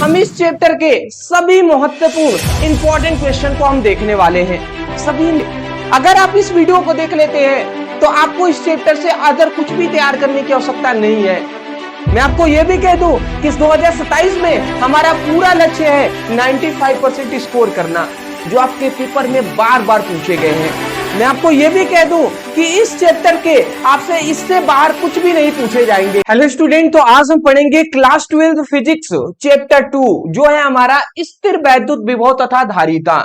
हम इस चैप्टर के सभी महत्वपूर्ण इंपॉर्टेंट क्वेश्चन को हम देखने वाले हैं। सभी अगर आप इस वीडियो को देख लेते हैं तो आपको इस चैप्टर से अदर कुछ भी तैयार करने की आवश्यकता नहीं है। मैं आपको यह भी कह दूं कि इस 2027 में हमारा पूरा लक्ष्य है 95% स्कोर करना, जो आपके पेपर में बार बार पूछे गए हैं। मैं आपको यह भी कह दूं कि इस चैप्टर के आपसे इससे बाहर कुछ भी नहीं पूछे जाएंगे। हेलो स्टूडेंट, तो आज हम पढ़ेंगे क्लास 12 फिजिक्स चैप्टर 2, जो है हमारा स्थिर वैद्युत विभव तथा धारिता।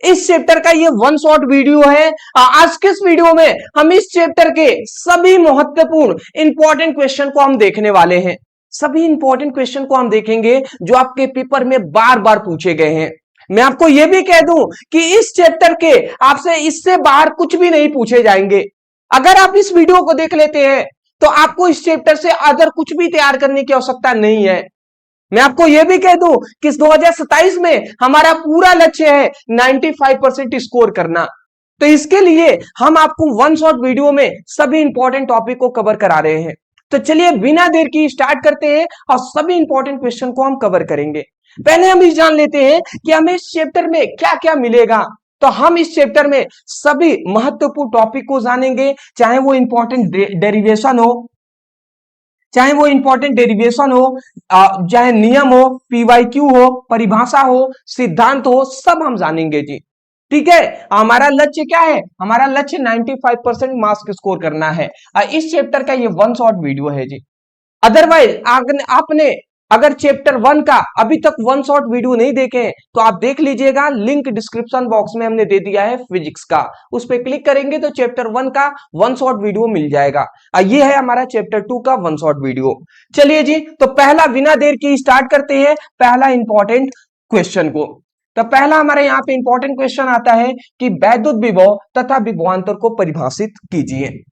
इस चैप्टर का ये वन शॉट वीडियो है। आज के इस वीडियो में हम इस चैप्टर के सभी महत्वपूर्ण इंपॉर्टेंट क्वेश्चन को हम देखने वाले हैं। सभी इंपॉर्टेंट क्वेश्चन को हम देखेंगे जो आपके पेपर में बार बार पूछे गए हैं। मैं आपको यह भी कह दूं कि इस चैप्टर के आपसे इससे बाहर कुछ भी नहीं पूछे जाएंगे। अगर आप इस वीडियो को देख लेते हैं तो आपको इस चैप्टर से अदर कुछ भी तैयार करने की आवश्यकता नहीं है। मैं आपको यह भी कह दूं कि इस 2027 में हमारा पूरा लक्ष्य है 95% स्कोर करना। तो इसके लिए हम आपको वन शॉट वीडियो में सभी इंपॉर्टेंट टॉपिक को कवर करा रहे हैं। तो चलिए बिना देर की स्टार्ट करते हैं और सभी इंपॉर्टेंट क्वेश्चन को हम कवर करेंगे। पहले हम ये जान लेते हैं कि हमें इस चैप्टर में क्या क्या मिलेगा। तो हम इस चैप्टर में सभी महत्वपूर्ण टॉपिक को जानेंगे, चाहे वो इंपॉर्टेंट डेरिवेशन हो, चाहे नियम हो, पीवाईक्यू हो, परिभाषा हो, सिद्धांत हो, सब हम जानेंगे जी। ठीक है, हमारा लक्ष्य क्या है? हमारा लक्ष्य 95% मार्क्स स्कोर करना है। इस चैप्टर का ये वन शॉट वीडियो है जी। अदरवाइज आपने अगर चैप्टर 1 का अभी तक वन शॉट वीडियो नहीं देखे तो आप देख लीजिएगा, लिंक डिस्क्रिप्शन बॉक्स में हमने दे दिया है फिजिक्स का, उस पर क्लिक करेंगे तो चैप्टर 1 का वन शॉट वीडियो मिल जाएगा। ये है हमारा चैप्टर 2 का वन शॉट वीडियो। चलिए जी, तो पहला बिना देर की स्टार्ट करते हैं पहला इंपॉर्टेंट क्वेश्चन को। तो पहला हमारे यहाँ पे इंपॉर्टेंट क्वेश्चन आता है कि वैद्युत विभव तथा विभवांतर को परिभाषित कीजिए।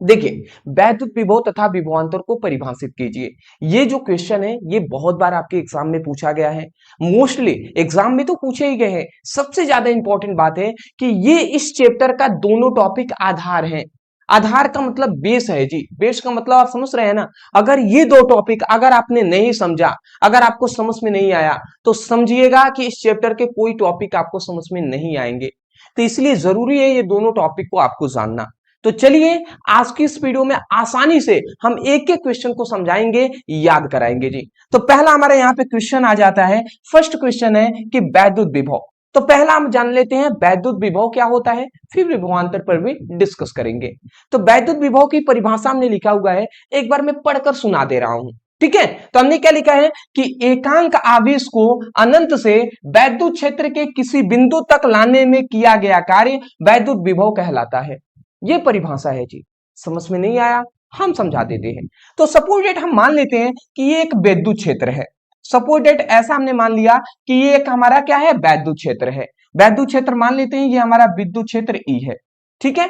देखिए, वैद्युत विभव तथा विभवांतर को परिभाषित कीजिए। ये जो क्वेश्चन है ये बहुत बार आपके एग्जाम में पूछा गया है। मोस्टली एग्जाम में तो पूछे ही गए हैं। सबसे ज्यादा इंपॉर्टेंट बात है कि ये इस चैप्टर का दोनों टॉपिक आधार हैं। आधार का मतलब बेस है जी। बेस का मतलब आप समझ रहे हैं ना। अगर ये दो टॉपिक अगर आपने नहीं समझा, अगर आपको समझ में नहीं आया, तो समझिएगा कि इस चैप्टर के कोई टॉपिक आपको समझ में नहीं आएंगे। तो इसलिए जरूरी है ये दोनों टॉपिक को आपको जानना। तो चलिए आज की इस वीडियो में आसानी से हम एक एक क्वेश्चन को समझाएंगे, याद कराएंगे जी। तो पहला हमारे यहाँ पे क्वेश्चन आ जाता है। फर्स्ट क्वेश्चन है कि वैद्युत विभव। तो पहला हम जान लेते हैं वैद्युत विभव क्या होता है, फिर विभवांतर पर भी डिस्कस करेंगे। तो वैद्युत विभव की परिभाषा हमने लिखा हुआ है, एक बार मैं पढ़कर सुना दे रहा हूं। ठीक है, तो हमने क्या लिखा है कि एकांक आवेश को अनंत से वैद्युत क्षेत्र के किसी बिंदु तक लाने में किया गया कार्य वैद्युत विभव कहलाता है। ये परिभाषा है जी। समझ में नहीं आया हम समझा देते हैं। तो सपोज डेट हम मान लेते हैं कि ये एक वैद्युत क्षेत्र है। सपोज डेट ऐसा हमने मान लिया कि ये एक हमारा क्या है, वैद्युत क्षेत्र है। वैद्युत क्षेत्र मान लेते हैं ये हमारा विद्युत क्षेत्र ई है। ठीक है,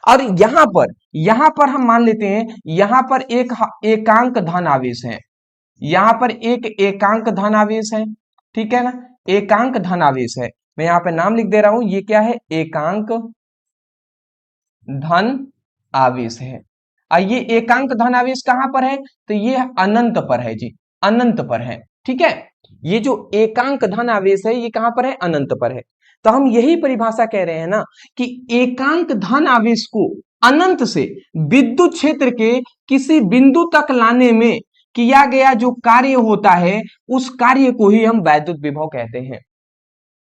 और यहां पर हम मान लेते हैं यहां पर एक एकांक धन आवेश है। यहां पर एक एकांक धन आवेश है। ठीक है ना, एकांक धन आवेश है। मैं यहां पर नाम लिख दे रहा हूं, ये क्या है, एकांक धन आवेश है। ये एकांक धन आवेश कहां पर है, तो ये अनंत पर है जी, अनंत पर है। ठीक है, ये जो एकांक धन आवेश है ये कहां पर है, अनंत पर है। तो हम यही परिभाषा कह रहे हैं ना कि एकांक धन आवेश को अनंत से विद्युत क्षेत्र के किसी बिंदु तक लाने में किया गया जो कार्य होता है उस कार्य को ही हम वैद्युत विभव कहते हैं।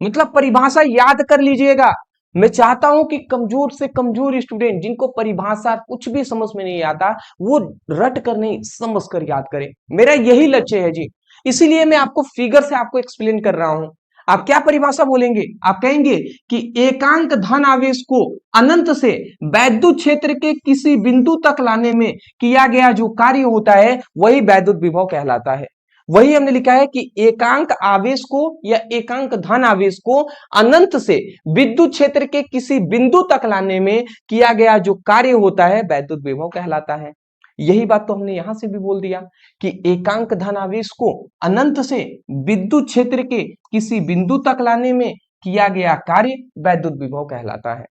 मतलब परिभाषा याद कर लीजिएगा। मैं चाहता हूं कि कमजोर से कमजोर स्टूडेंट जिनको परिभाषा कुछ भी समझ में नहीं आता वो रट कर नहीं समझ कर याद करें। मेरा यही लक्ष्य है जी। इसीलिए मैं आपको फिगर से आपको एक्सप्लेन कर रहा हूं। आप क्या परिभाषा बोलेंगे, आप कहेंगे कि एकांक धन आवेश को अनंत से वैद्युत क्षेत्र के किसी बिंदु तक लाने में किया गया जो कार्य होता है वही वैद्युत विभव कहलाता है। वही हमने लिखा है कि एकांक आवेश को या एकांक धन आवेश को अनंत से विद्युत क्षेत्र के किसी बिंदु तक लाने में किया गया जो कार्य होता है वैद्युत विभव कहलाता है। यही बात तो हमने यहां से भी बोल दिया कि एकांक धन आवेश को अनंत से विद्युत क्षेत्र के किसी बिंदु तक लाने में किया गया कार्य वैद्युत विभव कहलाता है।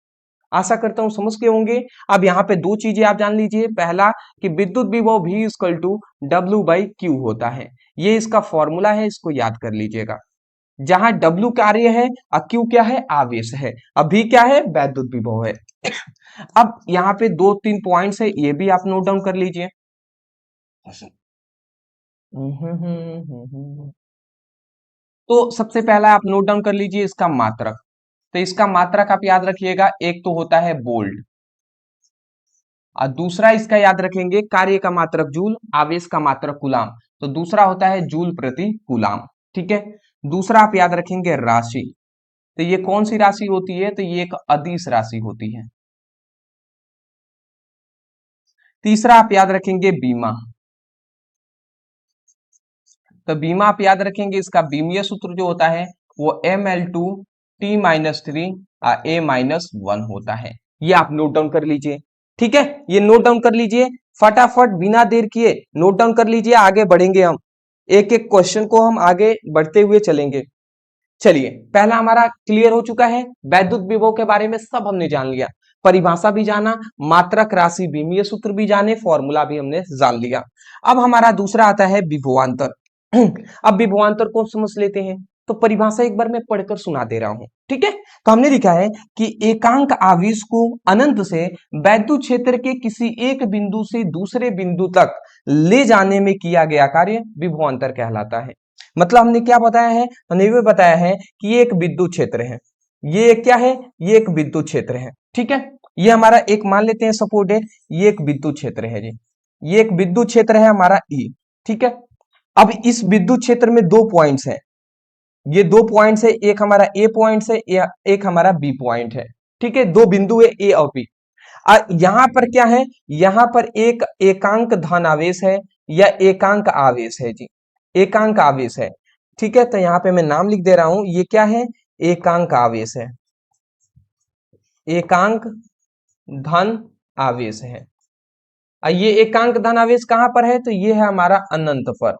आशा करता हूं समझ के होंगे। अब यहाँ पे दो चीजें आप जान लीजिए। पहला कि विद्युत विभव V = W/Q होता है। ये इसका फॉर्मूला है, इसको याद कर लीजिएगा। जहां W कार्य है और Q क्या है, आवेश है, अभी क्या है, वैद्युत विभव है। अब यहाँ पे 2-3 पॉइंट्स है, ये भी आप नोट डाउन कर लीजिए। तो सबसे पहला आप नोट डाउन कर लीजिए इसका मात्रक। तो इसका मात्रक आप याद रखिएगा, एक तो होता है वोल्ट, और दूसरा इसका याद रखेंगे कार्य का मात्रक जूल, आवेश का मात्रक कूलाम। तो दूसरा होता है जूल प्रति कूलाम, ठीक है। दूसरा आप याद रखेंगे राशि। तो ये कौन सी राशि होती है, तो ये एक अदिश राशि होती है। तीसरा आप याद रखेंगे बीमा। तो बीमा आप याद रखेंगे, इसका बीमीय सूत्र जो होता है वो Ml2T-3 A-1 होता है। ये आप नोट डाउन कर लीजिए, ठीक है। ये नोट डाउन कर लीजिए फटाफट, बिना देर किए नोट डाउन कर लीजिए। आगे बढ़ेंगे हम, एक एक क्वेश्चन को हम आगे बढ़ते हुए चलेंगे। चलिए, पहला हमारा क्लियर हो चुका है, वैद्युत विभव के बारे में सब हमने जान लिया, परिभाषा भी जाना, मात्रक, राशि, बीमीय सूत्र भी जाने, फॉर्मूला भी हमने जान लिया। अब हमारा दूसरा आता है विभवांतर। अब विभवांतर को समझ लेते हैं। तो परिभाषा एक बार मैं पढ़कर सुना दे रहा हूं, ठीक है। तो हमने लिखा है कि एकांक आवेश को अनंत से वैद्युत क्षेत्र के किसी एक बिंदु से दूसरे बिंदु तक ले जाने में किया गया कार्य विभवांतर कहलाता है। मतलब हमने क्या बताया है, हमने ये बताया है कि ये एक विद्युत क्षेत्र है, ये क्या है, ये एक विद्युत क्षेत्र है, ठीक है। ये हमारा एक मान लेते हैं सपोर्टेड, ये एक विद्युत क्षेत्र है जी, ये एक विद्युत क्षेत्र है हमारा ई, ठीक है। अब इस विद्युत क्षेत्र में दो पॉइंट्स हैं, ये दो पॉइंट्स है, एक हमारा ए पॉइंट है, एक हमारा बी पॉइंट है, ठीक है। दो बिंदु है ए और बी। यहां पर क्या है, यहां पर एक एकांक धनावेश है या एकांक आवेश है जी, एकांक आवेश है, ठीक है। तो यहां पे मैं नाम लिख दे रहा हूं, ये क्या है, एकांक आवेश है, एकांक धन आवेश है। ये एकांक धन आवेश कहां पर है, तो ये है हमारा अनंत पर,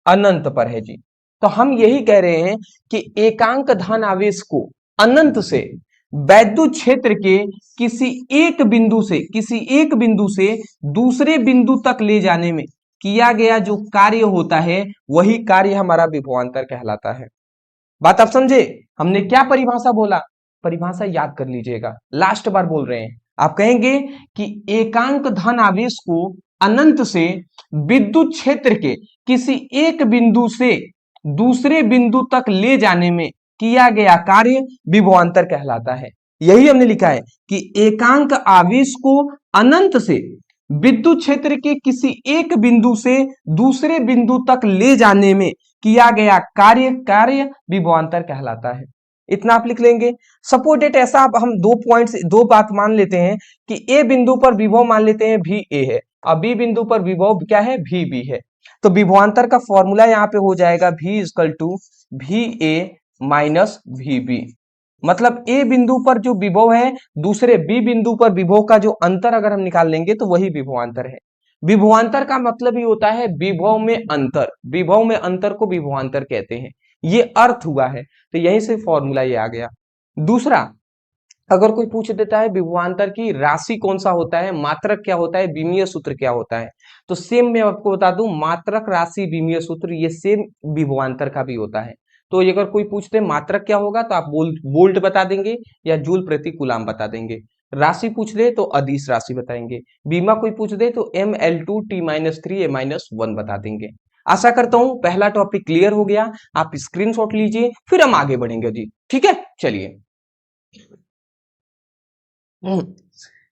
अनंत पर है जी। तो हम यही कह रहे हैं कि एकांक धन आवेश को अनंत से वैद्युत क्षेत्र के किसी एक बिंदु से, किसी एक बिंदु से दूसरे बिंदु तक ले जाने में किया गया जो कार्य होता है, वही कार्य हमारा विभवांतर कहलाता है। बात आप समझे, हमने क्या परिभाषा बोला, परिभाषा याद कर लीजिएगा, लास्ट बार बोल रहे हैं। आप कहेंगे कि एकांक धन आवेश को अनंत से विद्युत क्षेत्र के किसी एक बिंदु से दूसरे बिंदु तक ले जाने में किया गया कार्य विभवांतर कहलाता है। यही हमने लिखा है कि एकांक आवेश को अनंत से विद्युत क्षेत्र के किसी एक बिंदु से दूसरे बिंदु तक ले जाने में किया गया कार्य विभवांतर कहलाता है। इतना आप लिख लेंगे। सपोर्टेड ऐसा आप हम दो बात मान लेते हैं कि ए बिंदु पर विभव मान लेते हैं भी ए है और बी बिंदु पर विभव क्या है, भी बी है। तो विभवांतर का फॉर्मूला यहाँ पे हो जाएगा V equal to V A minus V B. मतलब ए बिंदु पर जो विभव है, दूसरे बी बिंदु पर विभव का जो अंतर अगर हम निकाल लेंगे तो वही विभवांतर है। विभवांतर का मतलब ही होता है विभव में अंतर, विभव में अंतर को विभवांतर कहते हैं, ये अर्थ हुआ है। तो यहीं से फॉर्मूला ये आ गया। दूसरा, अगर कोई पूछ देता है विभवांतर की राशि कौन सा होता है, मात्रक क्या होता है, बीमीय सूत्र क्या होता है, तो सेम मैं आपको बता दूं, मात्रक, राशि, बीमीय सूत्र ये सेम विभवांतर का भी होता है। तो अगर कोई पूछते मात्रक क्या होगा तो आप वोल्ट बता देंगे या जूल प्रति कूलाम बता देंगे। राशि पूछ दे तो अदिश राशि बताएंगे। बीमा कोई पूछ दे तो Ml2T-3 A-1 बता देंगे। आशा करता हूं पहला टॉपिक क्लियर हो गया। आप स्क्रीनशॉट लीजिए, फिर हम आगे बढ़ेंगे जी, ठीक है। चलिए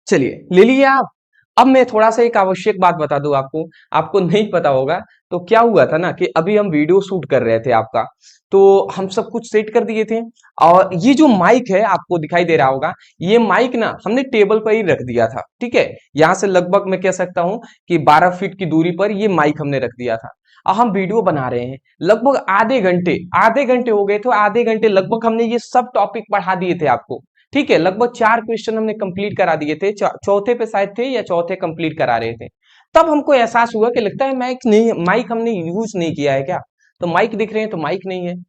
चलिए ले लिए आप। अब मैं थोड़ा सा एक आवश्यक बात बता दूं आपको, आपको नहीं पता होगा। तो क्या हुआ था ना कि अभी हम वीडियो शूट कर रहे थे आपका, तो हम सब कुछ सेट कर दिए थे और ये जो माइक है आपको दिखाई दे रहा होगा, ये माइक ना हमने टेबल पर ही रख दिया था, ठीक है। यहां से लगभग मैं कह सकता हूं कि 12 फीट की दूरी पर ये माइक हमने रख दिया था। अब हम वीडियो बना रहे हैं, लगभग आधे घंटे हो गए, तो आधे घंटे लगभग हमने ये सब टॉपिक पढ़ा दिए थे आपको, ठीक है। लगभग 4 क्वेश्चन हमने कंप्लीट करा दिए थे, चौथे पे शायद थे या चौथे कंप्लीट करा रहे थे। तब हमको एहसास हुआ कि लगता है माइक हमने यूज नहीं किया है क्या। तो माइक दिख रहे हैं तो माइक नहीं है।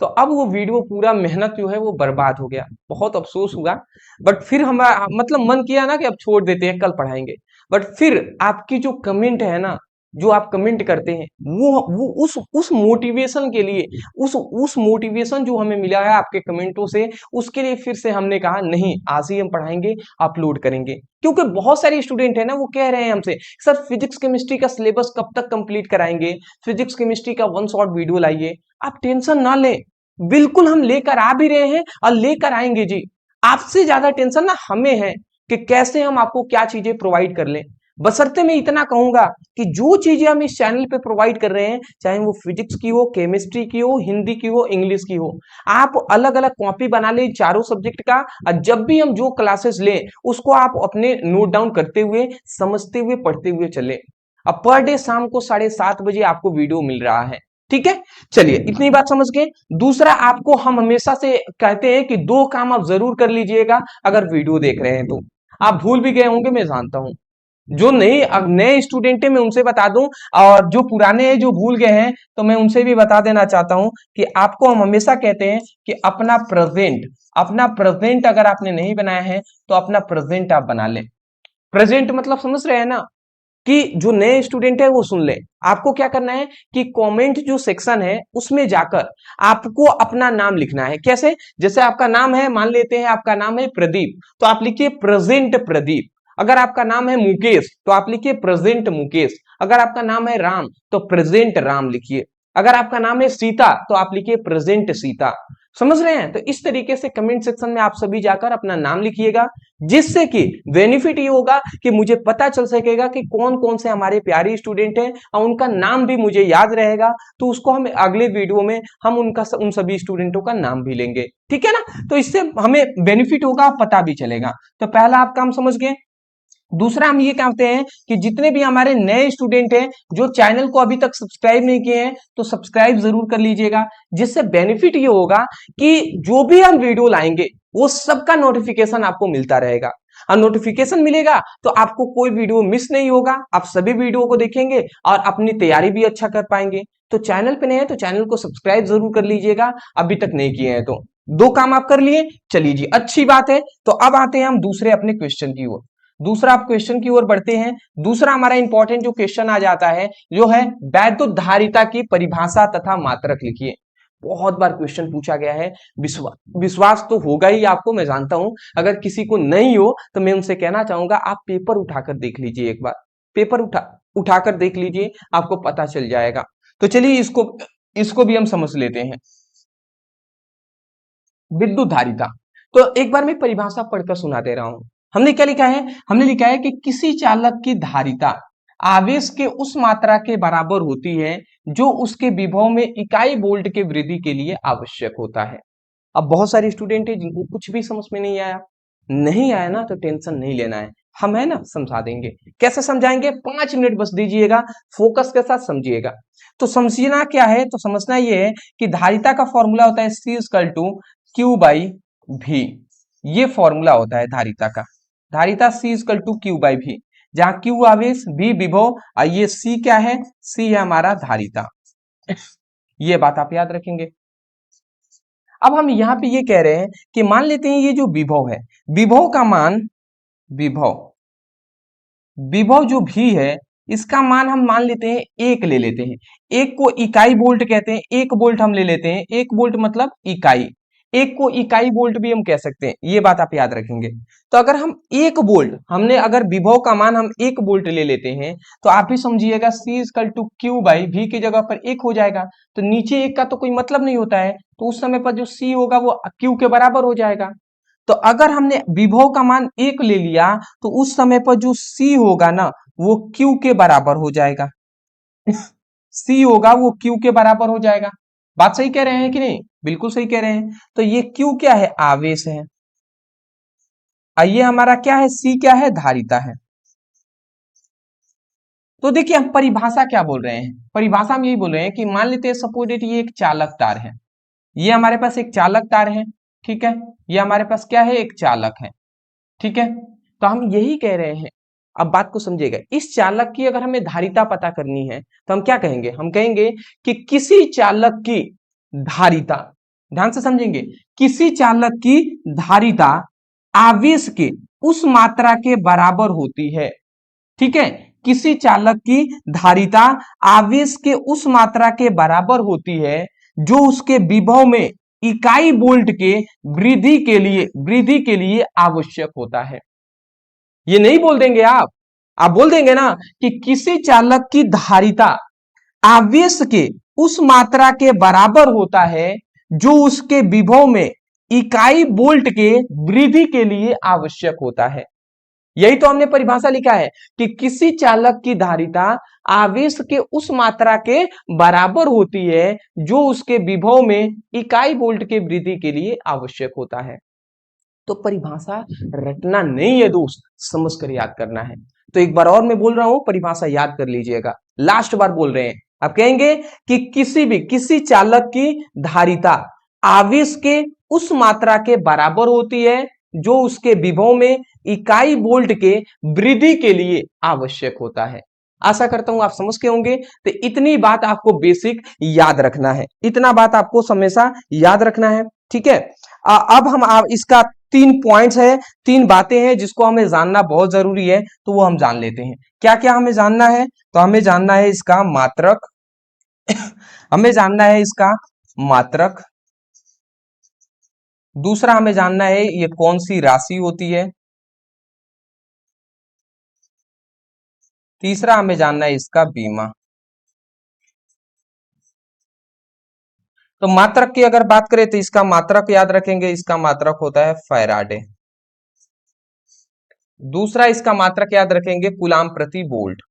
तो अब वो वीडियो पूरा मेहनत जो है वो बर्बाद हो गया, बहुत अफसोस हुआ। बट फिर हमारा मतलब मन किया ना कि अब छोड़ देते हैं, कल पढ़ाएंगे। बट फिर आपकी जो कमेंट है ना, जो आप कमेंट करते हैं वो उस मोटिवेशन के लिए, उस मोटिवेशन जो हमें मिला है आपके कमेंटों से, उसके लिए फिर से हमने कहा नहीं, आज ही हम पढ़ाएंगे, अपलोड करेंगे। क्योंकि बहुत सारे स्टूडेंट है ना, वो कह रहे हैं हमसे सर फिजिक्स केमिस्ट्री का सिलेबस कब तक कंप्लीट कराएंगे, फिजिक्स केमिस्ट्री का 1 शॉर्ट वीडियो लाइए। आप टेंशन ना लें, बिल्कुल हम लेकर आ भी रहे हैं और लेकर आएंगे जी। आपसे ज्यादा टेंशन ना हमें है कि कैसे हम आपको क्या चीजें प्रोवाइड कर लें। बशर्ते मैं इतना कहूंगा कि जो चीजें हम इस चैनल पे प्रोवाइड कर रहे हैं, चाहे वो फिजिक्स की हो, केमिस्ट्री की हो, हिंदी की हो, इंग्लिश की हो, आप अलग अलग कॉपी बना ले चारों सब्जेक्ट का, और जब भी हम जो क्लासेस लें उसको आप अपने नोट डाउन करते हुए, समझते हुए, पढ़ते हुए चले। अब पर डे शाम को 7:30 बजे आपको वीडियो मिल रहा है, ठीक है। चलिए इतनी बात समझ गए। दूसरा, आपको हम हमेशा से कहते हैं कि 2 काम आप जरूर कर लीजिएगा अगर वीडियो देख रहे हैं तो। आप भूल भी गए होंगे, मैं जानता हूं। जो नए स्टूडेंट है मैं उनसे बता दूं, और जो पुराने हैं जो भूल गए हैं तो मैं उनसे भी बता देना चाहता हूं कि आपको हम हमेशा कहते हैं कि अपना प्रेजेंट अगर आपने नहीं बनाया है तो अपना प्रेजेंट आप बना लें। प्रेजेंट मतलब समझ रहे हैं ना, कि जो नए स्टूडेंट है वो सुन ले। आपको क्या करना है कि कमेंट जो सेक्शन है उसमें जाकर आपको अपना नाम लिखना है। कैसे? जैसे आपका नाम है, मान लेते हैं आपका नाम है प्रदीप, तो आप लिखिए प्रेजेंट प्रदीप। अगर आपका नाम है मुकेश तो आप लिखिए प्रेजेंट मुकेश। अगर आपका नाम है राम तो प्रेजेंट राम लिखिए। अगर आपका नाम है सीता तो आप लिखिए प्रेजेंट सीता। समझ रहे हैं? तो इस तरीके से कमेंट सेक्शन में आप सभी जाकर अपना नाम लिखिएगा, जिससे कि बेनिफिट ये होगा कि मुझे पता चल सकेगा कि कौन कौन से हमारे प्यारे स्टूडेंट हैं, और उनका नाम भी मुझे याद रहेगा, तो उसको हम अगले वीडियो में हम उन सभी स्टूडेंटों का नाम भी लेंगे, ठीक है ना। तो इससे हमें बेनिफिट होगा, पता भी चलेगा। तो पहला आप काम समझ गए। दूसरा हम ये कहते हैं कि जितने भी हमारे नए स्टूडेंट हैं जो चैनल को अभी तक सब्सक्राइब नहीं किए हैं तो सब्सक्राइब जरूर कर लीजिएगा, जिससे बेनिफिट ये होगा कि जो भी हम वीडियो लाएंगे वो सबका नोटिफिकेशन आपको मिलता रहेगा, और नोटिफिकेशन मिलेगा तो आपको कोई वीडियो मिस नहीं होगा, आप सभी वीडियो को देखेंगे और अपनी तैयारी भी अच्छा कर पाएंगे। तो चैनल पे नए हैं तो चैनल को सब्सक्राइब जरूर कर लीजिएगा, अभी तक नहीं किए हैं तो। 2 काम आप कर लिए, चलिए जी, अच्छी बात है। तो अब आते हैं हम दूसरे अपने क्वेश्चन की ओर। दूसरा आप क्वेश्चन की ओर बढ़ते हैं। दूसरा हमारा इंपॉर्टेंट जो क्वेश्चन आ जाता है जो है वैद्युतधारिता की परिभाषा तथा मात्रक लिखिए। बहुत बार क्वेश्चन पूछा गया है, विश्वास तो होगा ही आपको, मैं जानता हूं। अगर किसी को नहीं हो तो मैं उनसे कहना चाहूंगा आप पेपर उठाकर देख लीजिए, एक बार पेपर उठाकर देख लीजिए, आपको पता चल जाएगा। तो चलिए इसको भी हम समझ लेते हैं। विद्युत धारिता, तो एक बार मैं परिभाषा पढ़कर सुना दे रहा हूं। हमने क्या लिखा है? हमने लिखा है कि किसी चालक की धारिता आवेश के उस मात्रा के बराबर होती है जो उसके विभव में इकाई वोल्ट के वृद्धि के लिए आवश्यक होता है। अब बहुत सारे स्टूडेंट है जिनको कुछ भी समझ में नहीं आया ना, तो टेंशन नहीं लेना है, हम है ना समझा देंगे। कैसे समझाएंगे? 5 मिनट बस दीजिएगा, फोकस के साथ समझिएगा। तो समझना क्या है? तो समझना ये है कि धारिता का फॉर्मूला होता है C/Q/V। ये फॉर्मूला होता है धारिता का। धारिता C/Q/V, जहां Q आवेश, V विभव, और ये C क्या है? C है हमारा धारिता। ये बात आप याद रखेंगे। अब हम यहां पे ये कह रहे हैं कि मान लेते हैं ये जो विभव है, विभव का मान, विभव जो भी है इसका मान हम मान लेते हैं 1 ले लेते हैं। 1 को इकाई वोल्ट कहते हैं, 1 वोल्ट हम ले लेते हैं। 1 वोल्ट मतलब इकाई, 1 को इकाई वोल्ट भी हम कह सकते हैं, ये बात आप याद रखेंगे। तो अगर हम 1 वोल्ट, हमने अगर विभव का मान हम 1 वोल्ट ले लेते हैं तो आप भी समझिएगा C/Q/V की जगह पर 1 हो जाएगा। तो नीचे 1 का तो कोई मतलब नहीं होता है, तो उस समय पर जो C होगा वो Q के बराबर हो जाएगा। तो अगर हमने विभव का मान 1 ले लिया तो उस समय पर जो C होगा ना वो Q के बराबर हो जाएगा। C होगा वो Q के बराबर हो जाएगा। बात सही कह रहे हैं कि नहीं? बिल्कुल सही कह रहे हैं। तो ये Q क्या है? आवेश है। ये हमारा क्या है? C क्या है? धारिता है। तो देखिए हम परिभाषा क्या बोल रहे हैं? परिभाषा हम यही बोल रहे हैं कि मान लेते हैं सपोज इट ये एक चालक तार है, ये हमारे पास एक चालक तार है, ठीक है। ये हमारे पास क्या है? एक चालक है, ठीक है। तो हम यही कह रहे हैं, अब बात को समझिएगा। इस चालक की अगर हमें धारिता पता करनी है तो हम क्या कहेंगे? हम कहेंगे कि किसी चालक की धारिता, ध्यान से समझेंगे, किसी चालक की धारिता आवेश के उस मात्रा के बराबर होती है, ठीक है, किसी चालक की धारिता आवेश के उस मात्रा के बराबर होती है जो उसके विभव में इकाई वोल्ट के वृद्धि के लिए आवश्यक होता है। ये नहीं बोल देंगे आप बोल देंगे ना कि किसी चालक की धारिता आवेश के उस मात्रा के बराबर होता है जो उसके विभव में इकाई वोल्ट के वृद्धि के लिए आवश्यक होता है। यही तो हमने परिभाषा लिखा है कि किसी चालक की धारिता आवेश के उस मात्रा के बराबर होती है जो उसके विभव में इकाई वोल्ट के वृद्धि के लिए आवश्यक होता है। तो परिभाषा रटना नहीं है दोस्त, समझ कर याद करना है। तो एक बार और मैं बोल रहा हूं, परिभाषा याद कर लीजिएगा, लास्ट बार बोल रहे हैं। आप कहेंगे कि किसी चालक की धारिता आवेश के उस मात्रा के बराबर होती है जो उसके विभव में इकाई वोल्ट के वृद्धि के लिए आवश्यक होता है। आशा करता हूं आप समझ के होंगे। तो इतनी बात आपको बेसिक याद रखना है, इतना बात आपको हमेशा याद रखना है, ठीक है। अब हम इसका 3 पॉइंट्स है, 3 बातें हैं जिसको हमें जानना बहुत जरूरी है, तो वो हम जान लेते हैं। क्या क्या हमें जानना है? तो हमें जानना है इसका मात्रक हमें जानना है इसका मात्रक। दूसरा हमें जानना है ये कौन सी राशि होती है। तीसरा हमें जानना है इसका बीमा। तो मात्रक की अगर बात करें तो इसका मात्रक याद रखेंगे, इसका मात्रक होता है फैराडे। दूसरा इसका मात्रक याद रखेंगे कूलाम प्रति वोल्ट,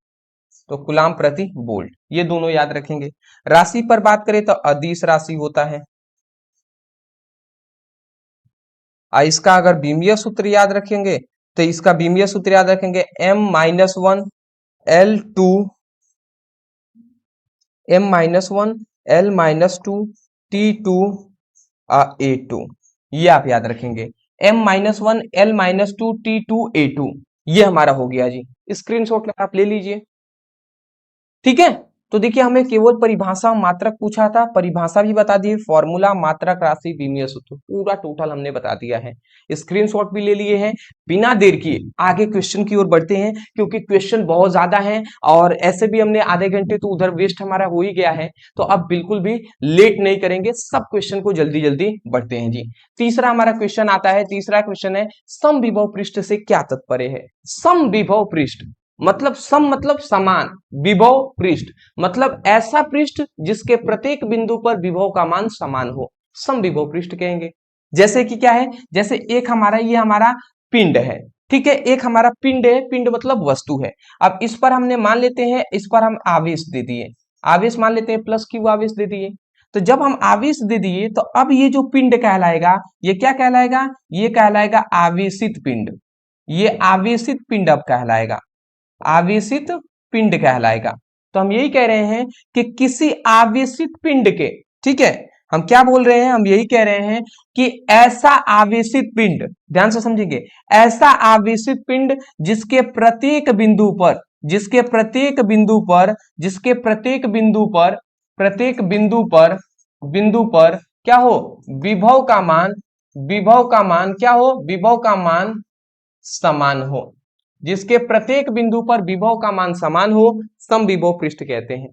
तो कूलाम प्रति वोल्ट, ये दोनों याद रखेंगे। राशि पर बात करें तो अदिश राशि होता है। इसका अगर बीमीय सूत्र याद रखेंगे तो इसका बीमीय सूत्र याद रखेंगे m-1 L2 m-1 L-2 T2 A2, ये आप याद रखेंगे। m-1 L-2 T2 A2, ये हमारा हो गया जी। स्क्रीनशॉट आप ले लीजिए, ठीक है। तो देखिए हमें केवल परिभाषा मात्रक पूछा था, परिभाषा भी बता दिए, फॉर्मूला, मात्रक, राशि, बीमीय सूत्र, पूरा टोटल हमने बता दिया है। स्क्रीनशॉट भी ले लिए हैं। बिना देर किए आगे क्वेश्चन की ओर बढ़ते हैं, क्योंकि क्वेश्चन बहुत ज्यादा हैं और ऐसे भी हमने आधे घंटे तो उधर वेस्ट हमारा हो ही गया है। तो अब बिल्कुल भी लेट नहीं करेंगे, सब क्वेश्चन को जल्दी जल्दी बढ़ते हैं जी। तीसरा हमारा क्वेश्चन आता है, तीसरा क्वेश्चन है समविभव पृष्ठ से क्या तात्पर्य है? समविभव पृष्ठ मतलब मतलब समान, विभव पृष्ठ मतलब ऐसा पृष्ठ जिसके प्रत्येक बिंदु पर विभव का मान समान हो, समविभव पृष्ठ कहेंगे। जैसे कि क्या है, जैसे एक हमारा ये हमारा पिंड है, ठीक है, एक हमारा पिंड है, पिंड मतलब वस्तु है। अब इस पर हमने मान लेते हैं, इस पर हम आवेश दे दिए, आवेश मान लेते हैं प्लस क्यू आवेश दे दिए। तो जब हम आवेश दे दिए तो अब ये जो पिंड कहलाएगा, ये क्या कहलाएगा? ये कहलाएगा आवेशित पिंड। ये आवेशित पिंड अब कहलाएगा, आवेशित पिंड कहलाएगा। तो हम यही कह रहे हैं कि किसी आवेशित पिंड के, ठीक है, हम क्या बोल रहे हैं? हम यही कह रहे हैं कि ऐसा आवेशित पिंड, ध्यान से समझेंगे, ऐसा आवेशित पिंड जिसके प्रत्येक बिंदु पर, जिसके प्रत्येक बिंदु पर, जिसके प्रत्येक बिंदु पर, प्रत्येक बिंदु पर क्या हो? विभव का मान, विभव का मान क्या हो? विभव का मान समान हो। जिसके प्रत्येक बिंदु पर विभव का मान समान हो, समविभव पृष्ठ कहते हैं।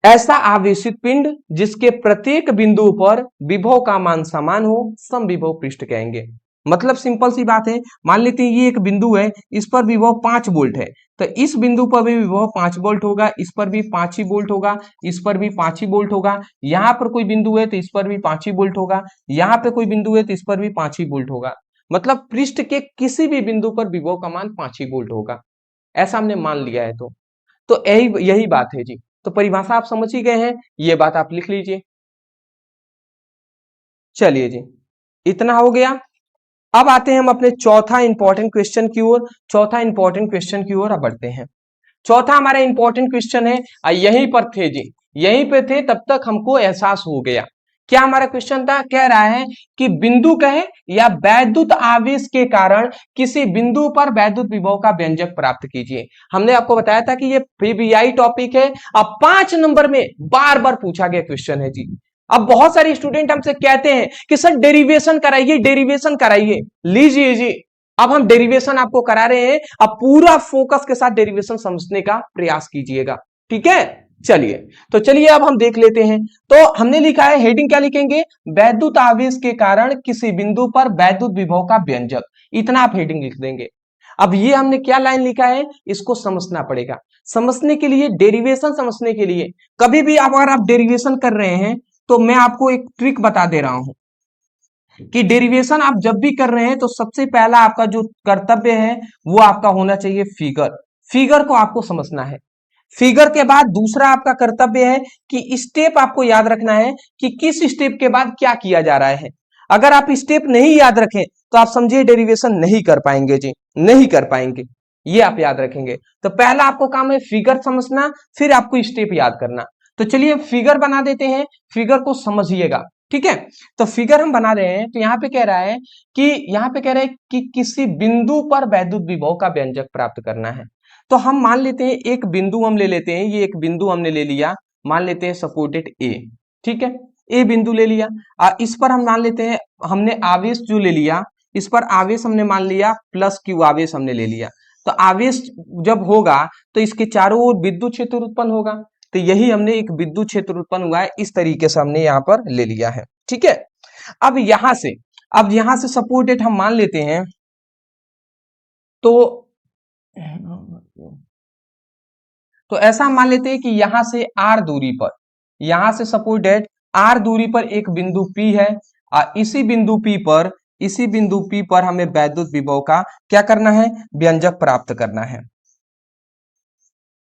ऐसा आवेशित पिंड जिसके प्रत्येक बिंदु पर विभव का मान समान हो, समविभव पृष्ठ कहेंगे। मतलब सिंपल सी बात है, मान लेते हैं ये एक बिंदु है, इस पर विभव 5 वोल्ट है, तो इस बिंदु पर भी विभव 5 वोल्ट होगा, इस पर भी 5 ही वोल्ट होगा, इस पर भी 5 ही वोल्ट होगा। यहाँ पर कोई बिंदु है तो इस पर भी 5 ही वोल्ट होगा, यहाँ पे कोई बिंदु है तो इस पर भी 5 ही वोल्ट होगा। मतलब पृष्ठ के किसी भी बिंदु पर विभव का मान 5 ही वोल्ट होगा, ऐसा हमने मान लिया है। तो यही बात है जी। तो परिभाषा आप समझ ही गए हैं, ये बात आप लिख लीजिए। चलिए जी, इतना हो गया। अब आते हैं हम अपने चौथा इंपॉर्टेंट क्वेश्चन की ओर, चौथा इंपॉर्टेंट क्वेश्चन की ओर अब बढ़ते हैं। चौथा हमारा इंपॉर्टेंट क्वेश्चन है, यहीं पर थे जी, यहीं पे थे, तब तक हमको एहसास हो गया। क्या हमारा क्वेश्चन था? कह रहा है कि बिंदु कहे या वैद्युत आवेश के कारण किसी बिंदु पर वैद्युत विभव का व्यंजक प्राप्त कीजिए। हमने आपको बताया था कि ये पीबीआई टॉपिक है। अब 5 नंबर में बार बार पूछा गया क्वेश्चन है जी। अब बहुत सारे स्टूडेंट हमसे कहते हैं कि सर डेरिवेशन कराइए, डेरिवेशन कराइए। लीजिए जी, अब हम डेरिवेशन आपको करा रहे हैं, अब पूरा फोकस के साथ डेरिवेशन समझने का प्रयास कीजिएगा, ठीक है। चलिए, तो चलिए अब हम देख लेते हैं। तो हमने लिखा है, हेडिंग क्या लिखेंगे, वैद्युत आवेश के कारण किसी बिंदु पर वैद्युत विभव का व्यंजक, इतना आप हेडिंग लिख देंगे। अब ये हमने क्या लाइन लिखा है, इसको समझना पड़ेगा। समझने के लिए, डेरिवेशन समझने के लिए, कभी भी अगर आप डेरिवेशन कर रहे हैं तो मैं आपको एक ट्रिक बता दे रहा हूं कि डेरिवेशन आप जब भी कर रहे हैं तो सबसे पहला आपका जो कर्तव्य है वो आपका होना चाहिए फिगर। फिगर को आपको समझना है। फिगर के बाद दूसरा आपका कर्तव्य है कि स्टेप आपको याद रखना है कि किस स्टेप के बाद क्या किया जा रहा है। अगर आप स्टेप नहीं याद रखें तो आप समझिए डेरिवेशन नहीं कर पाएंगे जी, नहीं कर पाएंगे। ये आप याद रखेंगे। तो पहला आपको काम है फिगर समझना, फिर आपको स्टेप याद करना। तो चलिए फिगर बना देते हैं, फिगर को समझिएगा, ठीक है। तो फिगर हम बना रहे हैं, तो यहाँ पे कह रहा है कि यहाँ पे कह रहा है कि किसी बिंदु पर वैद्युत विभव का व्यंजक प्राप्त करना है। तो हम मान लेते हैं एक बिंदु हम ले लेते हैं, ये एक बिंदु हमने ले लिया, मान लेते हैं सपोर्टेड ए, ठीक है। ए बिंदु ले लिया, इस पर हम मान लेते हैं, हमने आवेश जो ले लिया, इस पर आवेश हमने मान लिया प्लस क्यू आवेश हमने ले लिया। तो आवेश जब होगा तो इसके चारों ओर विद्युत क्षेत्र उत्पन्न होगा। तो यही हमने एक विद्युत क्षेत्र उत्पन्न हुआ है, इस तरीके से हमने यहाँ पर ले लिया है, ठीक है। अब यहां से, अब यहां से सपोर्टेड हम मान लेते हैं, तो ऐसा हम मान लेते हैं कि यहां से आर दूरी पर, यहां से सपोर्टेड आर दूरी पर एक बिंदु पी है, और इसी बिंदु पी पर हमें वैद्युत विभव का क्या करना है, व्यंजक प्राप्त करना है।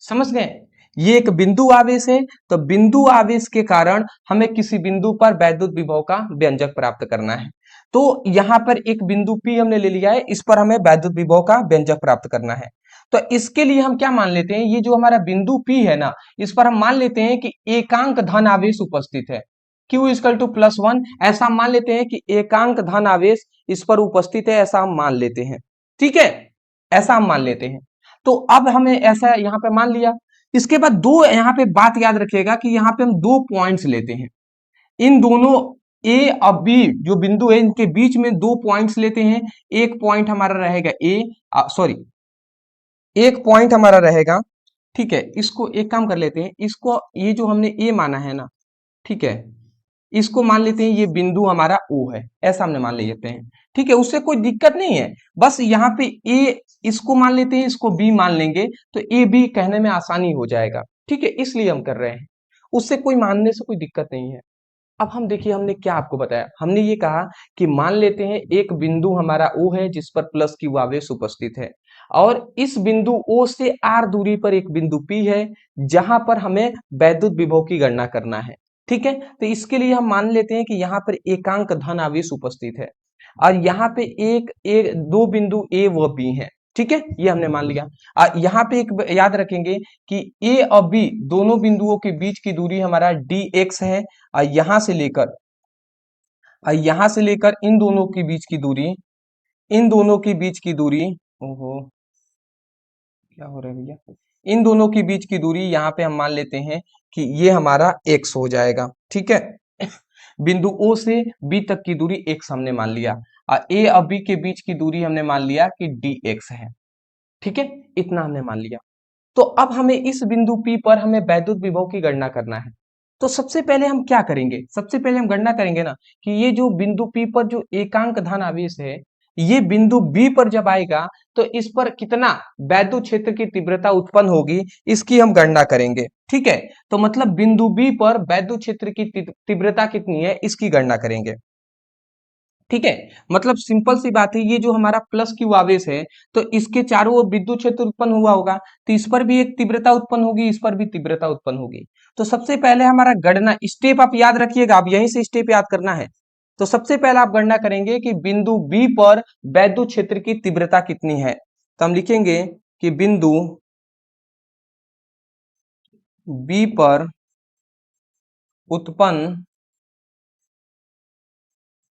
समझ गए, ये एक बिंदु आवेश है, तो बिंदु आवेश के कारण हमें किसी बिंदु पर वैद्युत विभव का व्यंजक प्राप्त करना है। तो यहां पर एक बिंदु P हमने ले लिया है, इस पर हमें वैद्युत विभव का व्यंजक प्राप्त करना है। तो इसके लिए हम क्या मान लेते हैं, ये जो हमारा बिंदु P है ना, इस पर हम मान लेते हैं कि एकांक धन आवेश उपस्थित है, Q इक्वल टू +1, ऐसा हम मान लेते हैं कि एकांक धन आवेश इस पर उपस्थित है, ऐसा हम मान लेते हैं, ठीक है, ऐसा हम मान लेते हैं। तो अब हमें ऐसा यहाँ पे मान लिया। इसके बाद दो यहाँ पे बात याद रखिएगा कि यहाँ पे हम दो पॉइंट्स लेते हैं, इन दोनों ए और बी जो बिंदु है इनके बीच में दो पॉइंट्स लेते हैं। एक पॉइंट हमारा रहेगा ए, सॉरी, एक पॉइंट हमारा रहेगा, ठीक है। इसको एक काम कर लेते हैं, इसको ये जो हमने ए माना है ना, ठीक है, इसको मान लेते हैं ये बिंदु हमारा ओ है, ऐसा हमने मान लेते हैं, ठीक है। उससे कोई दिक्कत नहीं है, बस यहाँ पे ए इसको मान लेते हैं, इसको बी मान लेंगे, तो ए बी कहने में आसानी हो जाएगा, ठीक है, इसलिए हम कर रहे हैं। उससे कोई मानने से कोई दिक्कत नहीं है। अब हम देखिए हमने क्या आपको बताया, हमने ये कहा कि मान लेते हैं एक बिंदु हमारा ओ है जिस पर प्लस क्यू आवेश उपस्थित है, और इस बिंदु ओ से आर दूरी पर एक बिंदु पी है जहां पर हमें वैद्युत विभव की गणना करना है, ठीक है। तो इसके लिए हम मान लेते हैं कि यहाँ पर एकांक धन आवेश उपस्थित है, और यहाँ पे एक दो बिंदु ए व बी है, ठीक है, ये हमने मान लिया। यहाँ पे एक याद रखेंगे कि ए और बी दोनों बिंदुओं के बीच की दूरी हमारा डी एक्स है, और यहां से लेकर इन दोनों के बीच की दूरी, इन दोनों के बीच की दूरी, ओहो क्या हो रहा है भैया, इन दोनों के बीच की दूरी यहाँ पे हम मान लेते हैं कि ये हमारा x हो जाएगा, ठीक है। बिंदु O से B तक की दूरी x हमने मान लिया, और A और B के बीच की दूरी हमने मान लिया कि dx है, ठीक है, इतना हमने मान लिया। तो अब हमें इस बिंदु P पर हमें वैद्युत विभव की गणना करना है। तो सबसे पहले हम क्या करेंगे, सबसे पहले हम गणना करेंगे ना कि ये जो बिंदु P पर जो एकांक धन आवेश है, ये बिंदु B पर जब आएगा तो इस पर कितना वैद्युत क्षेत्र की तीव्रता उत्पन्न होगी, इसकी हम गणना करेंगे, ठीक है। तो मतलब बिंदु B पर वैद्युत क्षेत्र की तीव्रता कितनी है, इसकी गणना करेंगे, ठीक है। मतलब सिंपल सी बात है, ये जो हमारा प्लस क्यू आवेश है, तो इसके चारों ओर विद्युत क्षेत्र उत्पन्न हुआ होगा, तो इस पर भी एक तीव्रता उत्पन्न होगी, इस पर भी तीव्रता उत्पन्न होगी। तो सबसे पहले हमारा गणना स्टेप आप याद रखिएगा, आप यहीं से स्टेप याद करना है। तो सबसे पहले आप गणना करेंगे कि बिंदु बी पर वैद्युत क्षेत्र की तीव्रता कितनी है। तो हम लिखेंगे कि बिंदु बी पर उत्पन्न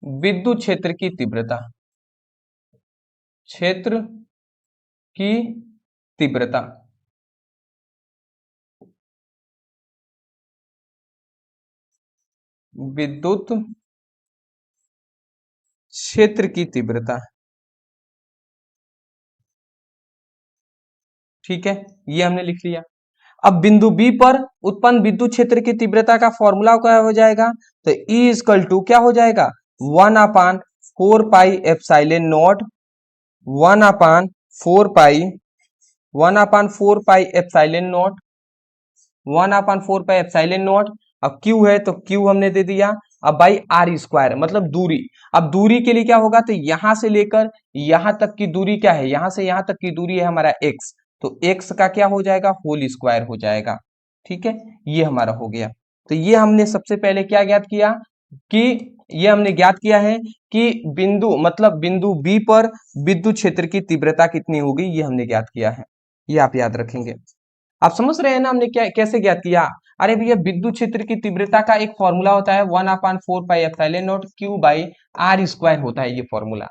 विद्युत क्षेत्र की तीव्रता, क्षेत्र की तीव्रता, विद्युत क्षेत्र की तीव्रता, ठीक है, ये हमने लिख लिया। अब बिंदु बी पर उत्पन्न विद्युत क्षेत्र की तीव्रता का फॉर्मूला क्या हो जाएगा, तो E इक्वल टू क्या हो जाएगा, 1/4 pi epsilon not, 1/4 pi epsilon not, 1/4 pi epsilon not. अब Q है तो Q हमने दे दिया। अब बाई आर स्क्वायर मतलब दूरी। अब दूरी के लिए क्या होगा, तो यहां से लेकर यहां तक की दूरी क्या है, यहां से यहां तक की दूरी है हमारा x, तो x का क्या हो जाएगा, होल स्क्वायर हो जाएगा। ठीक है, ये हमारा हो गया। तो ये हमने सबसे पहले क्या ज्ञात किया कि ये हमने ज्ञात किया है कि बिंदु मतलब बिंदु बी पर विद्युत क्षेत्र की तीव्रता कितनी होगी, ये हमने ज्ञात किया है। ये आप याद रखेंगे। आप समझ रहे हैं ना हमने क्या कैसे ज्ञात किया। अरे भैया विद्युत क्षेत्र की तीव्रता का एक फॉर्मूला होता है 1/4 pi epsilon naught Q by R square होता है ये फॉर्मूला।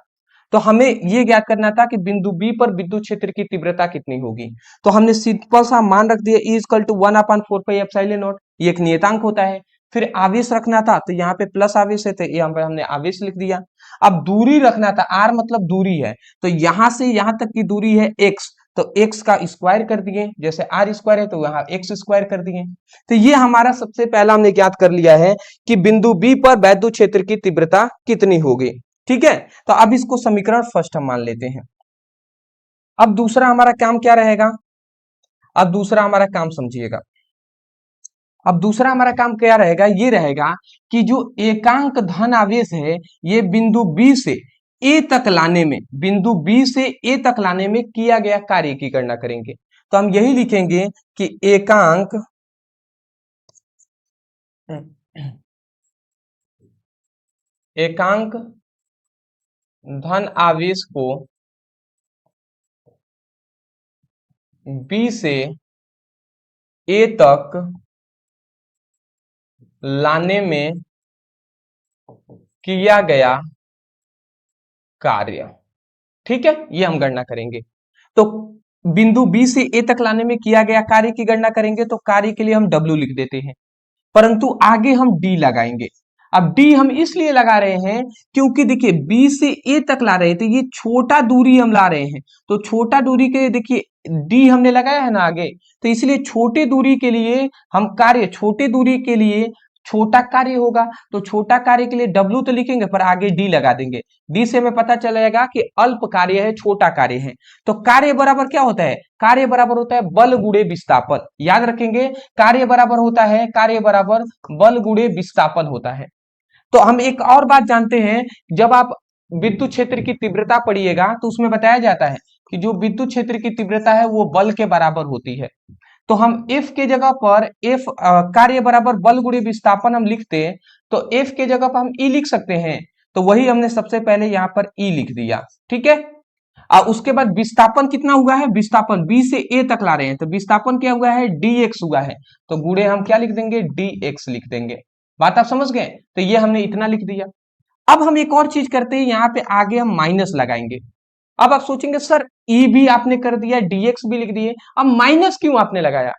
तो हमें ये ज्ञात करना था कि बिंदु बी पर विद्युत क्षेत्र की तीव्रता कितनी होगी। तो हमने सिंपल सा मान रख दिया E equal to 1/4 pi epsilon naught, ये एक नियतांक होता है। फिर आवेश रखना था तो यहाँ पे प्लस आवेश है, तो यहाँ पे हमने आवेश लिख दिया। अब दूरी रखना था, आर मतलब दूरी है, तो यहां से यहां तक की दूरी है एक्स, तो x का स्क्वायर कर दिए, जैसे आर स्क्वायर है तो यहाँ एक्स स्क्वायर कर दिए। तो ये हमारा सबसे पहला हमने ज्ञात कर लिया है कि बिंदु बी पर वैद्युत क्षेत्र की तीव्रता कितनी होगी। ठीक है, तो अब इसको समीकरण फर्स्ट हम मान लेते हैं। अब दूसरा हमारा काम क्या रहेगा, अब दूसरा हमारा काम समझिएगा। अब दूसरा हमारा काम क्या रहेगा, ये रहेगा कि जो एकांक धन आवेश है ये बिंदु बी से ए तक लाने में, बिंदु बी से ए तक लाने में किया गया कार्य की गणना करेंगे। तो हम यही लिखेंगे कि एकांक धन आवेश को बी से ए तक लाने में किया गया कार्य। ठीक है, ये हम गणना करेंगे। तो बिंदु बी से ए तक लाने में किया गया कार्य की गणना करेंगे, तो कार्य के लिए हम W लिख देते हैं, परंतु आगे हम D लगाएंगे। अब D हम इसलिए लगा रहे हैं क्योंकि देखिए B से A तक ला रहे थे, ये छोटा दूरी हम ला रहे हैं, तो छोटा दूरी के देखिए D हमने लगाया है ना आगे, तो इसलिए छोटे दूरी के लिए हम कार्य, छोटे दूरी के लिए छोटा कार्य होगा, तो छोटा कार्य के लिए W तो लिखेंगे पर आगे D लगा देंगे। D से हमें पता चलेगा कि अल्प कार्य है, छोटा कार्य है। तो कार्य बराबर क्या होता है, कार्य बराबर होता है बल गुणे विस्थापन। याद रखेंगे, कार्य बराबर होता है, कार्य बराबर बल गुणे विस्थापन होता है। तो हम एक और बात जानते हैं, जब आप विद्युत क्षेत्र की तीव्रता पढ़िएगा तो उसमें बताया जाता है कि जो विद्युत क्षेत्र की तीव्रता है वो बल के बराबर होती है। तो हम F के जगह पर F कार्य बराबर बल गुणे विस्थापन हम लिखते हैं, तो F के जगह पर हम E लिख सकते हैं, तो वही हमने सबसे पहले यहाँ पर E लिख दिया। ठीक है, उसके बाद विस्थापन कितना हुआ है, विस्थापन B से A तक ला रहे हैं, तो विस्थापन क्या हुआ है, dx हुआ है, तो गुणे हम क्या लिख देंगे, dx लिख देंगे। बात आप समझ गए, तो ये हमने इतना लिख दिया। अब हम एक और चीज करते हैं, यहाँ पे आगे हम माइनस लगाएंगे। अब आप सोचेंगे सर E भी आपने कर दिया, dx भी लिख दिए, अब माइनस क्यों आपने लगाया,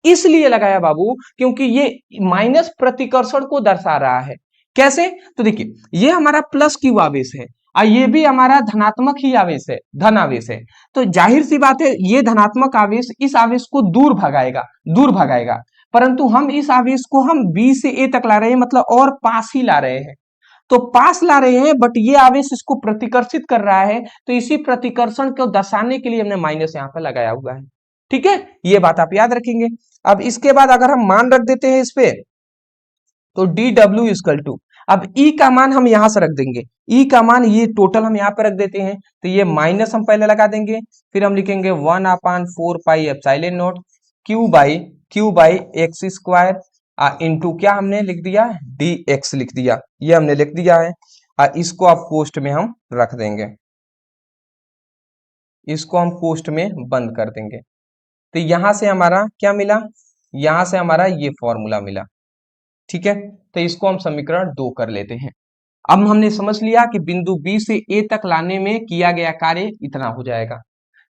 इसलिए लगाया बाबू क्योंकि ये माइनस प्रतिकर्षण को दर्शा रहा है। कैसे, तो देखिए ये हमारा प्लस क्यू आवेश है और ये भी हमारा धनात्मक ही आवेश है, धन आवेश है, तो जाहिर सी बात है ये धनात्मक आवेश इस आवेश को दूर भगाएगा, दूर भगाएगा, परंतु हम इस आवेश को हम बी से ए तक ला रहे हैं, मतलब और पास ही ला रहे हैं, तो पास ला रहे हैं, बट ये आवेश इसको प्रतिकर्षित कर रहा है, तो इसी प्रतिकर्षण को दर्शाने के लिए हमने माइनस यहाँ पर लगाया हुआ है। ठीक है, ये बात आप याद रखेंगे। अब इसके बाद अगर हम मान रख देते हैं इस पे, तो dw इक्वल टू, अब E का मान हम यहां से रख देंगे, E का मान ये टोटल हम यहाँ पे रख देते हैं, तो ये माइनस हम पहले लगा देंगे, फिर हम लिखेंगे 1/4 pi epsilon naught Q by x square into क्या हमने लिख दिया, dx लिख दिया, ये हमने लिख दिया है। इसको आप पोस्ट में हम रख देंगे, इसको हम पोस्ट में बंद कर देंगे। तो यहां से हमारा क्या मिला, यहां से हमारा ये फॉर्मूला मिला। ठीक है, तो इसको हम समीकरण 2 कर लेते हैं। अब हमने समझ लिया कि बिंदु बी से ए तक लाने में किया गया कार्य इतना हो जाएगा।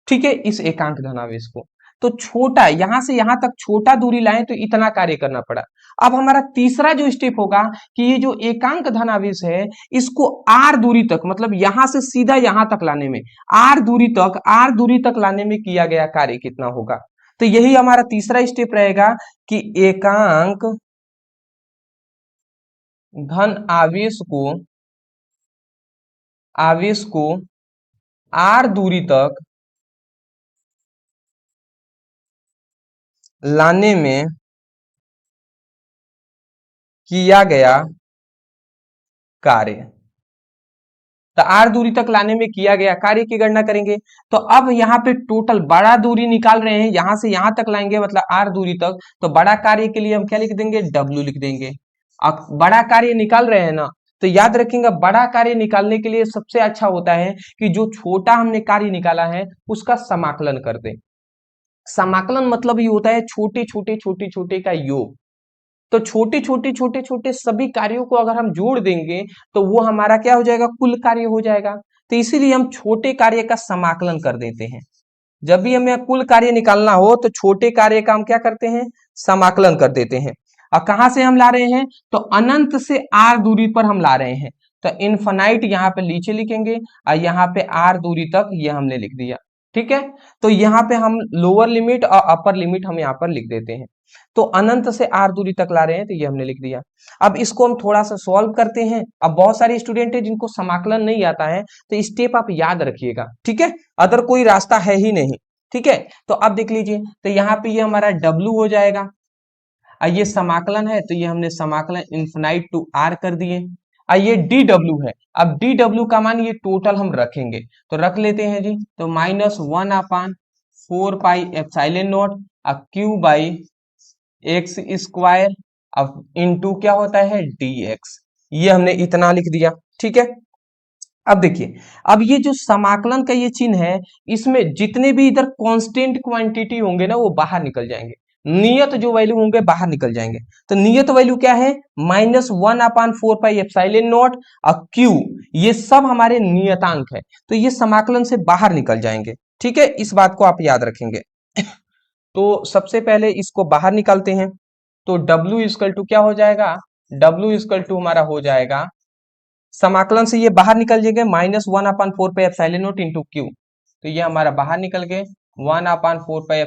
ठीक है, इस एकांक धनावेश को। तो छोटा यहां से यहां तक छोटा दूरी लाएं तो इतना कार्य करना पड़ा। अब हमारा तीसरा जो स्टेप होगा कि ये जो एकांक धनावेश है इसको आर दूरी तक, मतलब यहां से सीधा यहां तक लाने में, आर दूरी तक लाने में किया गया कार्य कितना होगा। तो यही हमारा तीसरा स्टेप रहेगा कि एकांक धन आवेश को आर दूरी तक लाने में किया गया कार्य। तो आर दूरी तक लाने में किया गया कार्य की गणना करेंगे। तो अब यहाँ पे टोटल बड़ा दूरी निकाल रहे हैं, यहां से यहां तक लाएंगे मतलब आर दूरी तक, तो बड़ा कार्य के लिए हम क्या लिख देंगे, डब्ल्यू लिख देंगे। अब बड़ा कार्य निकाल रहे हैं ना, तो याद रखेंगे बड़ा कार्य निकालने के लिए सबसे अच्छा होता है कि जो छोटा हमने कार्य निकाला है उसका समाकलन कर दें। समाकलन मतलब ये होता है छोटे छोटे का योग। तो छोटे छोटे सभी कार्यों को अगर हम जोड़ देंगे तो वो हमारा क्या हो जाएगा, कुल कार्य हो जाएगा। तो इसीलिए हम छोटे कार्य का समाकलन कर देते हैं। जब भी हमें कुल कार्य निकालना हो तो छोटे कार्य का हम क्या करते हैं, समाकलन कर देते हैं। और कहां से हम ला रहे हैं, तो अनंत से आर दूरी पर हम ला रहे हैं। तो इनफाइनाइट यहाँ पे नीचे लिखेंगे और यहाँ पे आर दूरी तक ये हमने लिख दिया। ठीक है, तो यहाँ पे हम लोअर लिमिट और अपर लिमिट हम यहाँ पर लिख देते हैं। तो अनंत से आर दूरी तक ला रहे हैं तो ये हमने लिख दिया। अब इसको हम थोड़ा सा सॉल्व करते हैं। अब बहुत सारे स्टूडेंट हैं जिनको समाकलन नहीं आता है, तो स्टेप आप याद रखिएगा, ठीक है, अदर कोई रास्ता है ही नहीं। ठीक है, तो अब देख लीजिए, तो यहाँ पे ये हमारा W हो जाएगा और ये समाकलन है तो ये हमने समाकलन इन्फिनाइट टू आर कर दिए। और ये DW है, अब DW का मान ये टोटल हम रखेंगे तो रख लेते हैं जी। तो -1/4 पाई Q बाई एक्स स्क्वायर अब इनटू क्या होता है dx, ये हमने इतना लिख दिया। ठीक है, अब देखिए, अब ये जो समाकलन का ये चिन्ह है इसमें जितने भी इधर कांस्टेंट क्वांटिटी होंगे ना वो बाहर निकल जाएंगे, नियत जो वैल्यू होंगे बाहर निकल जाएंगे। तो नियत वैल्यू क्या है, -1/4 पाई और Q, ये सब हमारे नियतांक है तो ये समाकलन से बाहर निकल जाएंगे। ठीक है, इस बात को आप याद रखेंगे। तो सबसे पहले इसको बाहर निकालते हैं। तो W इक्वल टू क्या हो जाएगा, W इक्वल टू हमारा हो जाएगा, समाकलन से ये बाहर निकल जाएगा -1/4 पाई इंटू क्यू। तो ये हमारा बाहर निकल गए 1/4 पाई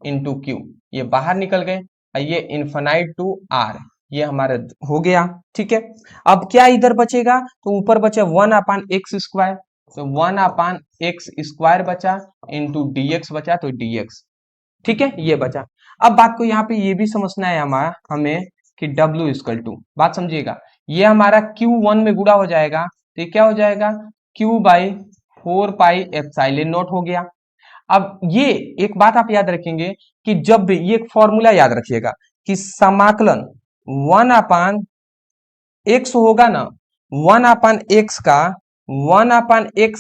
इंटू क्यू, ये बाहर निकल गए और ये इन्फिनाइट टू आर, ये हमारा हो गया। ठीक है, अब क्या इधर बचेगा, तो ऊपर बचे 1/x स्क्वायर, तो 1/x स्क्वायर बचा इंटू dx बचा, तो dx। ठीक है, ये बचा। अब बात को यहाँ पे ये भी समझना है हमें कि W इक्वल टू, बात समझिएगा, ये हमारा Q1 में गुणा हो जाएगा तो ये क्या हो जाएगा Q/4 पाई एप्सिलॉन नॉट हो गया। अब ये एक बात आप याद रखेंगे कि जब भी ये फॉर्मूला याद रखिएगा कि समाकलन 1/x होगा ना, 1/x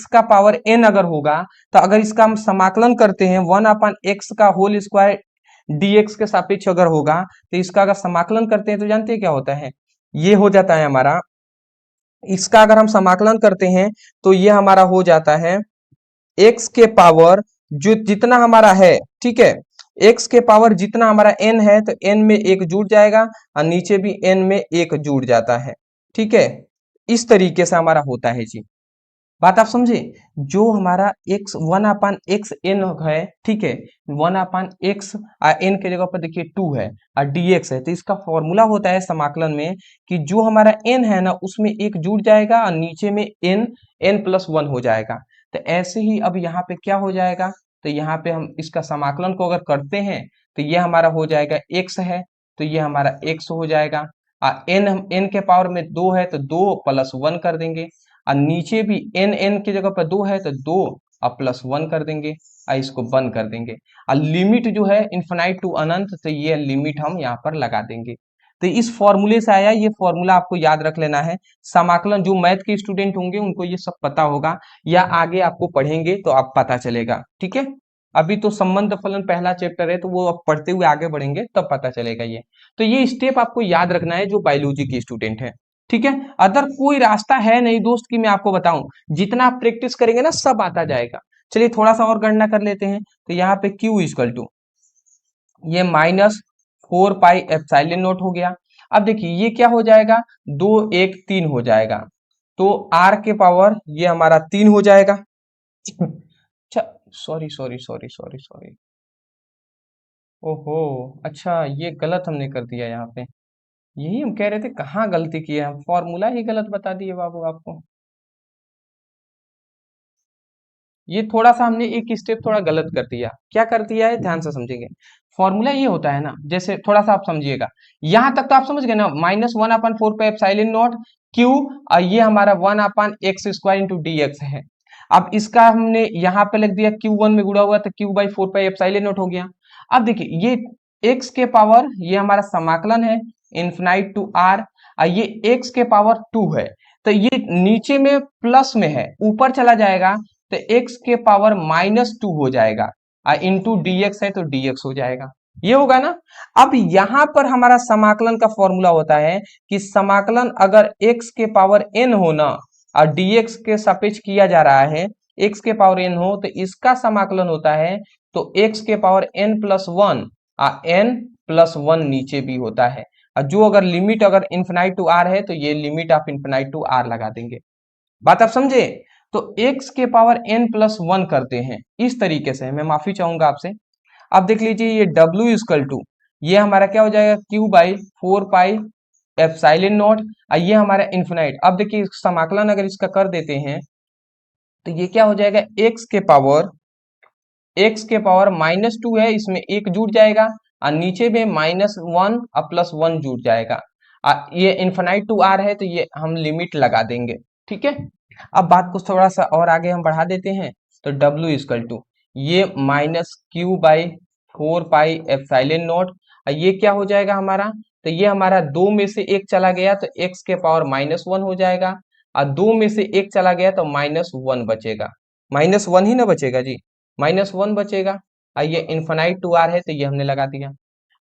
का पावर n अगर होगा तो अगर इसका हम समाकलन करते हैं 1/x का होल स्क्वायर dx के सापेक्ष अगर होगा तो इसका अगर समाकलन करते हैं तो जानते हैं क्या होता है, ये हो जाता है हमारा, इसका अगर हम समाकलन करते हैं तो ये हमारा हो जाता है x के पावर जो जितना हमारा है, ठीक है, x के पावर जितना हमारा n है तो n में एक जुड़ जाएगा और नीचे भी n में एक जुड़ जाता है। ठीक है, इस तरीके से हमारा होता है जी, बात आप समझे। जो हमारा x 1/x n है, ठीक है, 1/x n के जगह पर देखिए 2 है और dx है, तो इसका फॉर्मूला होता है समाकलन में कि जो हमारा n है ना उसमें एक जुड़ जाएगा और नीचे में n+1 हो जाएगा। तो ऐसे ही अब यहाँ पे क्या हो जाएगा, तो यहाँ पे हम इसका समाकलन को अगर करते हैं तो ये हमारा हो जाएगा x है, तो ये हमारा x हो जाएगा और n के पावर में 2 है तो 2+1 कर देंगे और नीचे भी n की जगह पर 2 है तो 2 और +1 कर देंगे और इसको बंद कर देंगे और लिमिट जो है इन्फिनाइट टू अनंत, तो ये लिमिट हम यहाँ पर लगा देंगे। तो इस फॉर्मूले से आया, ये फॉर्मूला आपको याद रख लेना है। समाकलन जो मैथ के स्टूडेंट होंगे उनको ये सब पता होगा या आगे आपको पढ़ेंगे तो आप पता चलेगा। ठीक है, अभी तो संबंध फलन पहला चैप्टर है तो वो आप पढ़ते हुए आगे बढ़ेंगे तब पता चलेगा ये। तो ये स्टेप आपको याद रखना है जो बायोलॉजी के स्टूडेंट है। ठीक है, अदर कोई रास्ता है नहीं दोस्त कि मैं आपको बताऊं, जितना आप प्रैक्टिस करेंगे ना सब आता जाएगा। चलिए थोड़ा सा और गणना कर लेते हैं। तो यहाँ पे Q इक्वल टू ये -4 पाई एप्सिलॉन नॉट हो गया। अब देखिए ये क्या हो जाएगा, 2 1 3 हो जाएगा, तो R के पावर ये हमारा 3 हो जाएगा। अच्छा, sorry sorry sorry sorry sorry, ओहो, अच्छा ये गलत हमने कर दिया यहाँ पे। यही हम कह रहे थे कहाँ गलती की है, हम फॉर्मूला ही गलत बता दिए बाबू आपको। ये थोड़ा सा हमने एक स्टेप थोड़ा गलत कर दिया। क्या कर दिया है, ध्यान से समझेंगे। फॉर्मूला ये होता है ना, जैसे थोड़ा सा आप समझिएगा, यहां तक तो आप समझ गए ना, -1/4 पाई एप्सिलॉन नॉट क्यू, और ये हमारा 1/x² इंटू डी एक्स है। अब इसका हमने यहाँ पे लिख दिया, Q1 में गुणा हुआ तो Q/4 पाई एप्सिलॉन नॉट हो गया। अब देखिए ये x के पावर ये हमारा समाकलन है इन्फिनाइट टू r, और ये x के पावर 2 है, तो ये नीचे में प्लस में है, ऊपर चला जाएगा तो x के पावर -2 हो जाएगा, और इंटू dx है तो dx हो जाएगा, ये होगा ना। अब यहां पर हमारा समाकलन का फॉर्मूला होता है कि समाकलन अगर x के पावर n हो ना, और dx के सापेक्ष किया जा रहा है, x के पावर n हो तो इसका समाकलन होता है तो x के पावर n+1, और n+1 नीचे भी होता है, और जो अगर लिमिट अगर इन्फिनाइट टू r है तो ये limit of infinite to r लगा देंगे। बात आप समझे। तो x के पावर n+1 करते हैं इस तरीके से, मैं माफी चाहूंगा आपसे। अब देख लीजिए ये W इक्वल टू ये हमारा क्या हो जाएगा, Q/4 पाई एप्सिलॉन नॉट, और ये हमारा इन्फिनाइट। अब देखिए समाकलन अगर इसका कर देते हैं तो ये क्या हो जाएगा, x के पावर -2 है, इसमें एक जुड़ जाएगा, और नीचे में -1 और +1 जुड़ जाएगा, ये इन्फिनाइट टू r है तो ये हम लिमिट लगा देंगे, ठीक है। अब बात को थोड़ा सा और आगे हम बढ़ा देते हैं, तो W इक्वल टू ये -Q/4 पाई एप्सिलॉन नॉट, और ये क्या हो जाएगा हमारा, तो ये हमारा 2 में से 1 चला गया तो x के पावर -1 हो जाएगा, और 2 में से 1 चला गया तो -1 बचेगा, -1 ही ना बचेगा जी, -1 बचेगा, और ये इन्फिनाइट टू r है तो ये हमने लगा दिया।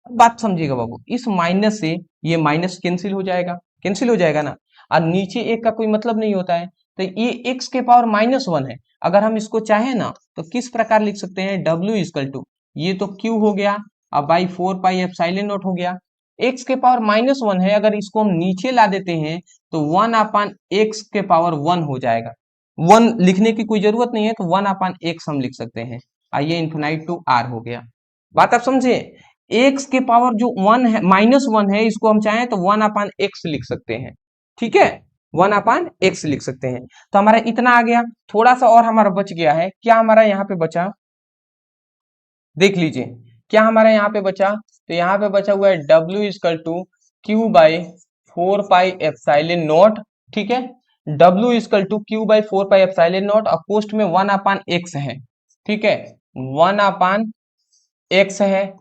बात समझिएगा बाबू, इस माइनस से ये माइनस कैंसिल हो जाएगा, कैंसिल हो जाएगा ना, और नीचे एक का कोई मतलब नहीं होता है, तो ये x के पावर -1 है। अगर हम इसको चाहें ना तो किस प्रकार लिख सकते हैं, W इक्वल टू ये तो Q हो गया, अब बाई 4 पाई एप्सिलॉन नॉट हो गया, x के पावर -1 है, अगर इसको हम नीचे ला देते हैं तो 1/x के पावर 1 हो जाएगा। 1 लिखने की कोई जरूरत नहीं है, तो 1/x हम लिख सकते हैं, आइए इन्फिनाइट टू r हो गया। बात आप समझे। x के पावर जो 1 है, -1 है, इसको हम चाहें तो 1/x लिख सकते हैं, ठीक है, 1/x लिख सकते हैं। तो हमारा इतना आ गया, थोड़ा सा और हमारा बच गया है, क्या हमारा यहाँ पे बचा, देख लीजिए क्या हमारा यहाँ पे बचा, तो यहाँ पे बचा हुआ है W equal to Q/4 pi epsilon naught, ठीक है, W equal to Q/4 pi epsilon naught, और पोस्ट में 1/x है, ठीक है, 1/x है,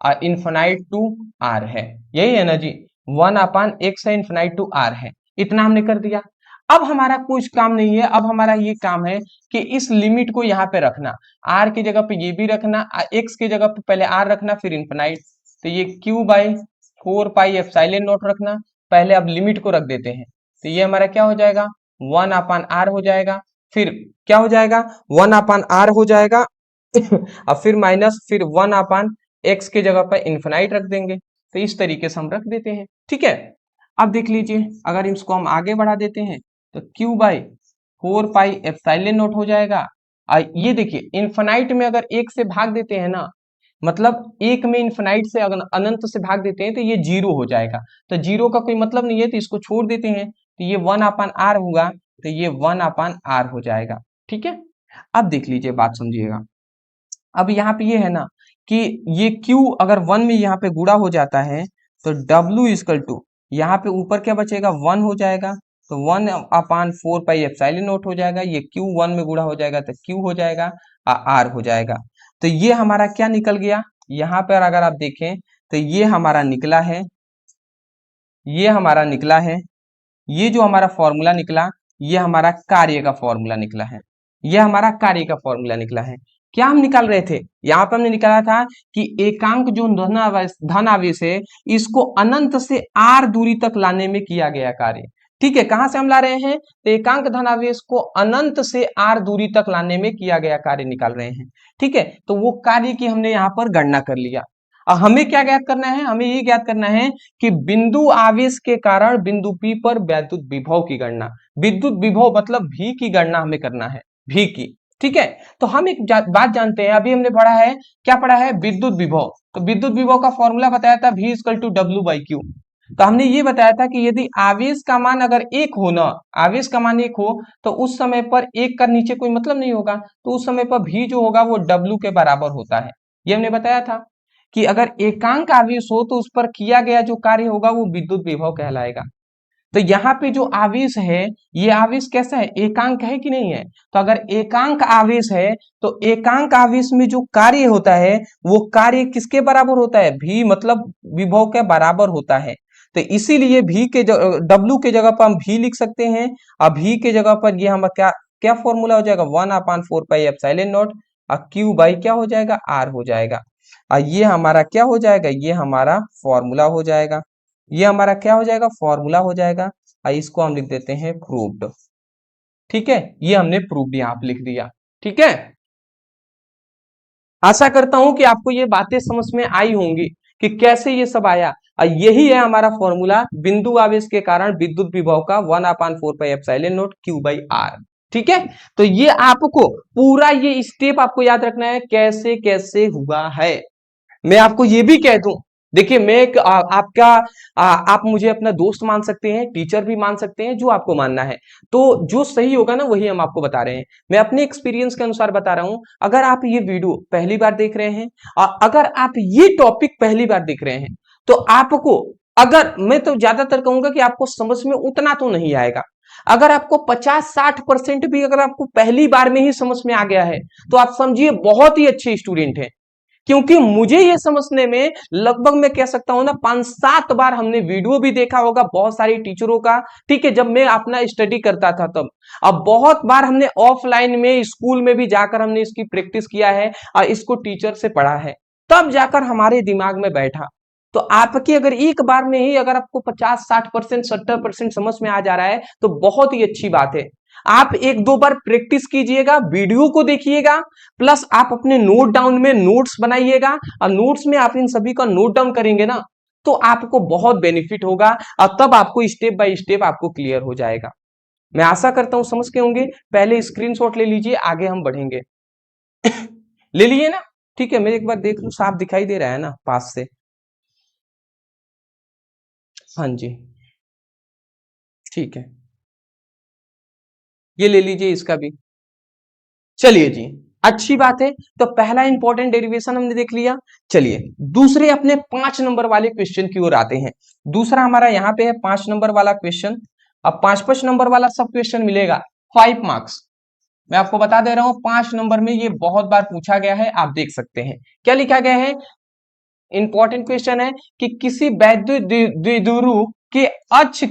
और इन्फिनाइट टू r है, यही है ना जी, 1/x है, इन्फिनाइट टू r है, इतना हमने कर दिया। अब हमारा कुछ काम नहीं है, अब हमारा ये काम है कि इस लिमिट को यहाँ पे रखना, r की जगह पे ये भी रखना, x की जगह पे पहले r रखना फिर इन्फिनाइट, तो ये Q/4 पाई एप्सिलॉन नॉट रखना, पहले अब लिमिट को रख देते हैं, तो ये हमारा क्या हो जाएगा, 1/r हो जाएगा, फिर क्या हो जाएगा, 1/r हो जाएगा, अब फिर माइनस, फिर 1/x की जगह पर इन्फिनाइट रख देंगे, तो इस तरीके से हम रख देते हैं, ठीक है। अब देख लीजिए अगर इसको हम आगे बढ़ा देते हैं तो Q/4 पाई एप्सिलॉन नॉट हो जाएगा, ये देखिए इन्फिनाइट में अगर 1 से भाग देते हैं ना, मतलब 1 में इन्फिनाइट से अगर अनंत से भाग देते हैं तो ये 0 हो जाएगा, तो 0 का कोई मतलब नहीं है, तो इसको छोड़ देते हैं, तो ये 1/r होगा, तो ये 1/r हो जाएगा, ठीक है। अब देख लीजिए, बात समझिएगा, अब यहाँ पे ये है ना कि ये Q अगर 1 में यहाँ पे गुणा हो जाता है तो W इक्वल टू यहाँ पे ऊपर क्या बचेगा, 1 हो जाएगा, तो 1/4 पाई एप्सिलॉन नॉट हो जाएगा, ये Q 1 में गुणा हो जाएगा तो Q हो जाएगा, R हो जाएगा, तो ये हमारा क्या निकल गया, यहाँ पर अगर आप देखें तो ये हमारा निकला है, ये हमारा निकला है, ये जो हमारा फॉर्मूला निकला, ये हमारा कार्य का फॉर्मूला निकला है, ये हमारा कार्य का फॉर्मूला निकला है। क्या हम निकाल रहे थे, यहाँ पे हमने निकाला था कि एकांक जो धन आवेश है, इसको अनंत से r दूरी तक लाने में किया गया कार्य, ठीक है, कहां से हम ला रहे हैं? तो एकांक धनावेश को अनंत से r दूरी तक लाने में किया गया कार्य निकाल रहे हैं। ठीक है, तो वो कार्य की हमने यहाँ पर गणना कर लिया। अब हमें क्या ज्ञात करना है? हमें ये ज्ञात करना है कि बिंदु आवेश के कारण बिंदु P पर वैद्युत विभव की गणना। विद्युत विभव मतलब V की गणना हमें करना है, V की। ठीक है, तो हम एक बात जानते हैं, अभी हमने पढ़ा है, क्या पढ़ा है? विद्युत विभव। तो विद्युत विभव का फॉर्मूला बताया था V इक्वल टू W/Q। तो हमने ये बताया था कि यदि आवेश का मान अगर एक हो ना, आवेश का मान एक हो, तो उस समय पर एक का नीचे कोई मतलब नहीं होगा, तो उस समय पर V जो होगा वो W के बराबर होता है। ये हमने बताया था कि अगर एकांक आवेश हो तो उस पर किया गया जो कार्य होगा वो विद्युत विभव कहलाएगा। तो यहाँ पे जो आवेश है, ये आवेश कैसा है? एकांक है कि नहीं है? तो अगर एकांक आवेश है तो एकांक आवेश में जो कार्य होता है वो कार्य किसके बराबर होता है? V मतलब विभव के बराबर होता है। तो इसीलिए V के W के जगह पर हम V लिख सकते हैं, और V के जगह पर ये हमारा क्या क्या फॉर्मूला हो जाएगा? 1/4 पाई एप्सिलॉन नॉट, और Q बाई क्या हो जाएगा? R हो जाएगा। और ये हमारा क्या हो जाएगा? ये हमारा फॉर्मूला हो जाएगा। ये हमारा क्या हो जाएगा? फॉर्मूला हो जाएगा। और इसको हम लिख देते हैं प्रूव्ड। ठीक है, ये हमने प्रूव्ड यहां पे लिख दिया। ठीक है, आशा करता हूं कि आपको ये बातें समझ में आई होंगी कि कैसे ये सब आया। और यही है हमारा फॉर्मूला बिंदु आवेश के कारण विद्युत विभव का 1/4 pi epsilon naught Q by R। ठीक है, तो ये आपको पूरा ये स्टेप आपको याद रखना है, कैसे कैसे हुआ है। मैं आपको ये भी कह दूं, देखिए मैं एक आपका आप मुझे अपना दोस्त मान सकते हैं, टीचर भी मान सकते हैं, जो आपको मानना है। तो जो सही होगा ना वही हम आपको बता रहे हैं। मैं अपने एक्सपीरियंस के अनुसार बता रहा हूं। अगर आप ये वीडियो पहली बार देख रहे हैं और अगर आप ये टॉपिक पहली बार देख रहे हैं तो आपको, अगर मैं तो ज्यादातर कहूंगा कि आपको समझ में उतना तो नहीं आएगा। अगर आपको 50-60% भी अगर आपको पहली बार में ही समझ में आ गया है तो आप समझिए बहुत ही अच्छे स्टूडेंट हैं। क्योंकि मुझे ये समझने में लगभग मैं कह सकता हूं ना 5-7 बार हमने वीडियो भी देखा होगा बहुत सारी टीचरों का। ठीक है, जब मैं अपना स्टडी करता था तब। अब बहुत बार हमने ऑफलाइन में स्कूल में भी जाकर हमने इसकी प्रैक्टिस किया है और इसको टीचर से पढ़ा है, तब जाकर हमारे दिमाग में बैठा। तो आपकी अगर एक बार में ही अगर आपको 50-60% 70% समझ में आ जा रहा है तो बहुत ही अच्छी बात है। आप एक दो बार प्रैक्टिस कीजिएगा, वीडियो को देखिएगा, प्लस आप अपने नोट डाउन में नोट्स बनाइएगा, और नोट्स में आप इन सभी का नोट डाउन करेंगे ना तो आपको बहुत बेनिफिट होगा, और तब आपको स्टेप बाय स्टेप आपको क्लियर हो जाएगा। मैं आशा करता हूं समझ के होंगे। पहले स्क्रीनशॉट ले लीजिए, आगे हम बढ़ेंगे। ले लिए ना? ठीक है, मैं एक बार देख लूं, साफ दिखाई दे रहा है ना पास से? हाँ जी, ठीक है, ये ले लीजिए इसका भी। चलिए जी, अच्छी बात है। तो पहला इंपॉर्टेंट डेरिवेशन हमने देख लिया। चलिए दूसरे अपने 5 नंबर वाले क्वेश्चन की ओर आते हैं। दूसरा हमारा यहाँ पे है 5 नंबर वाला क्वेश्चन। अब 5-5 नंबर वाला सब क्वेश्चन मिलेगा 5 मार्क्स। मैं आपको बता दे रहा हूं 5 नंबर में ये बहुत बार पूछा गया है, आप देख सकते हैं क्या लिखा गया है। इंपॉर्टेंट क्वेश्चन है कि किसी वैद्युत द्विध्रुव के अक्ष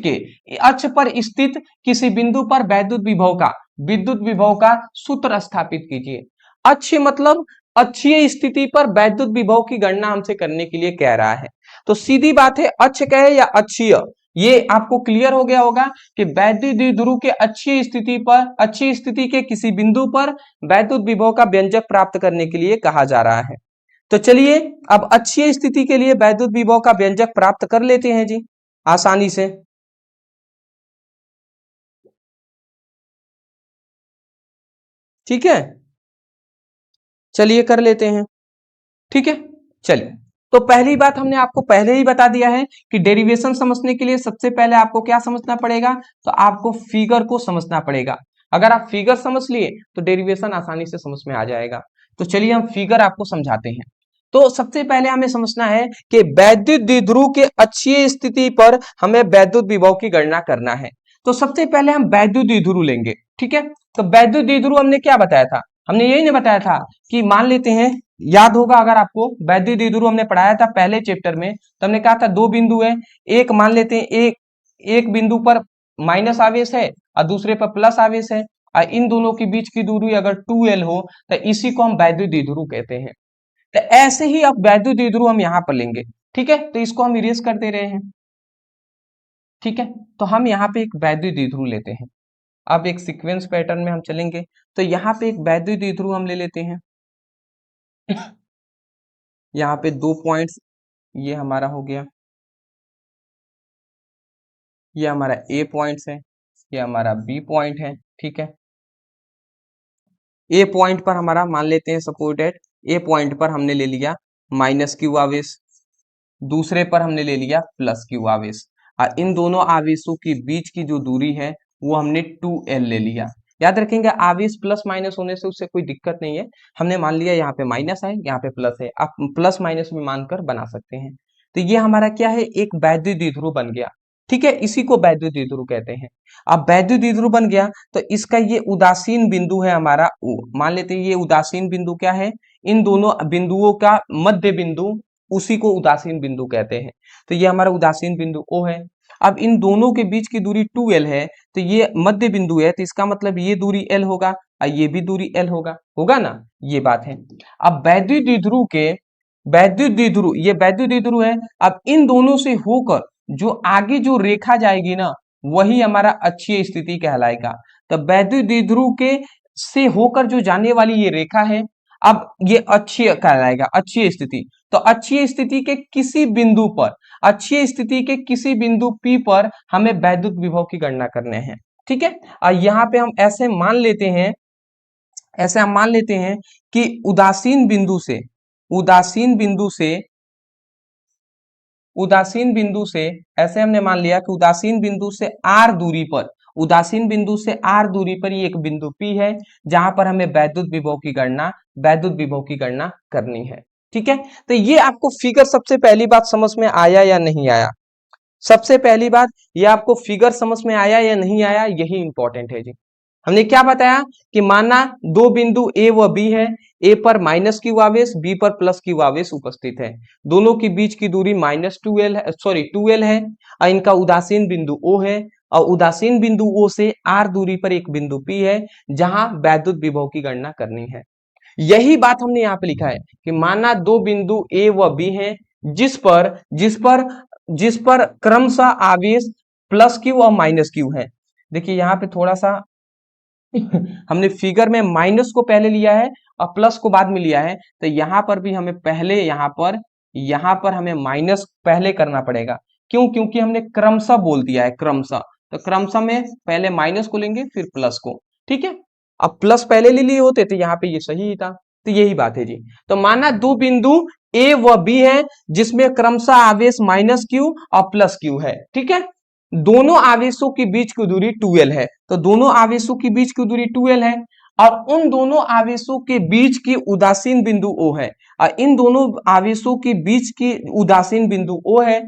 पर स्थित किसी बिंदु पर विद्युत विभव का सूत्र स्थापित कीजिए। अक्ष मतलब अक्षीय स्थिति पर वैद्युत विभव की गणना हमसे करने के लिए कह रहा है। तो सीधी बात है, अक्ष कहे या अक्षीय, ये आपको क्लियर हो गया होगा कि वैद्युत द्विध्रुव के अक्षीय स्थिति के किसी बिंदु पर वैद्युत विभव का व्यंजक प्राप्त करने के लिए कहा जा रहा है। तो चलिए अब अक्षीय स्थिति के लिए वैद्युत विभव का व्यंजक प्राप्त कर लेते हैं जी आसानी से। ठीक है, चलिए कर लेते हैं। ठीक है, चलिए तो पहली बात हमने आपको पहले ही बता दिया है कि डेरिवेशन समझने के लिए सबसे पहले आपको क्या समझना पड़ेगा? तो आपको फिगर को समझना पड़ेगा। अगर आप फिगर समझ लिए तो डेरिवेशन आसानी से समझ में आ जाएगा। तो चलिए हम फिगर आपको समझाते हैं। तो सबसे पहले हमें समझना है कि वैद्युत द्विध्रुव के अक्षीय स्थिति पर हमें वैद्युत विभव की गणना करना है। तो सबसे पहले हम वैद्युत द्विध्रुव लेंगे। ठीक है, तो वैद्युत द्विध्रुव हमने क्या बताया था? हमने यही नहीं बताया था कि मान लेते हैं, याद होगा अगर आपको, वैद्युत द्विध्रुव हमने पढ़ाया था पहले चैप्टर में। तो हमने कहा था दो बिंदु है, एक मान लेते हैं एक बिंदु पर माइनस आवेश है और दूसरे पर प्लस आवेश है, और इन दोनों के बीच की दूरी अगर 2l हो तो इसी को हम वैद्युत द्विध्रुव कहते हैं। तो ऐसे ही अब वैद्युत द्विध्रुव हम यहां पर लेंगे। ठीक है, तो इसको हम इरेज कर दे रहे हैं। ठीक है, तो हम यहाँ पे एक वैद्युत द्विध्रुव लेते हैं। अब एक सीक्वेंस पैटर्न में हम चलेंगे, तो यहाँ पे एक वैद्युत द्विध्रुव हम ले लेते हैं। यहाँ पे 2 पॉइंट्स, ये हमारा हो गया, ये हमारा ए पॉइंट्स है, ये हमारा बी पॉइंट है। ठीक है, ए पॉइंट पर हमारा मान लेते हैं सपोज डेट ए पॉइंट पर हमने ले लिया माइनस क्यू आवेश, दूसरे पर हमने ले लिया प्लस क्यू आवेश, और इन दोनों आवेशों के बीच की जो दूरी है वो हमने 2L ले लिया। याद रखेंगे आवेश प्लस माइनस होने से उससे कोई दिक्कत नहीं है, हमने मान लिया यहाँ पे माइनस है यहाँ पे प्लस है, आप प्लस माइनस भी मानकर बना सकते हैं। तो ये हमारा क्या है, एक वैद्युत द्विध्रुव बन गया। ठीक है, इसी को वैद्युत द्विध्रुव कहते हैं। अब वैद्युत द्विध्रुव बन गया तो इसका ये उदासीन बिंदु है हमारा O, मान लेते हैं ये उदासीन बिंदु क्या है, इन दोनों बिंदुओं का मध्य बिंदु, उसी को उदासीन बिंदु कहते हैं। तो ये हमारा उदासीन बिंदु O है। अब इन दोनों के बीच की दूरी 2L है, तो ये मध्य बिंदु है, तो इसका मतलब ये दूरी L होगा और ये भी दूरी L होगा, होगा ना, ये बात है। अब वैद्युत द्विध्रुव के वैद्युत द्विध्रुव, ये वैद्युत द्विध्रुव है। अब इन दोनों से होकर जो आगे जो रेखा जाएगी ना, वही हमारा अक्षीय स्थिति कहलाएगा। तो वैद्युत द्विध्रुव के से होकर जो जाने वाली ये रेखा है, अब ये अक्षीय कहलाएगा, अक्षीय स्थिति। तो अक्षीय स्थिति के किसी बिंदु पर, अक्षीय स्थिति के किसी बिंदु P पर हमें वैद्युत विभव की गणना करने हैं। ठीक है, और यहाँ पे हम ऐसे मान लेते हैं, ऐसे हम मान लेते हैं कि उदासीन बिंदु से, उदासीन बिंदु से, उदासीन बिंदु से, ऐसे हमने मान लिया कि उदासीन बिंदु से R दूरी पर, उदासीन बिंदु से R दूरी पर ये एक बिंदु P है, जहां पर हमें वैद्युत विभव की गणना, वैद्युत विभव की गणना करनी है। ठीक है, तो ये आपको फिगर सबसे पहली बात समझ में आया या नहीं आया? सबसे पहली बात, ये आपको फिगर समझ में आया या नहीं आया, यही इंपॉर्टेंट है जी। हमने क्या बताया कि माना दो बिंदु ए व बी है, ए पर माइनस क्यू आवेश, बी पर प्लस क्यू आवेश उपस्थित है, दोनों के बीच की दूरी -2L है, सॉरी 2L है, और इनका उदासीन बिंदु O है, और उदासीन बिंदु O से R दूरी पर एक बिंदु P है, जहां वैद्युत विभव की गणना करनी है। यही बात हमने यहाँ पे लिखा है कि माना दो बिंदु ए व बी हैं, जिस पर क्रमशः आवेश प्लस क्यू और माइनस क्यू है। देखिए यहाँ पे थोड़ा सा हमने फिगर में माइनस को पहले लिया है और प्लस को बाद में लिया है, तो यहाँ पर भी हमें पहले यहाँ पर हमें माइनस पहले करना पड़ेगा। क्यों? क्योंकि हमने क्रमशः बोल दिया है, क्रमशः, तो क्रमशः में पहले माइनस को लेंगे फिर प्लस को। ठीक है, अब प्लस पहले ले लिए होते तो यहाँ पे ये सही ही था। तो यही बात है जी। तो माना दो बिंदु ए व बी है, जिसमें क्रमशः आवेश माइनस क्यू और प्लस क्यू है। ठीक है, दोनों आवेशों के बीच की दूरी 2L है, तो दोनों आवेशों के बीच की दूरी 2L है, और उन दोनों आवेशों के बीच की उदासीन बिंदु O है, और इन दोनों आवेशों के बीच की उदासीन बिंदु O है,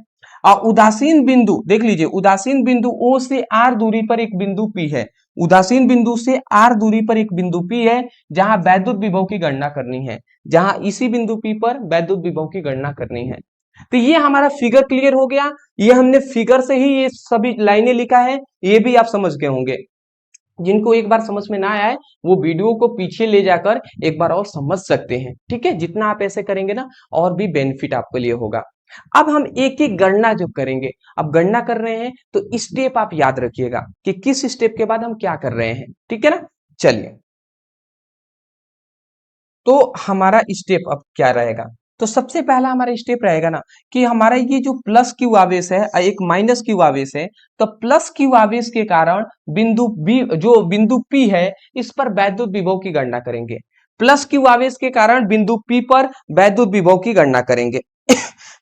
और उदासीन बिंदु देख लीजिए, उदासीन बिंदु O से R दूरी पर एक बिंदु P है, उदासीन बिंदु से R दूरी पर एक बिंदु P है, जहां वैद्युत विभव की गणना करनी है, जहां इसी बिंदु P पर वैद्युत विभव की गणना करनी है। तो ये हमारा फिगर क्लियर हो गया, ये हमने फिगर से ही ये सभी लाइनें लिखा है, ये भी आप समझ गए होंगे। जिनको एक बार समझ में ना आए वो वीडियो को पीछे ले जाकर एक बार और समझ सकते हैं। ठीक है, जितना आप ऐसे करेंगे ना और भी बेनिफिट आपके लिए होगा। अब हम एक एक गणना जब करेंगे, अब गणना कर रहे हैं तो स्टेप आप याद रखिएगा कि किस स्टेप के बाद हम क्या कर रहे हैं। ठीक है ना, चलिए, तो हमारा स्टेप अब क्या रहेगा? तो सबसे पहला हमारा स्टेप रहेगा ना कि हमारा ये जो प्लस क्यू आवेश है एक माइनस क्यू आवेश है, तो प्लस क्यू आवेश के कारण बिंदु बी, जो बिंदु पी है, इस पर वैद्युत विभव की गणना करेंगे। प्लस क्यू आवेश के कारण बिंदु पी पर वैद्युत विभव की गणना करेंगे।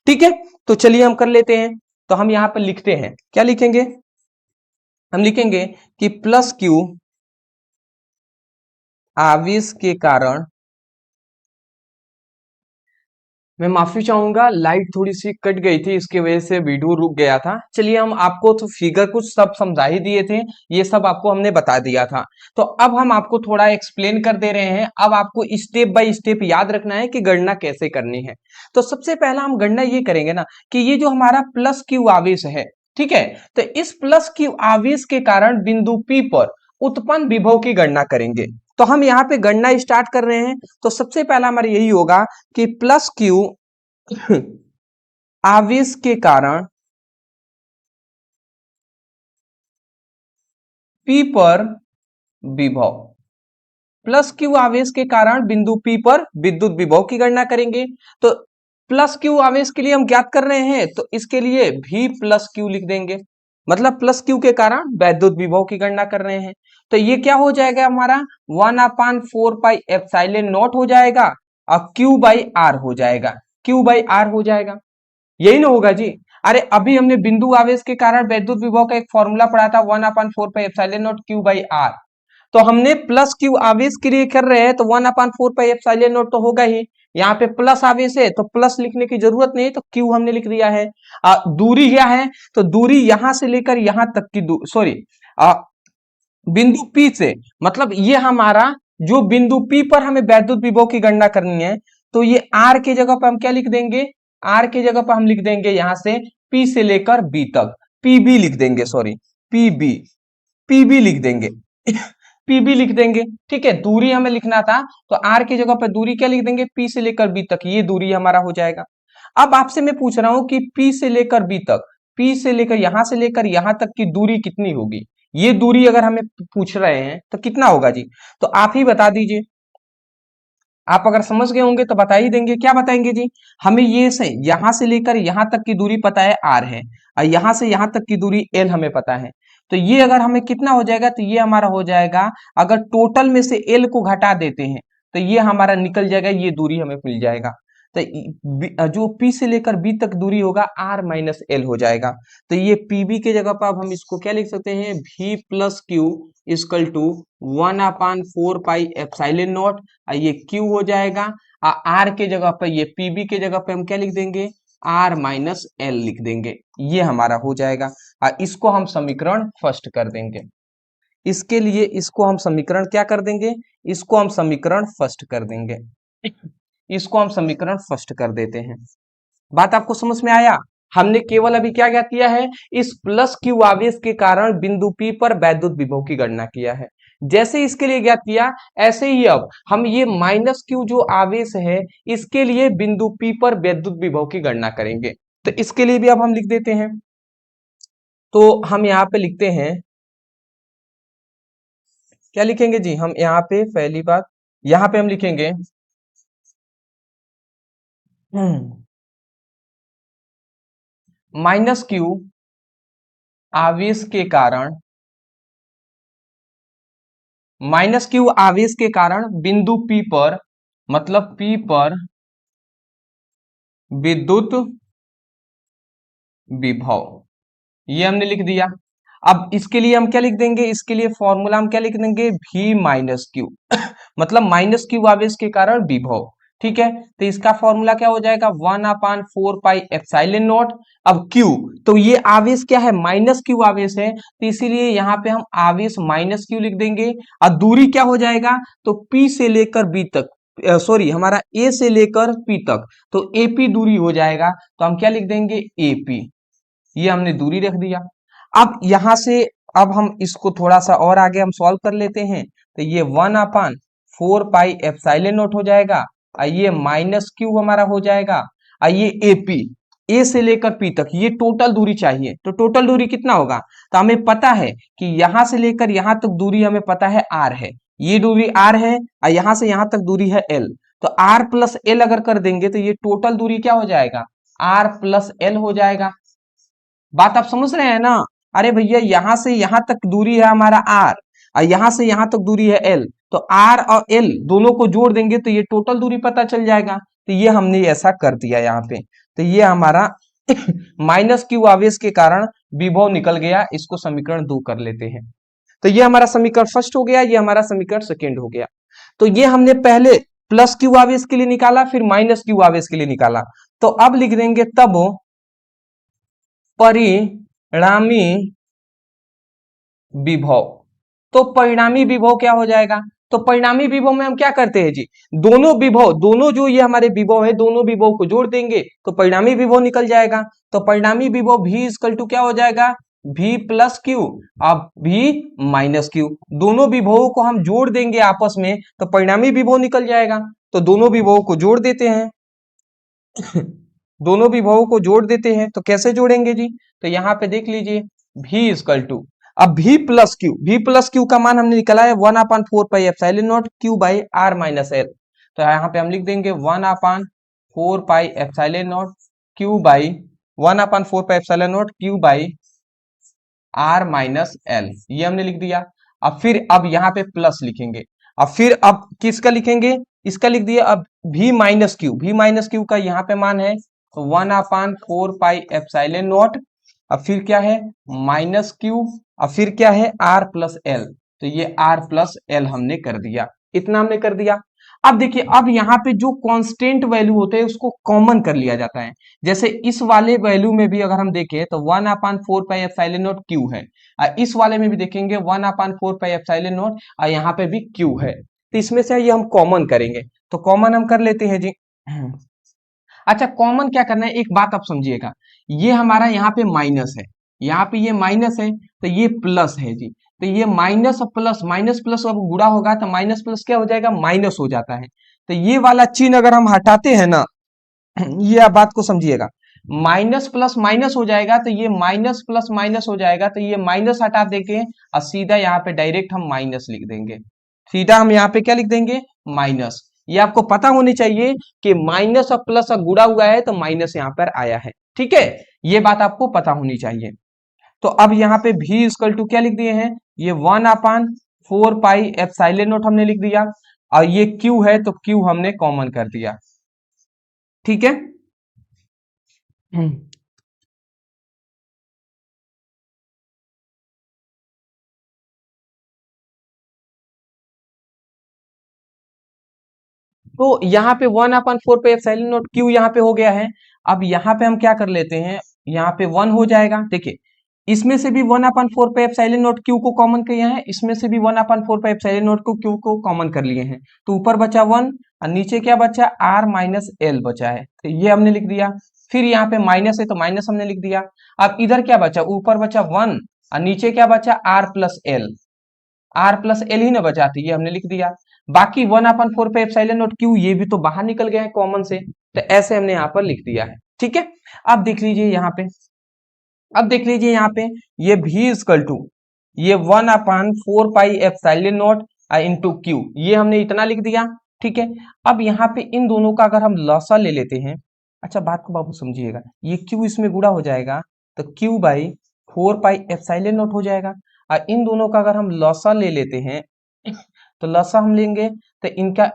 ठीक है, तो चलिए हम कर लेते हैं। तो हम यहाँ पर लिखते हैं, क्या लिखेंगे? हम लिखेंगे कि प्लस क्यू आवेश के कारण, मैं माफी चाहूंगा लाइट थोड़ी सी कट गई थी, इसकी वजह से वीडियो रुक गया था। चलिए, हम आपको तो फिगर कुछ सब समझा ही दिए थे, ये सब आपको हमने बता दिया था। तो अब हम आपको थोड़ा एक्सप्लेन कर दे रहे हैं, अब आपको स्टेप बाय स्टेप याद रखना है कि गणना कैसे करनी है। तो सबसे पहला हम गणना ये करेंगे ना कि ये जो हमारा प्लस क्यू आवेश है, ठीक है, तो इस प्लस क्यू आवेश के कारण बिंदु P पर उत्पन्न विभव की गणना करेंगे। तो हम यहाँ पे गणना स्टार्ट कर रहे हैं। तो सबसे पहला हमारा यही होगा कि प्लस क्यू आवेश के कारण P पर विभव प्लस क्यू आवेश के कारण बिंदु P पर विद्युत विभव की गणना करेंगे। तो प्लस क्यू आवेश के लिए हम ज्ञात कर रहे हैं, तो इसके लिए V प्लस क्यू लिख देंगे, मतलब प्लस क्यू के कारण वैद्युत विभव की गणना कर रहे हैं। तो ये क्या हो जाएगा हमारा 1/4 पाई एप्सिलॉन नॉट हो जाएगा और Q बाई आर हो जाएगा, Q बाई आर हो जाएगा, यही ना होगा जी। अरे अभी हमने बिंदु आवेश के कारण वैद्युत विभव का एक फॉर्मूला पढ़ा था 1/4 pi epsilon naught Q by R. तो हमने प्लस क्यू आवेश के लिए कर रहे हैं तो 1/4 पाई एप्सिलॉन नॉट तो होगा ही। यहाँ पे प्लस आवेश है तो प्लस लिखने की जरूरत नहीं, तो क्यू हमने लिख दिया है। दूरी क्या है, तो दूरी यहां से लेकर यहां तक की सॉरी बिंदु P से, मतलब ये हमारा जो बिंदु P पर हमें वैद्युत विभव की गणना करनी है, तो ये R की जगह पर हम क्या लिख देंगे, R की जगह पर हम लिख देंगे यहां से P से लेकर B तक, PB लिख देंगे, सॉरी PB लिख देंगे PB लिख देंगे, ठीक है। दूरी हमें लिखना था तो R की जगह पर दूरी क्या लिख देंगे, P से लेकर B तक, ये दूरी हमारा हो जाएगा। अब आपसे मैं पूछ रहा हूं कि P से लेकर B तक, P से लेकर यहां तक की दूरी कितनी होगी, ये दूरी अगर हमें पूछ रहे हैं तो कितना होगा जी, तो आप ही बता दीजिए। आप अगर समझ गए होंगे तो बता ही देंगे, क्या बताएंगे जी, हमें ये से यहां से लेकर यहां तक की दूरी पता है R है, और यहां से यहां तक की दूरी L हमें पता है। तो ये अगर हमें कितना हो जाएगा, तो ये हमारा हो जाएगा, अगर टोटल में से L को घटा देते हैं तो ये हमारा निकल जाएगा, ये दूरी हमें मिल जाएगा। तो जो P से लेकर B तक दूरी होगा R माइनस L हो जाएगा। तो ये PB के जगह पर अब हम इसको क्या लिख सकते हैं, V plus Q equal to 1/4 pi epsilon naught, ये Q हो जाएगा। R के जगह पर, ये PB के जगह पे हम क्या लिख देंगे, R माइनस L लिख देंगे, ये हमारा हो जाएगा। इसको हम समीकरण फर्स्ट कर देंगे, इसके लिए इसको हम समीकरण क्या कर देंगे, इसको हम समीकरण फर्स्ट कर देंगे, इसको हम समीकरण फर्स्ट कर देते हैं। बात आपको समझ में आया। हमने केवल अभी क्या ज्ञात किया है, इस प्लस क्यू आवेश के कारण बिंदु P पर वैद्युत विभव की गणना किया है। जैसे इसके लिए ज्ञात किया, ऐसे ही अब हम ये माइनस क्यू जो आवेश है, इसके लिए बिंदु P पर वैद्युत विभव की गणना करेंगे। तो इसके लिए भी अब हम लिख देते हैं, तो हम यहाँ पे लिखते हैं, क्या लिखेंगे जी, हम यहाँ पे पहली बात यहाँ पे हम लिखेंगे माइनस क्यू आवेश के कारण, माइनस क्यू आवेश के कारण बिंदु P पर, मतलब P पर विद्युत विभव, ये हमने लिख दिया। अब इसके लिए हम क्या लिख देंगे, इसके लिए फॉर्मूला हम क्या लिख देंगे, V माइनस क्यू मतलब माइनस क्यू आवेश के कारण विभव, ठीक है। तो इसका फॉर्मूला क्या हो जाएगा, 1/4 पाई एप्सिलॉन नॉट। अब Q, तो ये आवेश क्या है, माइनस क्यू आवेश है, तो इसीलिए यहाँ पे हम आवेश माइनस क्यू लिख देंगे। और दूरी क्या हो जाएगा, तो P से लेकर B तक, सॉरी हमारा A से लेकर P तक, तो AP दूरी हो जाएगा, तो हम क्या लिख देंगे, AP, ये हमने दूरी रख दिया। अब यहां से अब हम इसको थोड़ा सा और आगे हम सॉल्व कर लेते हैं, तो ये 1/4 पाई एप्सिलॉन नॉट हो जाएगा, और ये माइनस क्यू हमारा हो जाएगा, और ये AP, A से लेकर P तक, ये टोटल दूरी चाहिए। तो टोटल दूरी कितना होगा, तो हमें पता है कि यहां से लेकर यहां तक दूरी हमें पता है R है, ये दूरी R है, और यहां से यहां तक दूरी है L। तो R प्लस L अगर कर देंगे तो ये टोटल दूरी क्या हो जाएगा, R प्लस L हो जाएगा। बात आप समझ रहे हैं ना। अरे भैया यहां से यहां तक दूरी है हमारा R, और यहां से यहां तक दूरी है L, तो R और L दोनों को जोड़ देंगे तो ये टोटल दूरी पता चल जाएगा। तो ये हमने ऐसा कर दिया यहाँ पे, तो ये हमारा माइनस क्यू आवेश के कारण विभव निकल गया, इसको समीकरण 2 कर लेते हैं। तो ये हमारा समीकरण फर्स्ट हो गया, ये हमारा समीकरण सेकेंड हो गया। तो ये हमने पहले प्लस क्यू आवेश के लिए निकाला, फिर माइनस क्यू आवेश के लिए निकाला। तो अब लिख देंगे तब परिणामी विभव। तो परिणामी विभव क्या हो जाएगा, तो परिणामी विभव में हम क्या करते हैं जी, दोनों विभव, दोनों जो ये हमारे विभव है, दोनों विभव को जोड़ देंगे तो परिणामी विभव निकल जाएगा। तो परिणामी विभव V इक्वल टू क्या हो जाएगा, V प्लस क्यू, अब V माइनस क्यू, दोनों विभवों को हम जोड़ देंगे आपस में तो परिणामी विभव निकल जाएगा। तो दोनों विभवों को जोड़ देते हैं दोनों विभवों को जोड़ देते हैं, तो कैसे जोड़ेंगे जी, तो यहाँ पे देख लीजिए V इक्वल टू, अब v प्लस क्यू का मान हमने निकाला है 1/4 pi epsilon naught Q by R minus L. तो यहाँ पे हम लिख देंगे 1/4 pi epsilon naught Q by 1/4 pi epsilon naught Q by R minus L, ये हमने लिख दिया। अब यहाँ पे प्लस लिखेंगे। अब किसका लिखेंगे, इसका लिख दिया। अब v माइनस क्यू का यहाँ पे मान है 1/4 पाई एप्सिलॉन नॉट, अब फिर क्या है माइनस क्यू, अब फिर क्या है आर प्लस एल। तो ये आर प्लस एल हमने कर दिया, इतना हमने कर दिया। अब देखिए, अब यहाँ पे जो कांस्टेंट वैल्यू होते हैं उसको कॉमन कर लिया जाता है। जैसे इस वाले वैल्यू में भी अगर हम देखें तो 1/4 पाई एप्सिलॉन नॉट क्यू है, इस वाले में भी देखेंगे 1/4 पाई एप्सिलॉन नॉट, और यहाँ पे भी क्यू है। तो इसमें से ये हम कॉमन करेंगे, तो कॉमन हम कर लेते हैं जी। अच्छा, कॉमन क्या करना है, एक बात आप समझिएगा, ये हमारा यहाँ पे माइनस है, यहाँ पे ये माइनस है, तो ये प्लस है जी। तो ये माइनस प्लस अब गुणा होगा तो माइनस प्लस क्या हो जाएगा, माइनस हो जाता है। तो ये वाला चिन्ह अगर हम हटाते हैं ना, ये आप बात को समझिएगा, माइनस प्लस माइनस हो जाएगा, तो ये माइनस प्लस माइनस हो जाएगा, तो ये माइनस हटा देंगे और सीधा यहाँ पे डायरेक्ट हम माइनस लिख देंगे। सीधा हम यहाँ पे क्या लिख देंगे, माइनस। ये आपको पता होनी चाहिए कि माइनस और प्लस का गुणा हुआ है तो माइनस यहाँ पर आया है, ठीक है, ये बात आपको पता होनी चाहिए। तो अब यहाँ पे v इक्वल टू क्या लिख दिए हैं, ये 1/4 पाई एप्सिलॉन नॉट हमने लिख दिया, और ये q है तो q हमने कॉमन कर दिया, ठीक है। तो यहाँ पे 1/4 पाई एप्सिलॉन नॉट क्यू यहाँ पे हो गया है। अब यहाँ पे हम क्या कर लेते हैं, यहाँ पे 1 हो जाएगा। देखिए, इसमें से भी 1/4 पाई एप्सिलॉन नॉट क्यू को कॉमन किया है, इसमें से भी 1/4 पाई एप्सिलॉन नॉट को क्यू को कॉमन कर लिए हैं, तो ऊपर बचा 1 और नीचे क्या बचा, आर माइनस एल बचा है, तो ये हमने लिख दिया। फिर यहाँ पे माइनस है तो माइनस हमने लिख दिया। अब इधर क्या बचा, ऊपर बचा 1 और नीचे क्या बचा, R plus L, R plus L ही ना बचा, तो ये हमने लिख दिया। बाकी 1/4 पाई एप्सिलॉन नॉट क्यू ये भी तो बाहर निकल गया है कॉमन से, तो ऐसे हमने यहाँ पर लिख दिया है, ठीक है। अब देख लीजिए यहाँ पे, अब देख लीजिए यहाँ पे, ये v इक्वल टू ये 1/4 pi epsilon not into Q, ये हमने इतना लिख दिया, ठीक है। अब यहाँ पे इन दोनों का अगर हम लसा ले लेते हैं, अच्छा बात को बाबू समझिएगा, ये q इसमें गुणा हो जाएगा तो q/4 पाई एप्सिलॉन नॉट हो जाएगा, और इन दोनों का अगर हम लसा ले लेते हैं तो लसा हम लेंगे तो इनका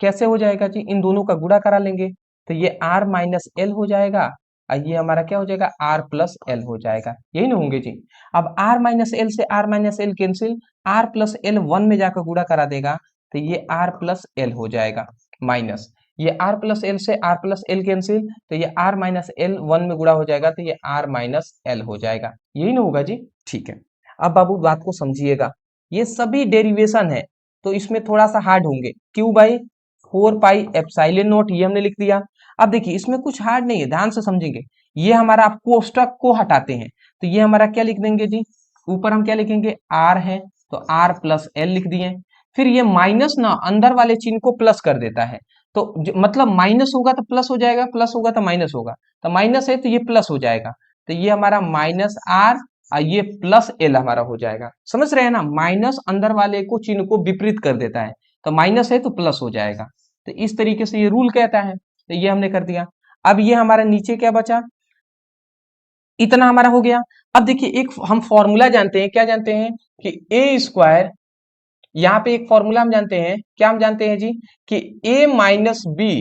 कैसे हो जाएगा जी, इन दोनों का गुणा करा लेंगे तो ये r माइनस एल हो जाएगा, और ये हमारा क्या हो जाएगा, r प्लस एल हो जाएगा, यही ना होंगे जी। अब r माइनस एल से r minus L cancel, r plus L 1 में जाकर गुणा करा देगा तो ये r प्लस एल हो जाएगा, माइनस ये r प्लस एल से r प्लस एल कैंसिल, तो ये r माइनस एल 1 में गुणा हो जाएगा तो ये r माइनस एल हो जाएगा, यही ना होगा जी, ठीक है। अब बाबू बात को समझिएगा, ये सभी डेरिवेशन है तो इसमें थोड़ा सा हार्ड होंगे, q/4 पाई एप्सिलॉन नॉट ये हमने लिख दिया। अब देखिए, इसमें कुछ हार्ड नहीं है, ध्यान से समझेंगे। ये हमारा आप कोष्टक को हटाते हैं तो ये हमारा क्या लिख देंगे जी, ऊपर हम क्या लिखेंगे, r है तो r प्लस एल लिख दिए। फिर ये माइनस ना अंदर वाले चिन्ह को प्लस कर देता है, तो मतलब माइनस होगा तो प्लस हो जाएगा, प्लस होगा तो माइनस होगा, तो माइनस है तो ये प्लस हो जाएगा, तो ये हमारा माइनस आर और ये प्लस एल हमारा हो जाएगा। समझ रहे हैं ना, माइनस अंदर वाले को चिन्ह को विपरीत कर देता है, तो माइनस है तो प्लस हो जाएगा, तो इस तरीके से ये रूल कहता है, तो ये हमने कर दिया। अब ये हमारा नीचे क्या बचा, इतना हमारा हो गया। अब देखिए, एक हम फॉर्मूला जानते हैं, क्या जानते हैं कि ए स्क्वायर, यहाँ पे एक फॉर्मूला हम जानते हैं, क्या हम जानते हैं जी, कि a minus B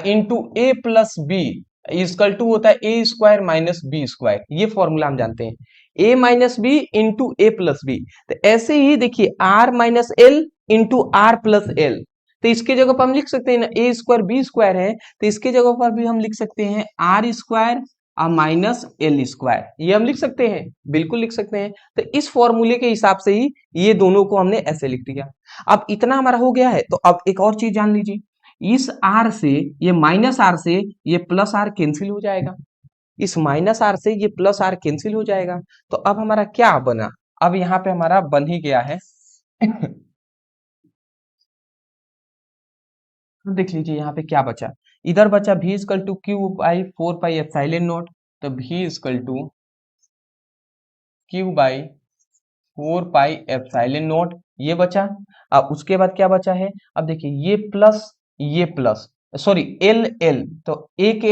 into A plus B equal to होता है A square minus B square, ये फॉर्मूला हम जानते हैं, a minus B into A plus B. तो ऐसे ही देखिए r minus L into R plus L, तो इसके जगह पर हम लिख सकते हैं ना, ए स्क्वायर बी स्क्वायर है तो इसके जगह पर भी हम लिख सकते हैं आर स्क्वायर और माइनस एल स्क्वायर, ये हम लिख सकते हैं, बिल्कुल लिख सकते हैं। तो इस फॉर्मूले के हिसाब से ही ये दोनों को हमने ऐसे लिख दिया। अब इतना हमारा हो गया है, तो अब एक और चीज जान लीजिए, इस आर से ये माइनस आर से ये प्लस आर कैंसिल हो जाएगा, इस माइनस आर से ये प्लस आर कैंसिल हो जाएगा, तो अब हमारा क्या बना, अब यहाँ पे हमारा बन ही गया है देख लीजिए यहाँ पे क्या बचा, इधर बचा v equal to q/4 pi epsilon naught, तो v इक्वल टू q/4 4πε0 ये बचा। अब उसके बाद क्या बचा है, अब देखिए ये प्लस सॉरी एल एल, तो एक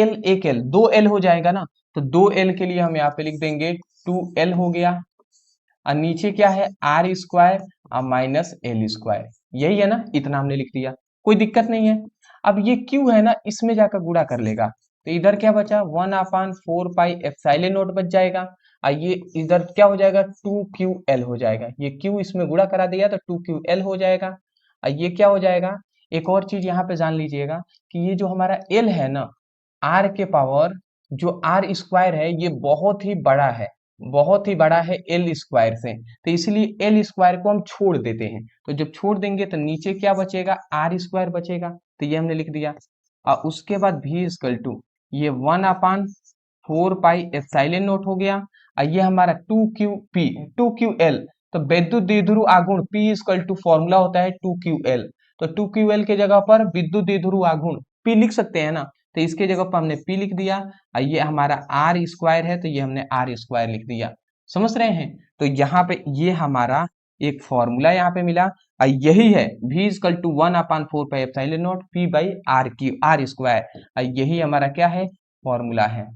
एल दो एल हो जाएगा ना, तो दो एल के लिए हम यहाँ पे लिख देंगे 2l हो गया। और नीचे क्या है आर स्क्वायर और माइनस एल स्क्वायर, यही है ना, इतना हमने लिख दिया, कोई दिक्कत नहीं है। अब ये क्यू है ना, इसमें जाकर गुणा कर लेगा, तो इधर क्या बचा 1/4πε0 बच जाएगा। और ये इधर क्या हो जाएगा 2ql हो जाएगा, ये q इसमें गुणा करा दिया तो 2ql हो जाएगा। और ये क्या हो जाएगा, एक और चीज यहाँ पे जान लीजिएगा कि ये जो हमारा l है ना, r के पावर जो r स्क्वायर है ये बहुत ही बड़ा है, बहुत ही बड़ा है एल स्क्वायर से, तो इसलिए एल स्क्वायर को हम छोड़ देते हैं। तो जब छोड़ देंगे तो नीचे क्या बचेगा आर स्क्वायर बचेगा, तो ये हमने लिख दिया। और उसके बाद v इक्वल टू ये 1/4πε0 हो गया। और ये हमारा 2ql, तो विद्युत द्विध्रुव आघूर्ण P इक्वल टू फॉर्मूला होता है 2ql, तो 2ql के जगह पर विद्युत द्विध्रुव आघूर्ण P लिख सकते हैं ना, तो इसके जगह पर हमने P लिख दिया। और ये हमारा आर स्क्वायर है, तो ये हमने आर स्क्वायर लिख दिया, समझ रहे हैं। तो यहाँ पे ये हमारा एक फॉर्मूला यहाँ पे मिला, और यही है v equal to 1/4πε0 P/r square, और यही हमारा क्या है फॉर्मूला है,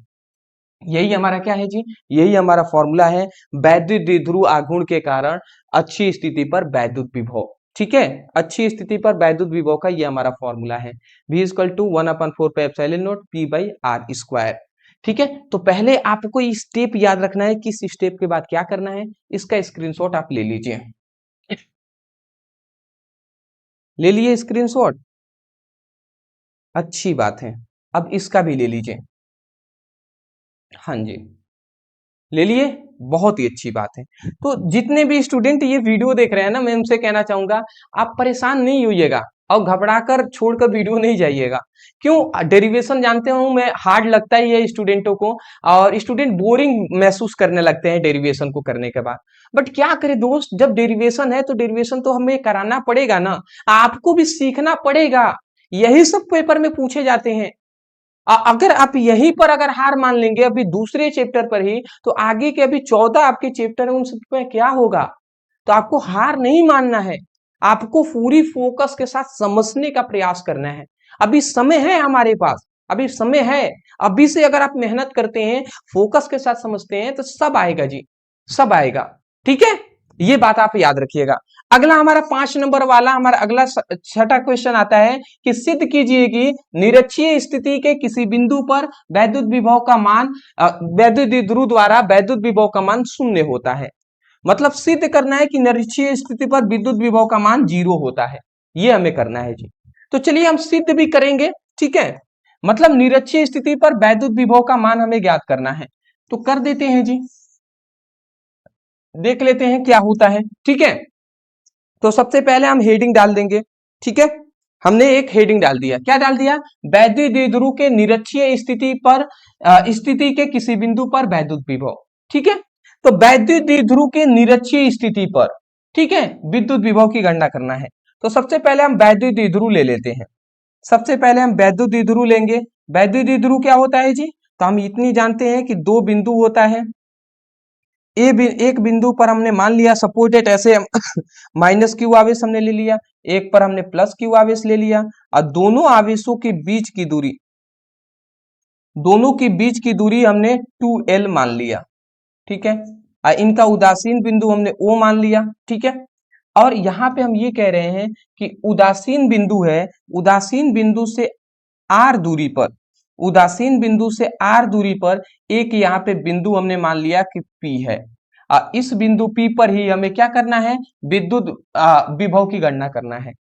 यही हमारा क्या है जी, यही हमारा फॉर्मूला है वैद्युत द्विध्रुव आघूर्ण के कारण अच्छी स्थिति पर वैद्युत विभव। ठीक है, अच्छी स्थिति पर वैद्युत विभव का ये हमारा फॉर्मूला है v equal to 1/4πε0 P/r square. ठीक है, तो पहले आपको ये स्टेप याद रखना है, किस स्टेप के बाद क्या करना है, इसका स्क्रीनशॉट आप ले लीजिए। ले लिए स्क्रीनशॉट, अच्छी बात है। अब इसका भी ले लीजिए, हाँ जी ले लिए, बहुत ही अच्छी बात है। तो जितने भी स्टूडेंट ये वीडियो देख रहे हैं ना, मैं उनसे कहना चाहूंगा आप परेशान नहीं होइएगा और घबराकर छोड़कर वीडियो नहीं जाइएगा। क्यों, डेरिवेशन जानते हूं मैं हार्ड लगता ही है स्टूडेंटों को, और स्टूडेंट बोरिंग महसूस करने लगते हैं डेरिवेशन को करने के बाद। बट क्या करें दोस्त, जब डेरिवेशन है तो डेरिवेशन तो हमें कराना पड़ेगा ना, आपको भी सीखना पड़ेगा, यही सब पेपर में पूछे जाते हैं। अगर आप यहीं पर अगर हार मान लेंगे अभी दूसरे चैप्टर पर ही, तो आगे के अभी 14 आपके चैप्टर है, उन सब में क्या होगा। तो आपको हार नहीं मानना है, आपको पूरी फोकस के साथ समझने का प्रयास करना है। अभी समय है हमारे पास, अभी समय है, अभी से अगर आप मेहनत करते हैं फोकस के साथ समझते हैं तो सब आएगा जी, सब आएगा। ठीक है, ये बात आप याद रखिएगा। अगला हमारा 5 नंबर वाला हमारा अगला छठा क्वेश्चन आता है कि सिद्ध कीजिए कि निरक्षीय स्थिति के किसी बिंदु पर वैद्युत विभव का मान वैद्युत द्विध्रुव द्वारा वैद्युत विभव का मान शून्य होता है। मतलब सिद्ध करना है कि निरक्षीय स्थिति पर विद्युत विभव का मान 0 होता है, ये हमें करना है जी। तो चलिए हम सिद्ध भी करेंगे। ठीक है, मतलब निरक्षीय स्थिति पर वैद्युत विभव का मान हमें ज्ञात करना है, तो कर देते हैं जी, देख लेते हैं क्या होता है। ठीक है, तो सबसे पहले हम हेडिंग डाल देंगे। ठीक है, हमने एक हेडिंग डाल दिया, क्या डाल दिया, वैद्युत द्विध्रुव के निरक्षीय स्थिति पर स्थिति के किसी बिंदु पर वैद्युत विभव। ठीक है, तो वैद्युत द्विध्रुव के निरक्षीय स्थिति पर, ठीक है, विद्युत विभव की गणना करना है। तो सबसे पहले हम वैद्युत द्विध्रुव ले लेते हैं, सबसे पहले हम वैद्युत द्विध्रुव लेंगे। वैद्युत द्विध्रुव क्या होता है जी, तो हम इतनी जानते हैं कि दो बिंदु होता है, एक बिंदु पर हमने मान लिया सपोर्टेड ऐसे माइनस क्यू आवेश हमने ले लिया, एक पर हमने प्लस क्यू आवेश ले लिया, और दोनों आवेशों के बीच की दूरी, दोनों की बीच की दूरी हमने 2l मान लिया। ठीक है, इनका उदासीन बिंदु हमने O मान लिया। ठीक है, और यहाँ पे हम ये कह रहे हैं कि उदासीन बिंदु है, उदासीन बिंदु से r दूरी पर, उदासीन बिंदु से r दूरी पर एक यहाँ पे बिंदु हमने मान लिया कि P है। इस बिंदु P पर ही हमें क्या करना है, विद्युत विभव की गणना करना है।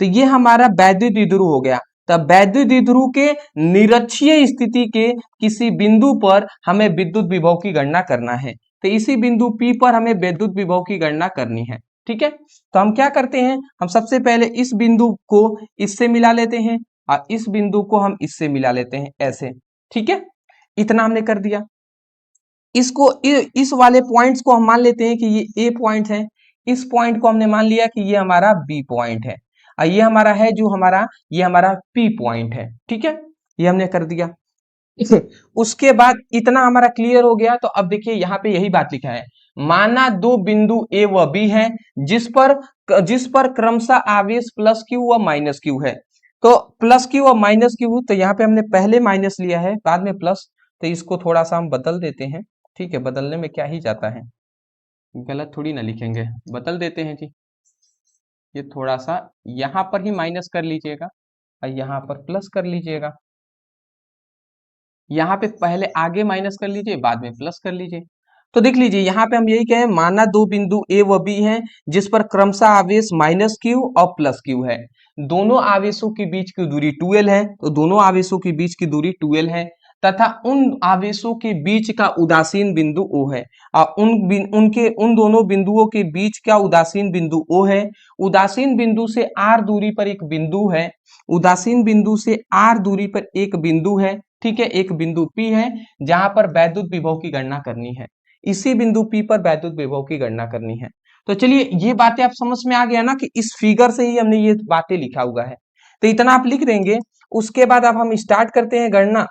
तो ये हमारा वैद्युत द्विध्रुव हो गया। तब वैद्युत द्विध्रुव के निरक्षीय स्थिति के किसी बिंदु पर हमें विद्युत विभव की गणना करना है, तो इसी बिंदु P पर हमें विद्युत विभव की गणना करनी है। ठीक है, तो हम क्या करते हैं, हम सबसे पहले इस बिंदु को इससे मिला लेते हैं और इस बिंदु को हम इससे मिला लेते हैं ऐसे। ठीक है, इतना हमने कर दिया। इसको इस वाले पॉइंट्स को हम मान लेते हैं कि ये ए पॉइंट है, इस पॉइंट को हमने मान लिया कि ये हमारा बी पॉइंट है, और ये हमारा है जो हमारा ये हमारा पी पॉइंट है। ठीक है, ये हमने कर दिया। उसके बाद इतना हमारा क्लियर हो गया। तो अब देखिए यहाँ पे यही बात लिखा है, माना दो बिंदु ए व बी है जिस पर क्रमशः आवेश प्लस क्यू व माइनस क्यू है। तो प्लस क्यू और माइनस क्यू, तो यहाँ पे हमने पहले माइनस लिया है बाद में प्लस, तो इसको थोड़ा सा हम बदल देते हैं। ठीक है, बदलने में क्या ही जाता है, गलत थोड़ी ना लिखेंगे, बदल देते हैं जी। ये थोड़ा सा यहाँ पर ही माइनस कर लीजिएगा और यहाँ पर प्लस कर लीजिएगा। यहाँ पे पहले आगे माइनस कर लीजिए बाद में प्लस कर लीजिए। तो देख लीजिए यहाँ पे हम यही कहें, माना दो बिंदु ए व बी हैं जिस पर क्रमशः आवेश माइनस क्यू और प्लस क्यू है। दोनों आवेशों के बीच की दूरी 2l है, तो दोनों आवेशों के बीच की दूरी 2l है तथा उन आवेशों के बीच का उदासीन बिंदु O है। और उन दोनों बिंदुओं के बीच का उदासीन बिंदु O है। उदासीन बिंदु से r दूरी पर एक बिंदु है, उदासीन बिंदु से r दूरी पर एक बिंदु है। ठीक है, एक बिंदु P है जहां पर वैद्युत विभव की गणना करनी है। इसी बिंदु P पर वैद्युत विभव की गणना करनी है। तो चलिए ये बातें आप समझ में आ गया ना कि इस फिगर से ही हमने ये बातें लिखा हुआ है। तो इतना आप लिख देंगे, उसके बाद अब हम स्टार्ट करते हैं गणना।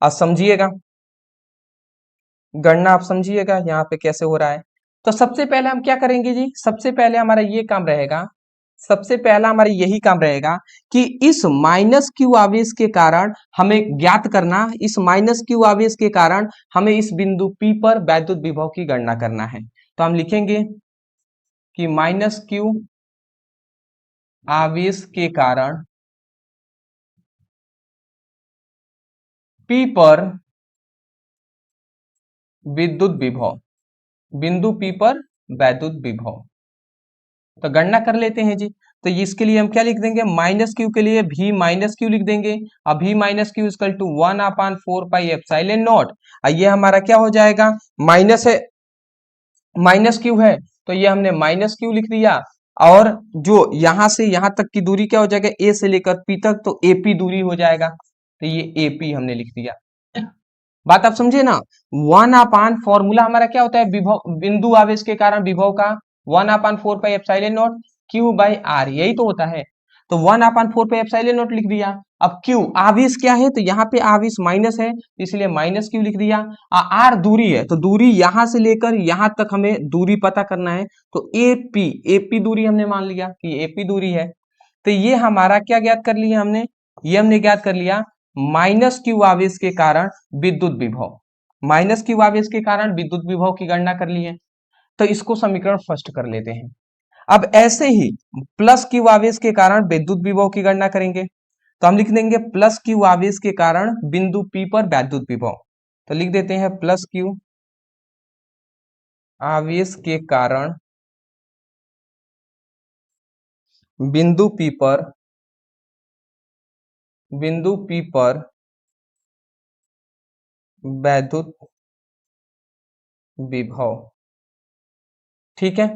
अब समझिएगा, गणना आप समझिएगा यहाँ पे कैसे हो रहा है। तो सबसे पहले हम क्या करेंगे जी, सबसे पहले हमारा ये काम रहेगा, सबसे पहला हमारा यही काम रहेगा कि इस माइनस क्यू आवेश के कारण हमें ज्ञात करना, इस माइनस क्यू आवेश के कारण हमें इस बिंदु P पर वैद्युत विभव की गणना करना है। तो हम लिखेंगे कि माइनस क्यू आवेश के कारण P पर विद्युत विभव, बिंदु P पर वैद्युत विभव। तो गणना कर लेते हैं जी। तो इसके लिए हम क्या लिख देंगे, माइनस क्यू के लिए भी माइनस क्यू लिख देंगे। अब भी minus Q equal to 1/4 pi epsilon naught. ये हमारा क्या हो जाएगा, माइनस है, माइनस क्यू है तो ये हमने माइनस क्यू लिख दिया। और जो यहां से यहां तक की दूरी क्या हो जाएगा, ए से लेकर पी तक, तो एपी दूरी हो जाएगा। तो ये एपी हमने लिख दिया। बात आप समझे ना। 1/, फॉर्मूला हमारा क्या होता है, विभव बिंदु आवेश के कारण विभव का 1/4 pi epsilon naught Q by R, यही तो होता है। तो 1/4 पाई एप्सिलॉन नॉट लिख दिया। अब क्यू आवेश क्या है, तो यहाँ पे आवेश माइनस है इसलिए माइनस क्यू लिख दिया। आर दूरी है, तो दूरी यहां से लेकर यहां तक हमें दूरी पता करना है। तो एपी, एपी दूरी हमने मान लिया कि एपी दूरी है। तो ये हमारा क्या ज्ञात कर लिया हमने, ये हमने ज्ञात कर लिया माइनस क्यू आवेश के कारण विद्युत विभव, माइनस क्यू आवेश के कारण विद्युत विभव की गणना कर ली है। तो इसको समीकरण फर्स्ट कर लेते हैं। अब ऐसे ही प्लस क्यू आवेश के कारण विद्युत विभव की गणना करेंगे। तो हम लिख देंगे प्लस क्यू आवेश के कारण बिंदु P पर वैद्युत विभव। तो लिख देते हैं प्लस क्यू आवेश के कारण बिंदु P पर, बिंदु P पर वैद्युत विभव। ठीक है,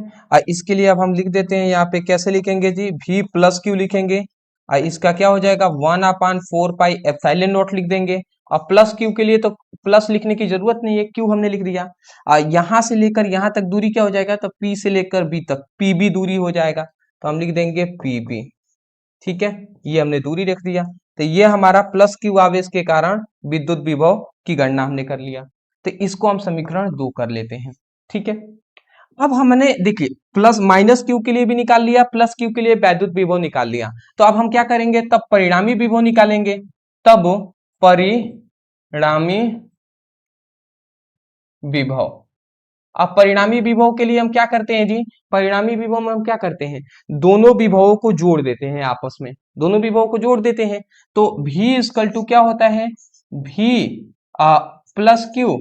इसके लिए अब हम लिख देते हैं यहाँ पे, कैसे लिखेंगे जी, V प्लस क्यू लिखेंगे। इसका क्या हो जाएगा 1/4 पाई एप्सिलॉन नॉट लिख देंगे। और प्लस क्यू के लिए तो प्लस लिखने की जरूरत नहीं है, क्यू हमने लिख दिया। यहां से लेकर यहां तक दूरी क्या हो जाएगा, तो P से लेकर B तक PB दूरी हो जाएगा। तो हम लिख देंगे PB। ठीक है, ये हमने दूरी रख दिया। तो ये हमारा प्लस क्यू आवेश के कारण विद्युत विभव की गणना हमने कर लिया। तो इसको हम समीकरण 2 कर लेते हैं। ठीक है, अब हमने देखिए प्लस माइनस क्यू के लिए भी निकाल लिया, प्लस क्यू के लिए वैद्युत विभव निकाल लिया। तो अब हम क्या करेंगे, तब परिणामी विभव निकालेंगे। तब परिणामी विभव, अब परिणामी विभव के लिए हम क्या करते हैं जी, परिणामी विभव में हम क्या करते हैं, दोनों विभवों को जोड़ देते हैं आपस में, दोनों विभवों को जोड़ देते हैं। तो V इक्वल टू क्या होता है, V प्लस क्यू,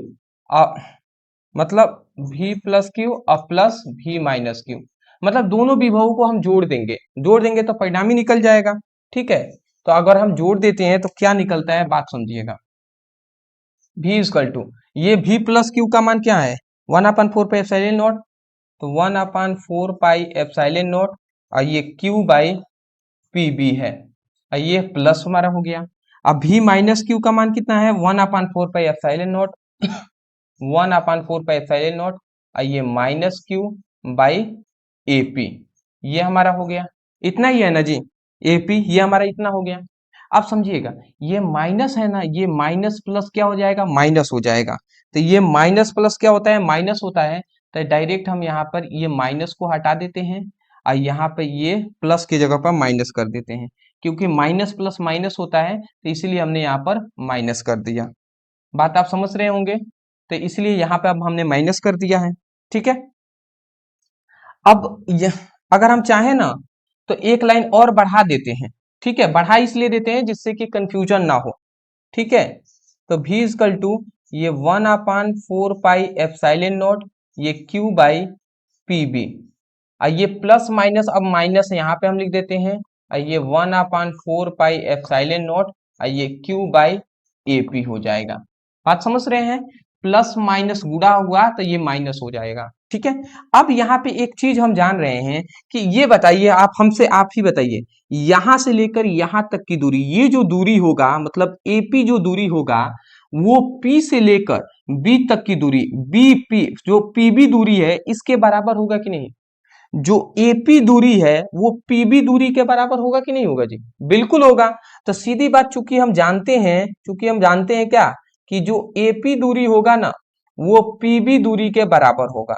मतलब V प्लस क्यू और प्लस V माइनस क्यू, मतलब दोनों विभवों को हम जोड़ देंगे, जोड़ देंगे तो परिणामी निकल जाएगा। ठीक है, तो अगर हम जोड़ देते हैं तो क्या निकलता है, बात समझिएगा। V इक्वल टू, ये V प्लस क्यू का मान क्या है 1/4 पाई एप्सिलॉन नॉट, तो 1/4 पाई एप्सिलॉन नॉट और ये Q बाई PB है, और ये प्लस हमारा हो गया। अब V माइनस क्यू का मान कितना है 1/4 pi epsilon not, 1/4 pi epsilon naught और ये माइनस क्यू बाई AP, ये हमारा हो गया। इतना ही है ना जी, AP ये हमारा इतना हो गया। अब समझिएगा, ये माइनस है ना, ये माइनस प्लस क्या हो जाएगा, माइनस हो जाएगा। तो ये माइनस प्लस क्या होता है, माइनस होता है। तो डायरेक्ट हम यहाँ पर ये माइनस को हटा देते हैं और यहाँ पे ये प्लस की जगह पर माइनस कर देते हैं, क्योंकि माइनस प्लस माइनस होता है तो इसलिए हमने यहाँ पर माइनस कर दिया। बात आप समझ रहे होंगे, तो इसलिए यहाँ पे अब हमने माइनस कर दिया है। ठीक है, अब अगर हम चाहें ना तो एक लाइन और बढ़ा देते हैं। ठीक है, बढ़ा इसलिए देते हैं जिससे कि कंफ्यूजन ना हो। ठीक है, तो v इजकल टू ये 1/4 पाई एप्सिलॉन नॉट ये q बाई पी बी, ये प्लस माइनस अब माइनस यहाँ पे हम लिख देते हैं, ये 1/4 पाई एप्सिलॉन नॉट ये q बाई ए पी हो जाएगा। बात समझ रहे हैं, प्लस माइनस गुणा हुआ तो ये माइनस हो जाएगा। ठीक है, अब यहाँ पे एक चीज हम जान रहे हैं कि ये बताइए, आप हमसे आप ही बताइए, यहां से लेकर यहां तक की दूरी, ये जो दूरी होगा मतलब एपी जो दूरी होगा वो P से लेकर B तक की दूरी BP जो PB दूरी है इसके बराबर होगा कि नहीं? जो AP दूरी है वो PB दूरी के बराबर होगा कि नहीं होगा जी? बिल्कुल होगा। तो सीधी बात, चूंकि हम जानते हैं क्या कि जो AP दूरी होगा ना वो PB दूरी के बराबर होगा।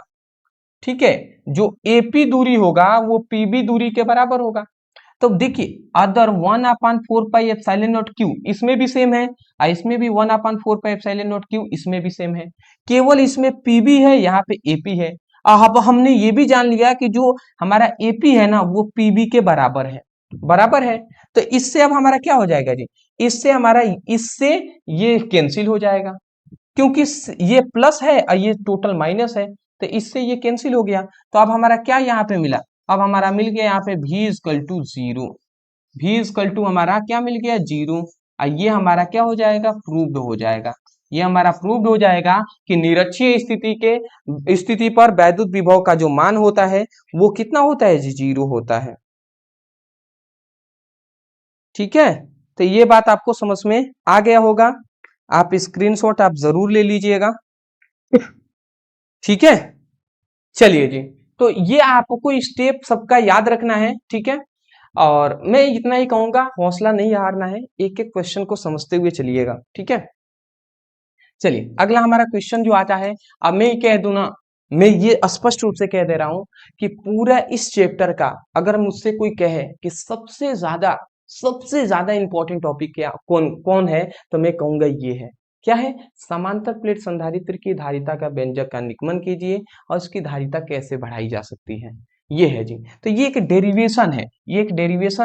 ठीक है, जो AP दूरी होगा वो PB दूरी के बराबर होगा। तो देखिए other 1/4 pi epsilon naught Q इसमें भी सेम है, इसमें भी 1/4 पाई एप्सिलॉन नॉट क्यू इसमें भी सेम है, केवल इसमें पीबी है यहाँ पे एपी है। अब हमने ये भी जान लिया कि जो हमारा एपी है ना वो पीबी के बराबर है, बराबर है। तो इससे अब हमारा क्या हो जाएगा जी, इससे ये कैंसिल हो जाएगा, क्योंकि ये प्लस है और ये टोटल माइनस है, तो इससे ये कैंसिल हो गया। तो अब हमारा क्या यहाँ पे मिला, अब हमारा मिल गया यहाँ पे v equal to 0, v equal to हमारा क्या मिल गया 0, और ये हमारा क्या हो जाएगा, प्रूव्ड हो जाएगा। ये हमारा प्रूव्ड हो जाएगा कि निरक्षीय स्थिति पर वैद्युत विभव का जो मान होता है वो कितना होता है जी, 0 होता है। ठीक है, तो ये बात आपको समझ में आ गया होगा, आप स्क्रीनशॉट आप जरूर ले लीजिएगा। ठीक है, चलिए जी, तो ये आपको स्टेप सबका याद रखना है। ठीक है, और मैं इतना ही कहूंगा, हौसला नहीं हारना है, एक एक क्वेश्चन को समझते हुए चलिएगा। ठीक है, चलिए अगला हमारा क्वेश्चन जो आता है, अब मैं कह दूं ना, मैं ये स्पष्ट रूप से कह दे रहा हूं कि पूरा इस चैप्टर का अगर मुझसे कोई कहे कि सबसे ज्यादा इंपॉर्टेंट टॉपिक क्या कौन कौन है, तो मैं कहूंगा ये है। क्या है, समांतर प्लेट संधारित्र की धारिता का व्यंजक का निगमन कीजिए और इसकी धारिता कैसे बढ़ाई जा सकती है, ये है जी। तो ये एक डेरिवेशन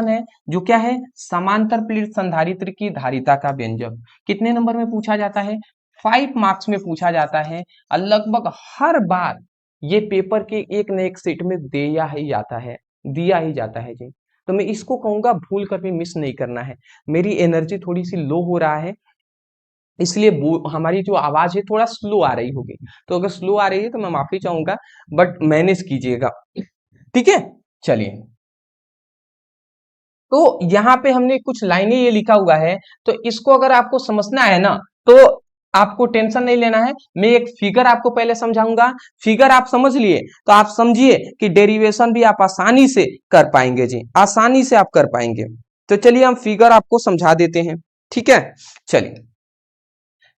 है, जो क्या है, समांतर प्लेट संधारित्र की धारिता का व्यंजक। कितने नंबर में पूछा जाता है, 5 मार्क्स में पूछा जाता है, और लगभग हर बार ये पेपर के एक न एक सेट में दिया ही जाता है जी। तो मैं इसको कहूंगा भूल कर भी मिस नहीं करना है। मेरी एनर्जी थोड़ी सी लो हो रहा है, इसलिए हमारी जो आवाज है थोड़ा स्लो आ रही होगी, तो अगर स्लो आ रही है तो मैं माफी चाहूंगा, बट मैनेज कीजिएगा। ठीक है, चलिए, तो यहाँ पे हमने कुछ लाइनें ये लिखा हुआ है, तो इसको अगर आपको समझना है ना तो आपको टेंशन नहीं लेना है। मैं एक फिगर आपको पहले समझाऊंगा, फिगर आप समझ लिए तो आप समझिए कि डेरिवेशन भी आप आसानी से कर पाएंगे जी, आसानी से आप कर पाएंगे। तो चलिए हम फिगर आपको समझा देते हैं। ठीक है, चलिए,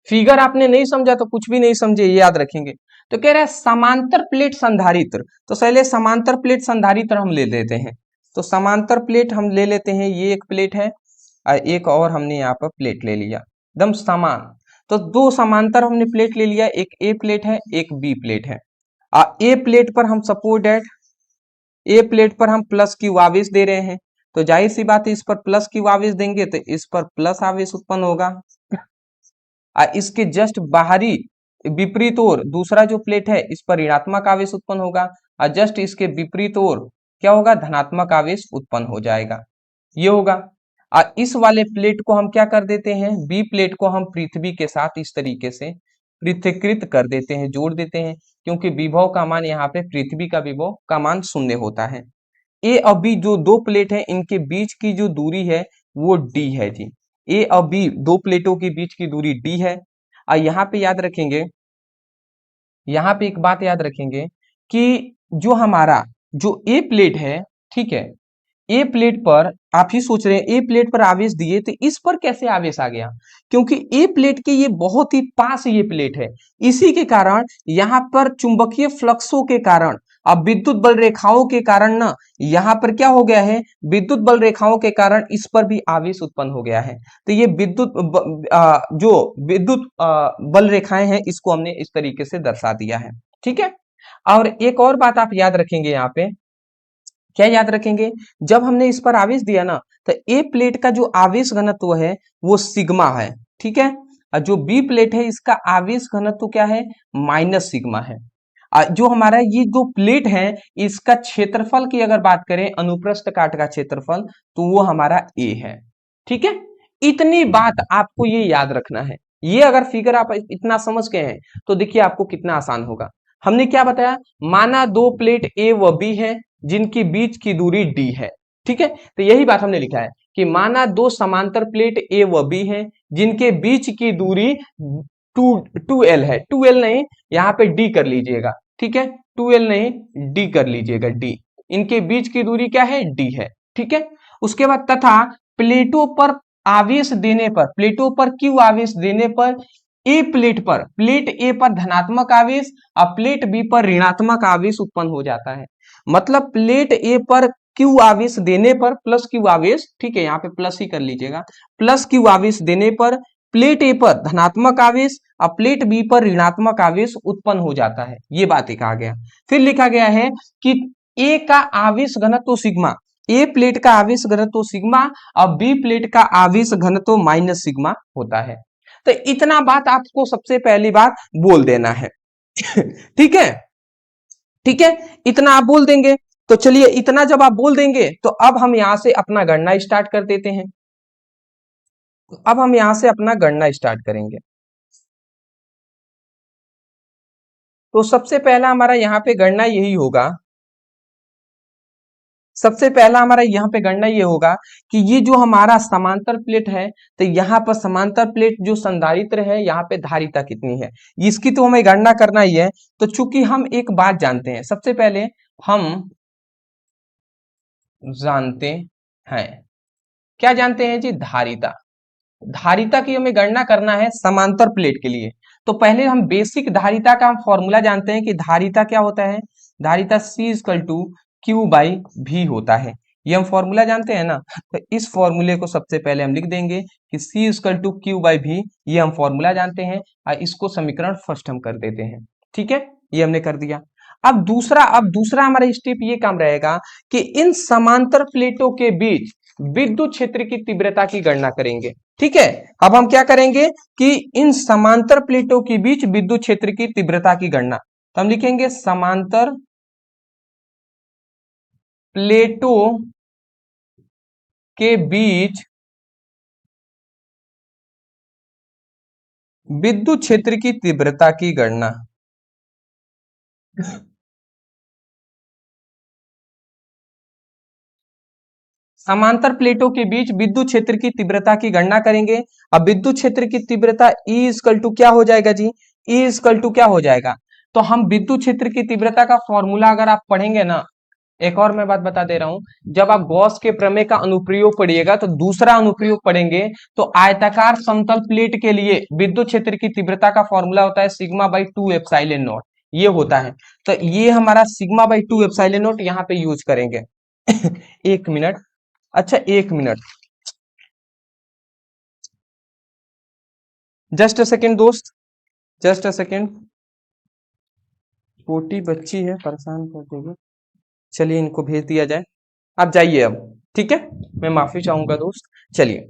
फिगर आपने नहीं समझा तो कुछ भी नहीं समझे, ये याद रखेंगे। तो कह रहा है समांतर प्लेट संधारित्र, तो पहले समांतर प्लेट संधारित्र हम ले लेते हैं। तो समांतर प्लेट हम ले लेते हैं, ये एक प्लेट है और एक और हमने यहाँ पर प्लेट ले लिया एकदम समान। तो दो समांतर हमने प्लेट ले लिया, एक ए प्लेट है एक बी प्लेट है। ए प्लेट पर हम सपोज दैट ए प्लेट पर हम प्लस क्यू आवेश दे रहे हैं, तो जाहिर सी बात है इस पर प्लस क्यू आवेश देंगे तो इस पर प्लस आवेश उत्पन्न होगा। इसके जस्ट बाहरी विपरीत ओर दूसरा जो प्लेट है इस पर ऋणात्मक आवेश उत्पन्न होगा, और जस्ट इसके विपरीत ओर क्या होगा, धनात्मक आवेश उत्पन्न हो जाएगा, ये होगा। और इस वाले प्लेट को हम क्या कर देते हैं, बी प्लेट को हम पृथ्वी के साथ इस तरीके से पृथक्कृत कर देते हैं, जोड़ देते हैं, क्योंकि विभव का मान यहाँ पे पृथ्वी का विभव का मान 0 होता है। ए और बी जो दो प्लेट है इनके बीच की जो दूरी है वो डी है जी। ए और बी दो प्लेटों के बीच की दूरी डी है। और यहाँ पे याद रखेंगे, यहाँ पे एक बात याद रखेंगे कि जो हमारा जो ए प्लेट है, ठीक है, ए प्लेट पर आप ही सोच रहे हैं ए प्लेट पर आवेश दिए तो इस पर कैसे आवेश आ गया, क्योंकि ए प्लेट के ये बहुत ही पास ये प्लेट है, इसी के कारण यहाँ पर चुंबकीय फ्लक्सों के कारण अब विद्युत बल रेखाओं के कारण ना यहाँ पर क्या हो गया है, विद्युत बल रेखाओं के कारण इस पर भी आवेश उत्पन्न हो गया है। तो ये जो विद्युत बल रेखाएं हैं इसको हमने इस तरीके से दर्शा दिया है। ठीक है, और एक और बात आप याद रखेंगे यहाँ पे, क्या याद रखेंगे, जब हमने इस पर आवेश दिया ना तो ए प्लेट का जो आवेश घनत्व है वो सिग्मा है। ठीक है, और जो बी प्लेट है इसका आवेश घनत्व क्या है, माइनस सिग्मा है। जो हमारा ये जो प्लेट है इसका क्षेत्रफल की अगर बात करें, अनुप्रस्थ काट का क्षेत्रफल, तो वो हमारा ए है। ठीक है, इतनी बात आपको ये याद रखना है। ये अगर फिगर आप इतना समझ गए हैं तो देखिए आपको कितना आसान होगा। हमने क्या बताया, माना दो प्लेट ए व बी है जिनकी बीच की दूरी डी है। ठीक है, तो यही बात हमने लिखा है कि माना दो समांतर प्लेट ए व बी है जिनके बीच की दूरी 2l है, 2l नहीं, यहाँ पे डी कर लीजिएगा। ठीक है, 2l नहीं डी कर लीजिएगा, डी, इनके बीच की दूरी क्या है, डी है। ठीक है, उसके बाद तथा प्लेटों पर आवेश देने पर, प्लेटों पर क्यू आवेश देने पर ए प्लेट पर, प्लेट ए पर धनात्मक आवेश और प्लेट बी पर ऋणात्मक आवेश उत्पन्न हो जाता है। मतलब प्लेट ए पर क्यू आवेश देने पर प्लस क्यू आवेश, ठीक है यहाँ पे प्लस ही कर लीजिएगा, प्लस क्यू आवेश देने पर प्लेट ए पर धनात्मक आवेश और प्लेट बी पर ऋणात्मक आवेश उत्पन्न हो जाता है। ये बात कहा गया। फिर लिखा गया है कि ए का आवेश घनत्व सिग्मा, ए प्लेट का आवेश घनत्व सिग्मा और बी प्लेट का आवेश घनत्व माइनस सिग्मा होता है। तो इतना बात आपको सबसे पहली बात बोल देना है। ठीक है, ठीक है, इतना आप बोल देंगे। तो चलिए इतना जब आप बोल देंगे तो अब हम यहां से अपना गणना स्टार्ट कर देते हैं। अब हम यहां से अपना गणना स्टार्ट करेंगे। तो सबसे पहला हमारा यहाँ पे गणना यही होगा, सबसे पहला हमारा यहाँ पे गणना ये होगा कि ये जो हमारा समांतर प्लेट है, तो यहाँ पर समांतर प्लेट जो संधारित्र है यहाँ पे धारिता कितनी है, इसकी तो हमें गणना करना ही है। तो चूंकि हम एक बात जानते हैं, सबसे पहले हम जानते हैं, क्या जानते हैं जी, धारिता। धारिता की हमें गणना करना है समांतर प्लेट के लिए। तो पहले हम बेसिक धारिता का हम फॉर्मूला जानते हैं कि धारिता क्या होता है, धारिता C equal to Q by V होता है। ये हम फॉर्मूला जानते हैं ना, तो इस फॉर्मूले को सबसे पहले हम लिख देंगे कि C equal to Q by V, ये हम फॉर्मूला जानते हैं और इसको समीकरण फर्स्ट हम कर देते हैं। ठीक है, ये हमने कर दिया। अब दूसरा हमारा स्टेप ये काम रहेगा कि इन समांतर प्लेटों के बीच विद्युत क्षेत्र की तीव्रता की गणना करेंगे। ठीक है, अब हम क्या करेंगे कि इन समांतर प्लेटों के बीच विद्युत क्षेत्र की तीव्रता की गणना, तो हम लिखेंगे समांतर प्लेटों के बीच विद्युत क्षेत्र की तीव्रता की गणना। समांतर प्लेटों के बीच विद्युत क्षेत्र की तीव्रता की गणना करेंगे। अब विद्युत क्षेत्र की तीव्रता E इक्वल टू क्या हो जाएगा जी, E इक्वल टू क्या हो जाएगा, तो हम विद्युत क्षेत्र की तीव्रता का फॉर्मूला अगर आप पढ़ेंगे ना, एक और मैं बात बता दे रहा हूं, जब आप गॉस के प्रमेय का अनुप्रयोग पढ़िएगा तो दूसरा अनुप्रयोग पढ़ेंगे तो आयताकार समतल प्लेट के लिए विद्युत क्षेत्र की तीव्रता का फॉर्मूला होता है सिग्मा बाई 2 एप्सिलॉन नॉट, ये होता है। तो ये हमारा सिग्मा बाई 2 एप्सिलॉन नॉट यहाँ पे यूज करेंगे। एक मिनट, अच्छा एक मिनट, जस्ट अ सेकेंड दोस्त, जस्ट अ सेकेंड, छोटी बच्ची है परेशान कर देगी, चलिए इनको भेज दिया जाए, आप जाइए अब। ठीक है, मैं माफी चाहूंगा दोस्त। चलिए,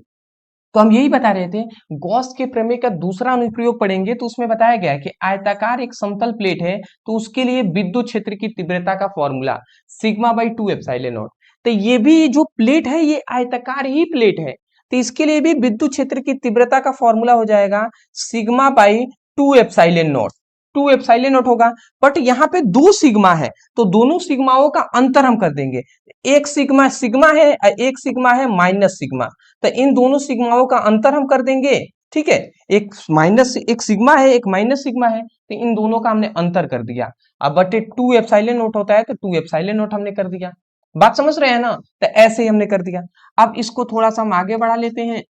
तो हम यही बता रहे थे, गॉस के प्रमेय का दूसरा अनुप्रयोग पढ़ेंगे तो उसमें बताया गया है कि आयताकार एक समतल प्लेट है तो उसके लिए विद्युत क्षेत्र की तीव्रता का formula sigma by 2 epsilon naught. तो ये भी जो प्लेट है ये आयताकार ही प्लेट है, तो इसके लिए भी विद्युत क्षेत्र की तीव्रता का फॉर्मूला हो जाएगा sigma by 2 epsilon not, 2 epsilon not होगा। बट यहाँ पे दो सिग्मा है तो दोनों सिग्माओं का अंतर हम कर देंगे, एक सिग्मा सिग्मा है, एक सिग्मा है माइनस सिग्मा, तो इन दोनों सिग्माओं का अंतर हम कर देंगे। ठीक है, एक माइनस, एक सिग्मा है एक माइनस सिग्मा है, तो इन दोनों का हमने अंतर कर दिया। अब बटे 2 एप्सिलॉन नॉट होता है तो 2 एप्सिलॉन नॉट हमने कर दिया। बात समझ रहे हैं ना? तो ऐसे ही हमने कर दिया। अब इसको थोड़ा सा हम आगे बढ़ा लेते हैं,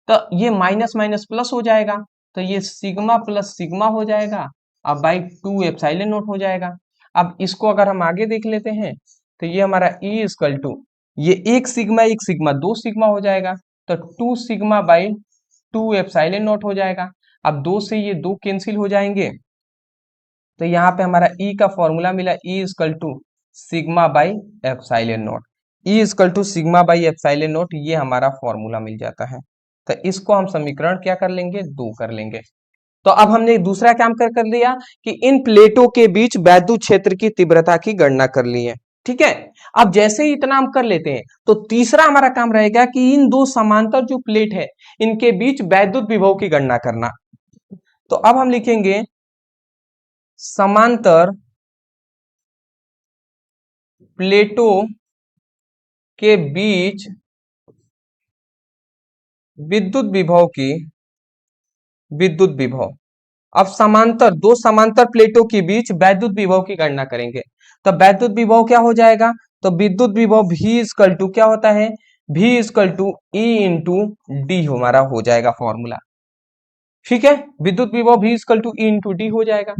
तो ये माइनस माइनस प्लस हो जाएगा, तो ये सिग्मा प्लस सिग्मा हो जाएगा, अब बाई 2 एप्सिलॉन नॉट हो जाएगा। अब इसको अगर हम आगे देख लेते हैं तो ये हमारा E इक्वल टू, ये एक सिग्मा 2 सिग्मा हो जाएगा, तो 2 सिग्मा बाई 2 एप्सिलॉन नॉट हो जाएगा। अब 2 से ये 2 कैंसिल हो जाएंगे, तो यहाँ पे हमारा E का फॉर्मूला मिला, E equal to sigma by epsilon naught. E equal to sigma by epsilon naught, ये हमारा फॉर्मूला मिल जाता है। तो इसको हम समीकरण क्या कर लेंगे, 2 कर लेंगे। तो अब हमने दूसरा काम कर लिया कि इन प्लेटों के बीच वैद्युत क्षेत्र की तीव्रता की गणना कर ली है। ठीक है, अब जैसे ही इतना हम कर लेते हैं तो तीसरा हमारा काम रहेगा कि इन दो समांतर जो प्लेट है इनके बीच वैद्युत विभव की गणना करना। तो अब हम लिखेंगे समांतर प्लेटों के बीच विद्युत विभव। अब समांतर, दो समांतर प्लेटों के बीच वैद्युत विभव की गणना करेंगे। तो वैद्युत विभव क्या हो जाएगा, तो विद्युत विभव V इक्वल टू क्या होता है, V equal to E into D हमारा हो जाएगा फॉर्मूला। ठीक है, विद्युत विभव V equal to E into D हो जाएगा।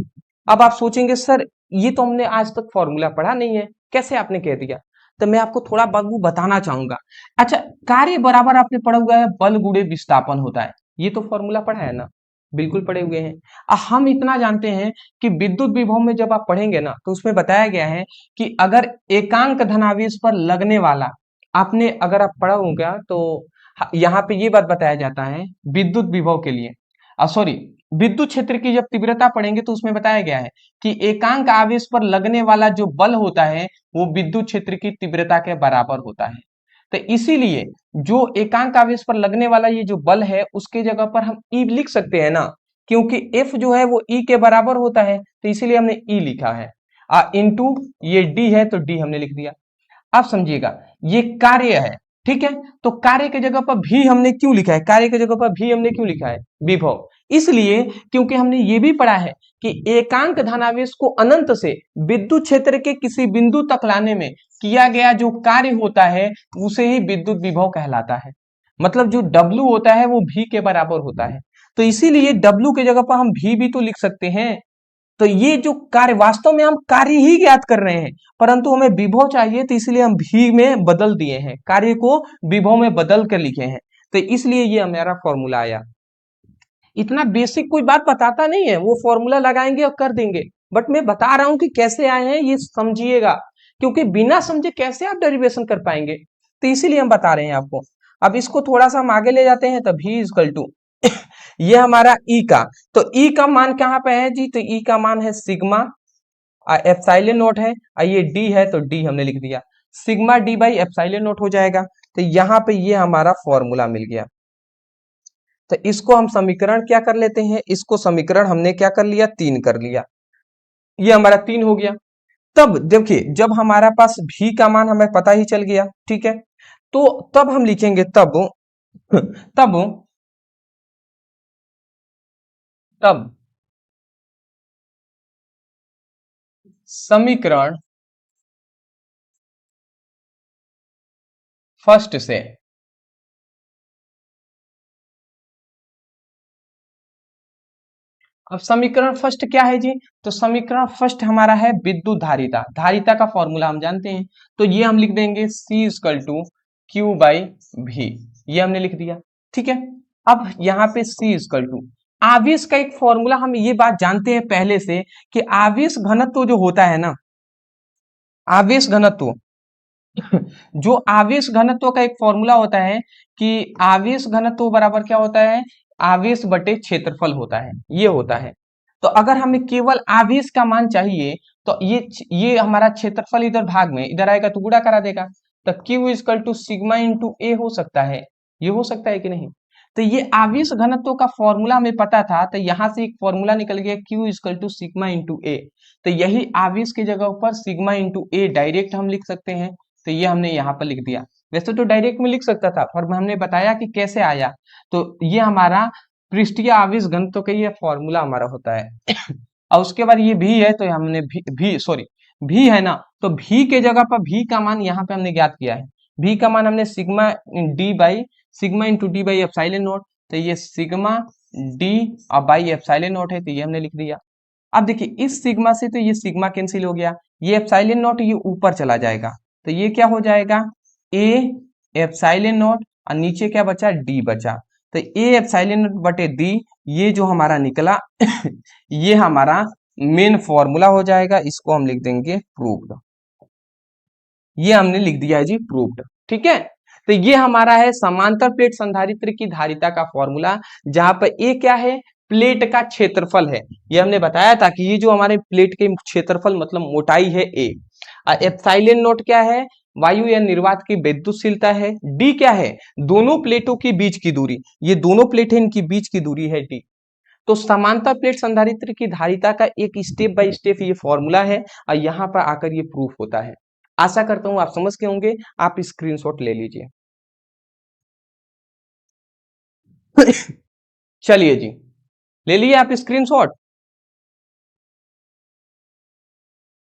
अब आप सोचेंगे सर ये तो हमने आज तक फॉर्मूला पढ़ा नहीं है, कैसे आपने कह दिया? तो मैं आपको थोड़ा बाबू बताना चाहूंगा। अच्छा, कार्य बराबर आपने पढ़ा हुआ है बल गुणे विस्थापन होता है, ये तो फॉर्मूला पढ़ा है ना? बिल्कुल पढ़े हुए हैं। हम इतना जानते हैं कि विद्युत विभव में जब आप पढ़ेंगे ना तो उसमें बताया गया है कि अगर एकांक धनावेश पर लगने वाला, आपने अगर आप पढ़ा होगा तो यहाँ पे ये बात बताया जाता है विद्युत विभव के लिए, सॉरी, विद्युत क्षेत्र की जब तीव्रता पढ़ेंगे तो उसमें बताया गया है कि एकांक आवेश पर लगने वाला जो बल होता है वो विद्युत क्षेत्र की तीव्रता के बराबर होता है। तो इसीलिए जो एकांक आवेश पर लगने वाला ये जो बल है उसके जगह पर हम E लिख सकते हैं ना, क्योंकि F जो है वो E के बराबर होता है, तो इसीलिए हमने E लिखा है। इंटू ये D है तो D हमने लिख दिया। आप समझिएगा ये कार्य है, ठीक है, तो कार्य की जगह पर भी हमने क्यों लिखा है, कार्य की जगह पर भी हमने क्यों लिखा है विभव, इसलिए क्योंकि हमने ये भी पढ़ा है कि एकांक धनावेश को अनंत से विद्युत क्षेत्र के किसी बिंदु तक लाने में किया गया जो कार्य होता है उसे ही विद्युत विभव कहलाता है। मतलब जो W होता है वो V के बराबर होता है, तो इसीलिए W की जगह पर हम V भी तो लिख सकते हैं। तो ये जो कार्य, वास्तव में हम कार्य ही ज्ञात कर रहे हैं परंतु हमें विभव चाहिए, तो इसलिए हम भी में बदल दिए हैं, कार्य को विभव में बदल कर लिखे हैं, तो इसलिए ये हमारा फॉर्मूला आया। इतना बेसिक कोई बात बताता नहीं है, वो फॉर्मूला लगाएंगे और कर देंगे, बट मैं बता रहा हूं कि कैसे आए हैं ये समझिएगा, क्योंकि बिना समझे कैसे आप डेरिवेशन कर पाएंगे, तो इसीलिए हम बता रहे हैं आपको। अब इसको थोड़ा सा हम आगे ले जाते हैं, तो V इक्वल टू ये हमारा E का, तो E का मान कहाँ पे है जी, तो E का मान है सिग्मा एप्सिलॉन नोट है, ये D है तो D हमने लिख दिया, sigma D by epsilon note हो जाएगा। तो यहाँ पे ये हमारा फॉर्मूला मिल गया। तो इसको हम समीकरण क्या कर लेते हैं, इसको समीकरण हमने क्या कर लिया, 3 कर लिया, ये हमारा 3 हो गया। तब देखिए जब हमारा पास V का मान हमें पता ही चल गया, ठीक है, तो तब हम लिखेंगे तब तब समीकरण फर्स्ट से, अब समीकरण फर्स्ट क्या है जी, तो समीकरण फर्स्ट हमारा है विद्युत धारिता, धारिता का फॉर्मूला हम जानते हैं, तो ये हम लिख देंगे C equal to Q by V, ये हमने लिख दिया। ठीक है, अब यहाँ पे C इक्वल टू आवेश का एक फॉर्मूला, हम ये बात जानते हैं पहले से कि आवेश घनत्व जो होता है ना, आवेश घनत्व जो आवेश घनत्व का एक फॉर्मूला होता है कि आवेश घनत्व बराबर क्या होता है, आवेश बटे क्षेत्रफल होता है, ये होता है। तो अगर हमें केवल आवेश का मान चाहिए तो ये हमारा क्षेत्रफल इधर भाग में इधर आएगा तो गुणा करा देगा, तो Q equal to sigma into A हो सकता है, ये हो सकता है कि नहीं। तो ये आवेश घनत्व का फॉर्मूला हमें पता था, तो यहां से एक फॉर्मूला निकल गया Q equal to sigma into A, तो यही आवेश की जगह पर सिग्मा इंटू ए डायरेक्ट हम लिख सकते हैं, तो ये हमने यहाँ पर लिख दिया। वैसे तो डायरेक्ट में लिख सकता था पर हमने बताया कि कैसे आया, तो ये हमारा पृष्ठीय आवेश घनत्व का ये फॉर्मूला हमारा होता है। और उसके बाद ये भी है तो हमने भी सॉरी भी है ना, तो भी के जगह पर भी का मान यहाँ पे हमने ज्ञात किया है। भी का मान हमने sigma D by sigma into D by epsilon naught, तो ये सिग्मा डी और बाई एप्सिलॉन नॉट है, तो ये हमने लिख दिया। अब देखिए इस सिग्मा से तो ये सिग्मा कैंसिल हो गया, ये एप्सिलॉन नॉट ये ऊपर चला जाएगा, तो ये क्या हो जाएगा ए एप्सिलॉन नॉट और नीचे क्या बचा डी बचा, तो ए एप्सिलॉन नॉट बटे डी, ये जो हमारा निकला ये हमारा मेन फॉर्मूला हो जाएगा, इसको हम लिख देंगे प्रूव्ड। ये हमने लिख दिया है जी प्रूव्ड, ठीक है। तो ये हमारा है समांतर प्लेट संधारित्र की धारिता का फॉर्मूला, जहां पर ए क्या है प्लेट का क्षेत्रफल है, ये हमने बताया था कि ये जो हमारे प्लेट के क्षेत्रफल मतलब मोटाई है ए, एप्सिलॉन नॉट क्या है वायु या निर्वात की विद्युतशीलता है, डी क्या है दोनों प्लेटों के बीच की दूरी, ये दोनों प्लेट है इनकी बीच की दूरी है डी। तो समांतर प्लेट संधारित्र की धारिता का एक स्टेप बाय स्टेप ये फॉर्मूला है और यहाँ पर आकर ये प्रूफ होता है। आशा करता हूं आप समझ के होंगे, आप स्क्रीनशॉट ले लीजिए। चलिए जी, ले लिए आप स्क्रीनशॉट,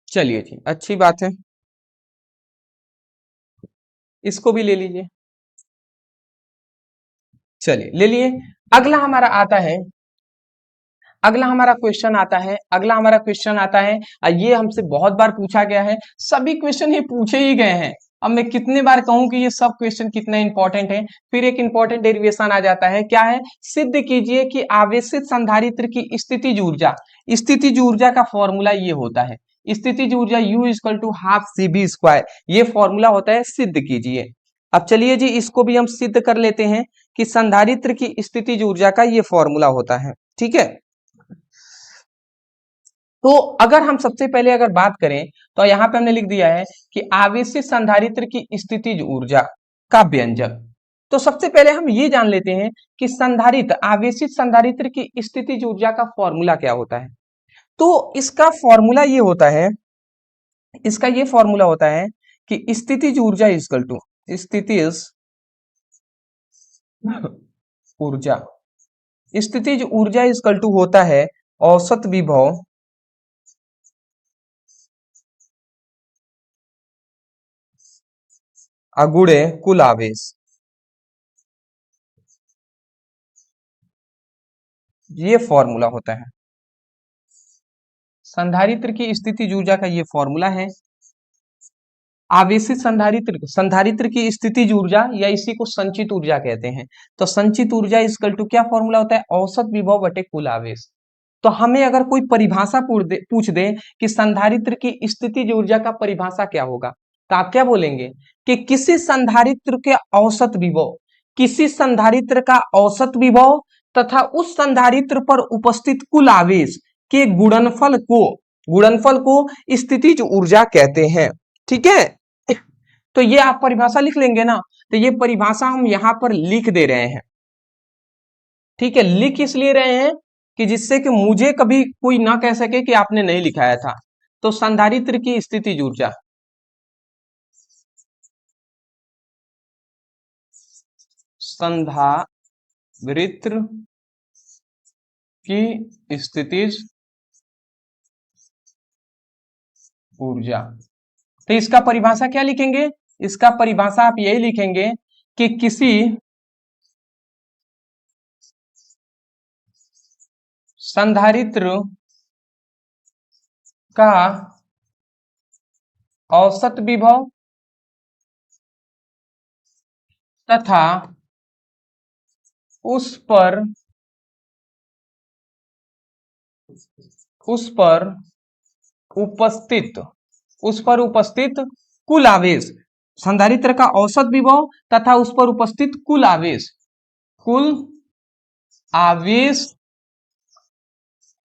चलिए जी अच्छी बात है, इसको भी ले लीजिए। चलिए ले लिए। अगला हमारा आता है, अगला हमारा क्वेश्चन आता है, अगला हमारा क्वेश्चन आता है, ये हमसे बहुत बार पूछा गया है, सभी क्वेश्चन ये पूछे ही गए हैं। अब मैं कितने बार कहूं कि ये सब क्वेश्चन कितना इंपॉर्टेंट है। फिर एक इंपॉर्टेंट डेरिवेशन आ जाता है, क्या है सिद्ध कीजिए कि आवेशित संधारित्र की स्थितिज ऊर्जा, स्थितिज ऊर्जा का फॉर्मूला ये होता है, स्थितिज ऊर्जा U equal to half CV square, ये फॉर्मूला होता है, सिद्ध कीजिए। अब चलिए जी इसको भी हम सिद्ध कर लेते हैं कि संधारित्र की स्थितिज ऊर्जा का ये फॉर्मूला होता है, ठीक है। तो अगर हम सबसे पहले अगर बात करें तो यहाँ पे हमने लिख दिया है कि आवेशित संधारित्र की स्थितिज ऊर्जा का व्यंजक। तो सबसे पहले हम ये जान लेते हैं कि संधारित्र आवेशित संधारित्र की स्थितिज ऊर्जा का फॉर्मूला क्या होता है। तो इसका फॉर्मूला ये होता है, इसका ये फॉर्मूला होता है कि स्थितिज ऊर्जा इक्वल टू स्थितिज ऊर्जा, स्थितिज ऊर्जा इक्वल टू होता है औसत विभव अगुणे कुल आवेश, ये फॉर्मूला होता है संधारित्र की स्थितिज ऊर्जा का, ये फॉर्मूला है आवेशित संधारित्र, संधारित्र की स्थितिज ऊर्जा या इसी को संचित ऊर्जा कहते हैं। तो संचित ऊर्जा इक्वल टू क्या फॉर्मूला होता है औसत विभव बटे कुल आवेश। तो हमें अगर कोई परिभाषा पूछ दे कि संधारित्र की स्थितिज ऊर्जा का परिभाषा क्या होगा, तो आप क्या बोलेंगे कि किसी संधारित्र के औसत विभव, किसी संधारित्र का औसत विभव तथा उस संधारित्र पर उपस्थित कुल आवेश के गुणनफल को स्थितिज ऊर्जा कहते हैं, ठीक है। तो ये आप परिभाषा लिख लेंगे ना, तो ये परिभाषा हम यहां पर लिख दे रहे हैं, ठीक है। लिख इसलिए रहे हैं कि जिससे कि मुझे कभी कोई ना कह सके कि आपने नहीं लिखाया था। तो संधारित्र की स्थितिज ऊर्जा, संधारित्र की स्थितिज ऊर्जा, तो इसका परिभाषा क्या लिखेंगे, इसका परिभाषा आप यही लिखेंगे कि किसी संधारित्र का औसत विभव तथा उस पर उपस्थित कुल आवेश, संधारित्र का औसत विभव तथा उस पर उपस्थित कुल आवेश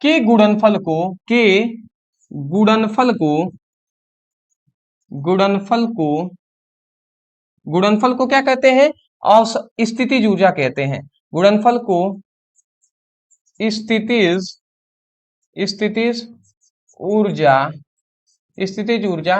के गुणनफल को क्या कहते हैं स्थितिज ऊर्जा कहते हैं, गुणनफल को स्थितिज ऊर्जा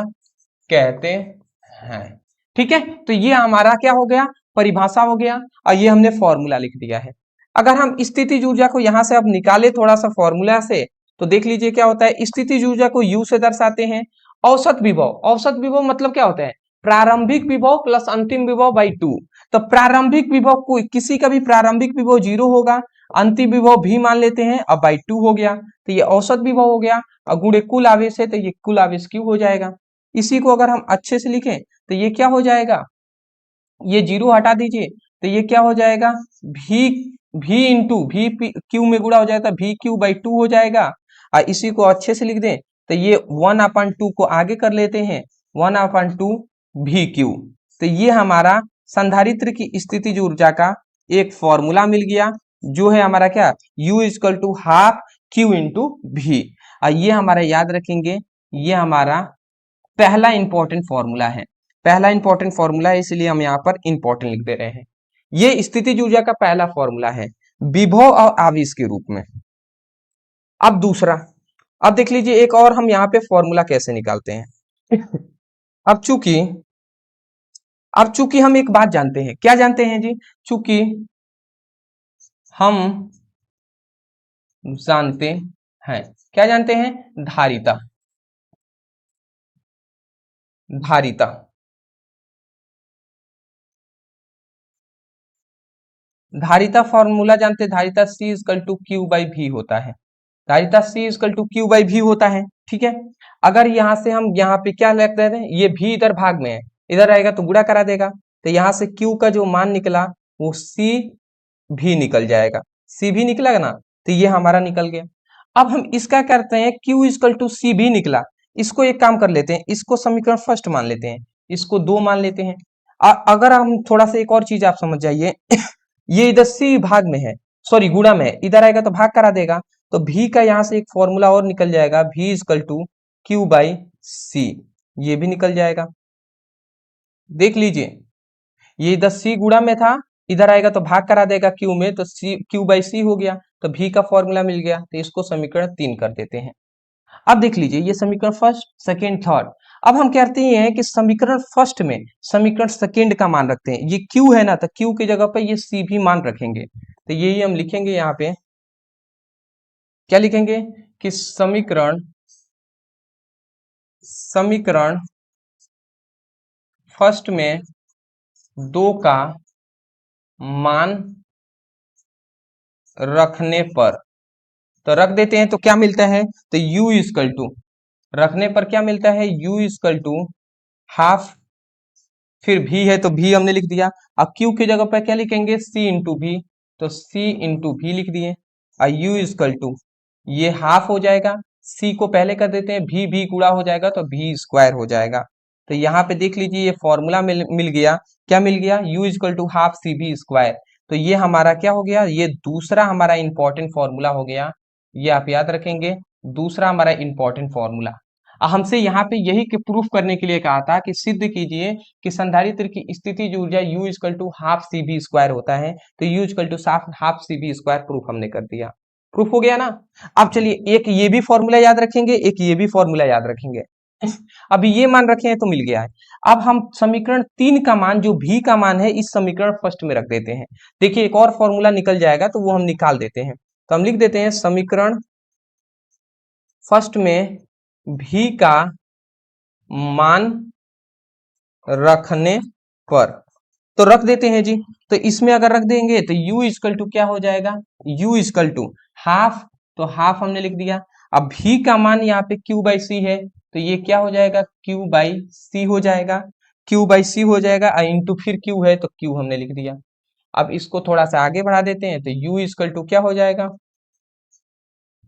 कहते हैं, ठीक है। तो ये हमारा क्या हो गया परिभाषा हो गया और ये हमने फॉर्मूला लिख दिया है। अगर हम स्थितिज ऊर्जा को यहां से अब निकाले थोड़ा सा फॉर्मूला से, तो देख लीजिए क्या होता है, स्थितिज ऊर्जा को U से दर्शाते हैं औसत विभव, औसत विभव मतलब क्या होता है, प्रारंभिक विभव प्लस अंतिम विभव बाई 2। तो प्रारंभिक विभव कोई किसी का भी प्रारंभिक विभव 0 होगा, अंतिम विभव भी मान लेते हैं, अब बाई 2 हो गया, तो ये औसत विभव हो गया। और गुणे कुल आवेश है तो ये कुल आवेश क्यू हो जाएगा। इसी को अगर हम अच्छे से लिखें तो ये क्या हो जाएगा, ये 0 हटा दीजिए तो ये क्या हो जाएगा, भी भी इंटू भी क्यू में गुणा हो जाएगा, भी क्यू बाई 2 हो जाएगा। और इसी को अच्छे से लिख दें तो ये 1/2 को आगे कर लेते हैं, 1/2 भी क्यू। तो ये हमारा संधारित्र की स्थितिज ऊर्जा का एक फॉर्मूला मिल गया, जो है हमारा क्या, U equal to half Q into V. और ये हमारा याद रखेंगे, ये हमारा पहला इंपॉर्टेंट फॉर्मूला है, पहला इंपॉर्टेंट फॉर्मूला है, इसलिए हम यहाँ पर इंपॉर्टेंट लिख दे रहे हैं। ये स्थितिज ऊर्जा का पहला फॉर्मूला है विभव और आवेश के रूप में। अब दूसरा, अब देख लीजिए एक और हम यहाँ पे फॉर्मूला कैसे निकालते हैं। अब चूंकि हम एक बात जानते हैं, क्या जानते हैं जी, चूंकि हम जानते हैं, क्या जानते हैं, धारिता, धारिता धारिता फॉर्मूला जानते हैं, धारिता C equal to Q by V होता है, धारिता C equal to Q by V होता है। ठीक है, अगर यहां से हम यहाँ पे क्या लिख देते हैं, ये भी इधर भाग में है, इधर आएगा तो गुणा करा देगा, तो यहाँ से Q का जो मान निकला वो C भी निकल जाएगा, C भी निकलेगा ना, तो ये हमारा निकल गया। अब हम इसका करते हैं, Q इक्वल टू C भी निकला, इसको एक काम कर लेते हैं, इसको समीकरण फर्स्ट मान लेते हैं, इसको 2 मान लेते हैं। अगर हम थोड़ा सा एक और चीज आप समझ जाइए, ये इधर C भाग में है, सॉरी गुणा में है, इधर आएगा तो भाग करा देगा, तो भी का यहाँ से एक फॉर्मूला और निकल जाएगा, भी इक्वल टू क्यू बाई सी, ये भी निकल जाएगा। देख लीजिए, ये इधर C गुणा में था, इधर आएगा तो भाग करा देगा क्यू में, तो सी क्यू बाई सी हो गया, तो भी का फॉर्मूला मिल गया, तो इसको समीकरण 3 कर देते हैं। अब देख लीजिए, ये समीकरण फर्स्ट सेकेंड थर्ड। अब हम कहते हैं कि समीकरण फर्स्ट में समीकरण सेकेंड का मान रखते हैं, ये क्यू है ना, तो क्यू की जगह पे ये सी भी मान रखेंगे, तो यही हम लिखेंगे यहाँ पे, क्या लिखेंगे कि समीकरण फर्स्ट में 2 का मान रखने पर, तो रख देते हैं तो क्या मिलता है, तो U इक्वल टू, रखने पर क्या मिलता है, U इक्वल टू हाफ, फिर भी है तो भी हमने लिख दिया, अब Q की जगह पर क्या लिखेंगे, C इंटू भी, तो C इंटू भी लिख दिए, और U इक्वल टू ये हाफ हो जाएगा, C को पहले कर देते हैं, भी गुणा हो जाएगा तो भी स्क्वायर हो जाएगा। तो यहाँ पे देख लीजिए, ये फॉर्मूला मिल गया, क्या मिल गया, U equal to half C V square. तो ये हमारा क्या हो गया, ये दूसरा हमारा इंपॉर्टेंट फॉर्मूला हो गया, ये आप याद रखेंगे, दूसरा हमारा इंपॉर्टेंट फॉर्मूला। हमसे यहाँ पे यही के प्रूफ करने के लिए कहा था कि सिद्ध कीजिए कि संधारित्र की स्थितिज ऊर्जा U equal to half C V square होता है, तो U equal to half C V square proof हमने कर दिया, प्रूफ हो गया ना। अब चलिए एक ये भी फॉर्मूला याद रखेंगे, एक ये भी फॉर्मूला याद रखेंगे। अभी ये मान रखे हैं तो मिल गया है। अब हम समीकरण 3 का मान, जो भी का मान है, इस समीकरण फर्स्ट में रख देते हैं। देखिए एक और फॉर्मूला निकल जाएगा तो वो हम निकाल देते हैं, तो हम लिख देते हैं समीकरण फर्स्ट में भी का मान रखने पर, तो रख देते हैं जी, तो इसमें अगर रख देंगे तो U इक्वल टू क्या हो जाएगा, U इक्वल टू हाफ, तो हाफ हमने लिख दिया। अब भी का मान यहाँ पे Q बाई सी है, तो ये क्या हो जाएगा, Q बाई सी हो जाएगा, Q बाई सी हो जाएगा, इंटू फिर Q है तो Q हमने लिख दिया। अब इसको थोड़ा सा आगे बढ़ा देते हैं, तो U इक्वल टू क्या हो जाएगा,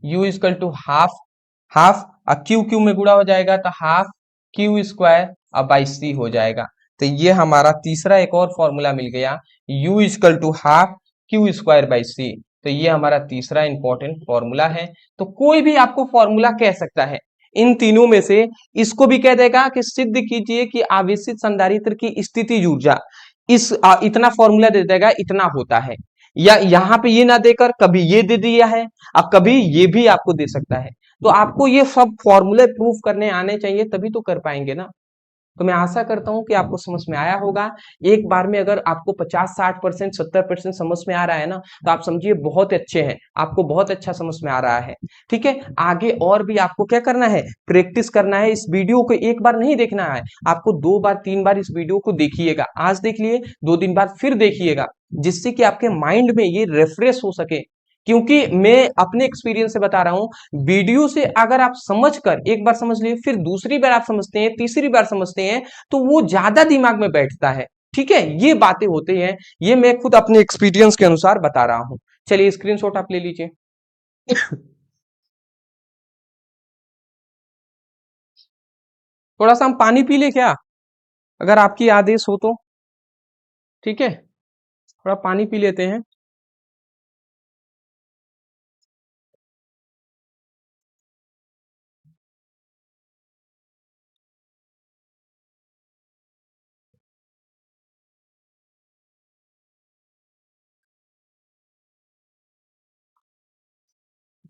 U equal to half, half और Q में गुणा हो जाएगा तो हाफ Q स्क्वायर और बाई सी हो जाएगा। तो ये हमारा तीसरा एक और फॉर्मूला मिल गया, U equal to half Q square by C, तो ये हमारा तीसरा इंपॉर्टेंट फॉर्मूला है। तो कोई भी आपको फॉर्मूला कह सकता है इन तीनों में से, इसको भी कह देगा कि सिद्ध कीजिए कि आवेशित संधारित्र की स्थितिज ऊर्जा इतना फॉर्मूला दे देगा, इतना होता है, या यहाँ पे ये ना देकर कभी ये दे दिया है, अब कभी ये भी आपको दे सकता है। तो आपको ये सब फॉर्मूले प्रूफ करने आने चाहिए, तभी तो कर पाएंगे ना। तो मैं आशा करता हूं कि आपको समझ में आया होगा। एक बार में अगर आपको 50-60% 70% समझ में आ रहा है ना, तो आप समझिए बहुत अच्छे हैं, आपको बहुत अच्छा समझ में आ रहा है। ठीक है, आगे और भी आपको क्या करना है, प्रैक्टिस करना है। इस वीडियो को एक बार नहीं देखना है, आपको 2 बार 3 बार इस वीडियो को देखिएगा। आज देख लिए, 2 दिन बाद फिर देखिएगा, जिससे कि आपके माइंड में ये रिफ्रेश हो सके। क्योंकि मैं अपने एक्सपीरियंस से बता रहा हूं, वीडियो से अगर आप समझकर एक बार समझ लिए, फिर दूसरी बार आप समझते हैं, तीसरी बार समझते हैं, तो वो ज्यादा दिमाग में बैठता है। ठीक है, ये बातें होती हैं, ये मैं खुद अपने एक्सपीरियंस के अनुसार बता रहा हूं। चलिए स्क्रीनशॉट आप ले लीजिए। थोड़ा सा हम पानी पी ले क्या, अगर आपकी आदेश हो तो। ठीक है, थोड़ा पानी पी लेते हैं।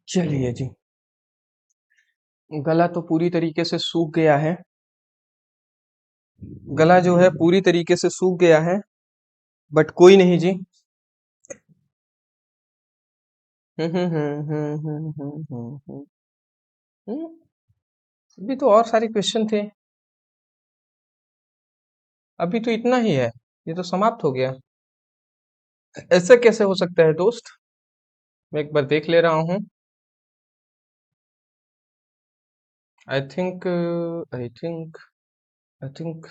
चलिए जी, गला तो पूरी तरीके से सूख गया है, गला जो है पूरी तरीके से सूख गया है, बट कोई नहीं जी। हम्म हम्म हम्म हम्म हम्म हम्म हम्म हम्म, हम्म, अभी तो और सारे क्वेश्चन थे, अभी तो इतना ही है, ये तो समाप्त हो गया। ऐसा कैसे हो सकता है दोस्त, मैं एक बार देख ले रहा हूँ। I think I think I think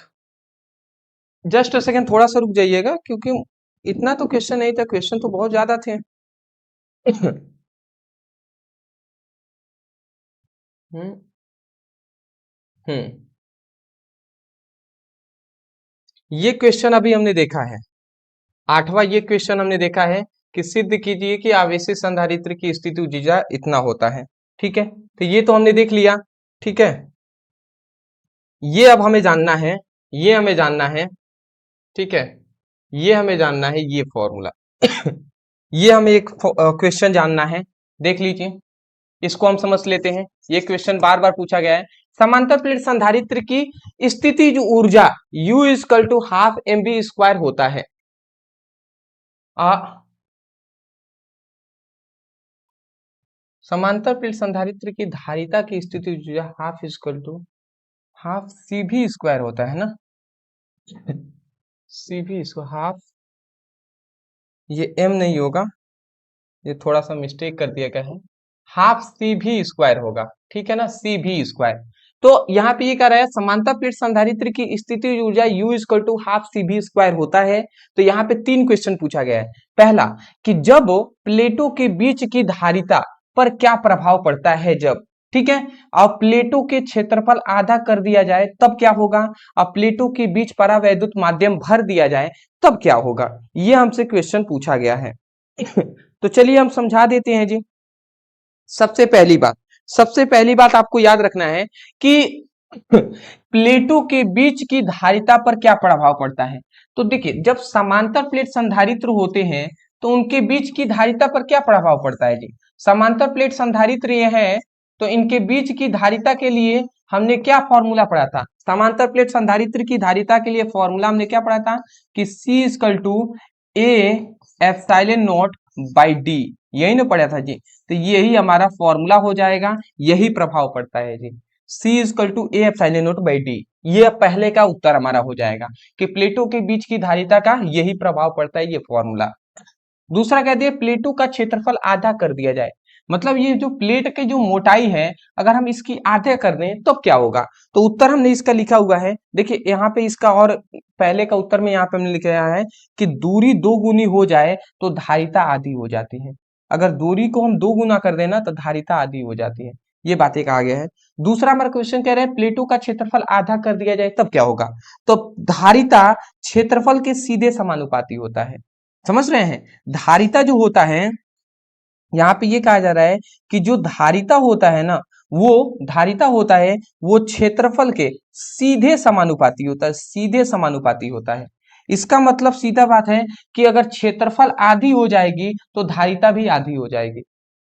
just a second, थोड़ा सा रुक जाइएगा, क्योंकि इतना तो क्वेश्चन नहीं था, क्वेश्चन तो बहुत ज्यादा थे। हम्म हम्म ये क्वेश्चन अभी हमने देखा है, 8वां ये क्वेश्चन हमने देखा है कि सिद्ध कीजिए कि आवेशित संधारित्र की स्थिति ऊर्जा इतना होता है। ठीक है, तो ये तो हमने देख लिया। ठीक है, ये अब हमें जानना है, ये हमें जानना है। ठीक है, ये हमें जानना है, ये फॉर्मूला। ये हमें एक क्वेश्चन जानना है, देख लीजिए, इसको हम समझ लेते हैं। ये क्वेश्चन बार बार पूछा गया है। समांतर प्लेट संधारित्र की स्थिति जो ऊर्जा U equal to half mv² होता है। आ, समांतर प्लेट संधारित्र की धारिता की स्थिति ऊर्जा half equal to half CV² होता है ना। CV इसको हाफ, ये m नहीं होगा, ये थोड़ा सा मिस्टेक कर दिया गया है, हाफ CV² होगा। ठीक है ना, CV²। तो यहाँ पे ये कह रहा है समांतर प्लेट संधारित्र की स्थिति ऊर्जा U equal to half CV² होता है। तो यहाँ पे 3 क्वेश्चन पूछा गया है। पहला, कि जब प्लेटों के बीच की धारिता पर क्या प्रभाव पड़ता है जब, ठीक है, और प्लेटों के क्षेत्रफल आधा कर दिया जाए तब क्या होगा, और प्लेटों के बीच परावैद्युत माध्यम भर दिया जाए तब क्या होगा, ये हमसे क्वेश्चन पूछा गया है। तो चलिए हम समझा देते हैं जी। सबसे पहली बात, सबसे पहली बात आपको याद रखना है कि प्लेटों के बीच की धारिता पर क्या प्रभाव पड़ता है। तो देखिए, जब समांतर प्लेट संधारित्र होते हैं तो उनके बीच की धारिता पर क्या प्रभाव पड़ता है जी। समांतर प्लेट संधारित्र ये है, तो इनके बीच की धारिता के लिए हमने क्या फॉर्मूला पढ़ा था, समांतर प्लेट संधारित्र की धारिता के लिए फॉर्मूला हमने क्या पढ़ा था कि C equal to A epsilon naught by D, यही ना पढ़ा था जी। तो यही हमारा फॉर्मूला हो जाएगा, यही प्रभाव पड़ता है जी, C equal to A epsilon naught by D. ये पहले का उत्तर हमारा हो जाएगा कि प्लेटों के बीच की धारिता का यही प्रभाव पड़ता है, ये फॉर्मूला। दूसरा कह दिया प्लेटों का क्षेत्रफल आधा कर दिया जाए, मतलब ये जो प्लेट की जो मोटाई है, अगर हम इसकी आधे कर दें तब क्या होगा। तो उत्तर हमने इसका लिखा हुआ है, देखिए यहाँ पे इसका, और पहले का उत्तर में यहाँ पे हमने लिखा है कि दूरी 2 गुनी हो जाए तो धारिता आधी हो जाती है। अगर दूरी को हम 2 गुना कर देना तो धारिता आधी हो जाती है, ये बातें कहा गया है। दूसरा हमारा क्वेश्चन कह रहे हैं प्लेटों का क्षेत्रफल आधा कर दिया जाए तब क्या होगा। तो धारिता क्षेत्रफल के सीधे समानुपाती होता है, समझ रहे हैं। धारिता जो होता है, यहाँ पे ये कहा जा रहा है कि जो धारिता होता है ना, वो धारिता होता है वो क्षेत्रफल के सीधे समानुपाती होता है, सीधे समानुपाती होता है। इसका मतलब सीधा बात है कि अगर क्षेत्रफल आधी हो जाएगी तो धारिता भी आधी हो जाएगी।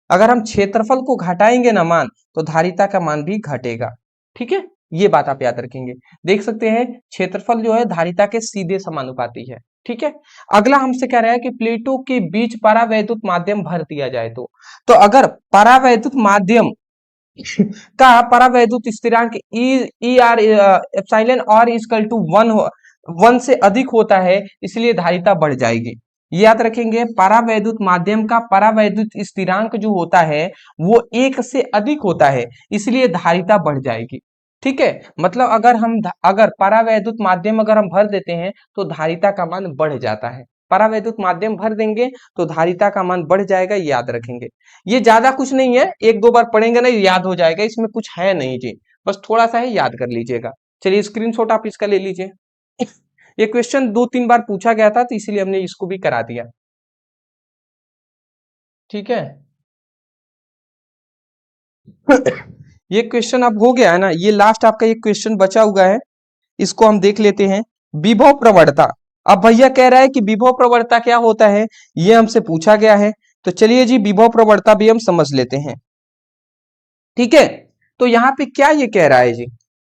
अगर हम क्षेत्रफल को घटाएंगे ना मान, तो धारिता का मान भी घटेगा। ठीक है, ये बात आप याद रखेंगे। देख सकते हैं क्षेत्रफल जो है धारिता के सीधे समानुपाती है। ठीक है, अगला हमसे कह रहा है कि प्लेटों के बीच परावैद्युत माध्यम भर दिया जाए तो अगर परावैद्युत माध्यम का परावैद्युत स्थिरांक E R epsilon R equal to 1 से अधिक होता है, इसलिए धारिता बढ़ जाएगी। याद रखेंगे, परावैद्युत माध्यम का परावैद्युत स्थिरांक जो होता है वो 1 से अधिक होता है, इसलिए धारिता बढ़ जाएगी। ठीक है, मतलब अगर परावैद्युत माध्यम अगर हम भर देते हैं तो धारिता का मान बढ़ जाता है। परावैद्युत माध्यम भर देंगे तो धारिता का मान बढ़ जाएगा, याद रखेंगे। ये ज्यादा कुछ नहीं है, एक दो बार पढ़ेंगे ना याद हो जाएगा, इसमें कुछ है नहीं जी, बस थोड़ा सा है, याद कर लीजिएगा। चलिए स्क्रीनशॉट आप इसका ले लीजिए। ये क्वेश्चन 2-3 बार पूछा गया था तो इसीलिए हमने इसको भी करा दिया। ठीक है, ये क्वेश्चन अब हो गया है ना, ये लास्ट आपका एक क्वेश्चन बचा हुआ है, इसको हम देख लेते हैं। विभव प्रवणता। अब भैया कह रहा है कि विभव प्रवणता क्या होता है, ये हमसे पूछा गया है। तो चलिए जी विभव प्रवणता भी हम समझ लेते हैं। ठीक है, तो यहाँ पे क्या ये कह रहा है जी,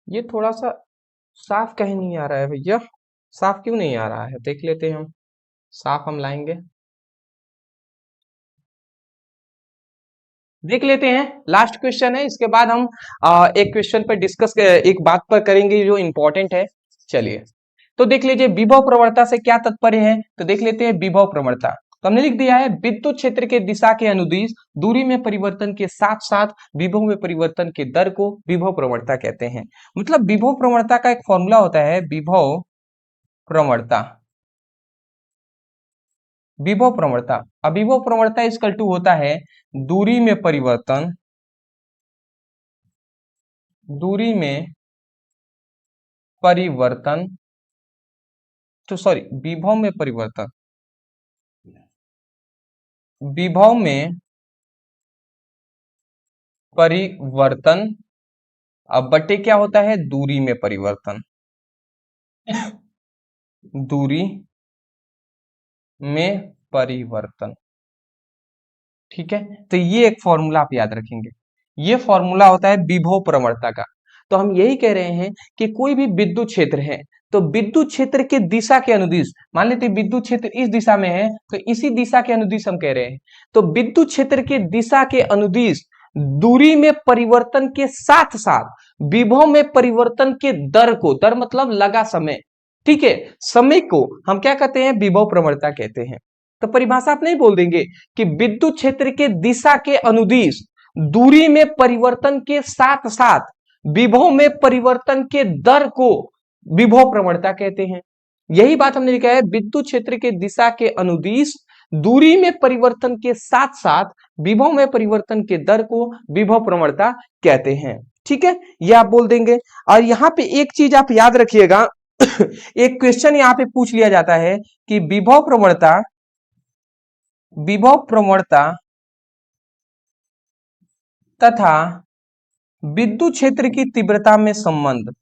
ये थोड़ा सा साफ कहीं नहीं आ रहा है भैया, साफ क्यों नहीं आ रहा है, देख लेते हैं हम, साफ हम लाएंगे, देख लेते हैं। लास्ट क्वेश्चन है, इसके बाद हम एक क्वेश्चन पर डिस्कस, एक बात पर करेंगे जो इंपॉर्टेंट है। चलिए तो देख लीजिए विभव प्रवणता से क्या तात्पर्य है, तो देख लेते हैं विभव प्रवणता। तो हमने लिख दिया है विद्युत क्षेत्र के दिशा के अनुदिश दूरी में परिवर्तन के साथ साथ विभव में परिवर्तन के दर को विभव प्रवणता कहते हैं। मतलब विभव प्रवणता का एक फॉर्मूला होता है विभव प्रवणता, विभव प्रवणता। अब विभव प्रवणता इक्वल टू होता है दूरी में परिवर्तन, दूरी में परिवर्तन, तो सॉरी विभव में परिवर्तन, विभव में परिवर्तन, अब बटे क्या होता है दूरी में परिवर्तन, दूरी में परिवर्तन। ठीक है, तो ये एक फॉर्मूला आप याद रखेंगे, ये फॉर्मूला होता है विभव प्रवणता का। तो हम यही कह रहे हैं कि कोई भी विद्युत क्षेत्र है तो विद्युत क्षेत्र के दिशा के अनुदिश, मान लेते विद्युत क्षेत्र इस दिशा में है तो इसी दिशा के अनुदिश हम कह रहे हैं, तो विद्युत क्षेत्र के दिशा के अनुदिश दूरी में परिवर्तन के साथ साथ विभव में परिवर्तन के दर को, दर मतलब लगा समय, ठीक है, समय को हम क्या कहते हैं विभव प्रवणता कहते हैं। तो परिभाषा आप नहीं बोल देंगे कि विद्युत क्षेत्र के दिशा के अनुदिश दूरी में परिवर्तन के साथ साथ विभव में परिवर्तन के दर को विभव प्रवणता कहते हैं। यही बात हमने लिखा है विद्युत क्षेत्र के दिशा के अनुदिश दूरी में परिवर्तन के साथ साथ विभव में परिवर्तन के दर को विभव प्रवणता कहते हैं। ठीक है, यह आप बोल देंगे। और यहाँ पे एक चीज आप याद रखिएगा, एक क्वेश्चन यहाँ पे पूछ लिया जाता है कि विभव प्रवणता, विभव प्रवणता तथा विद्युत क्षेत्र की तीव्रता में संबंध,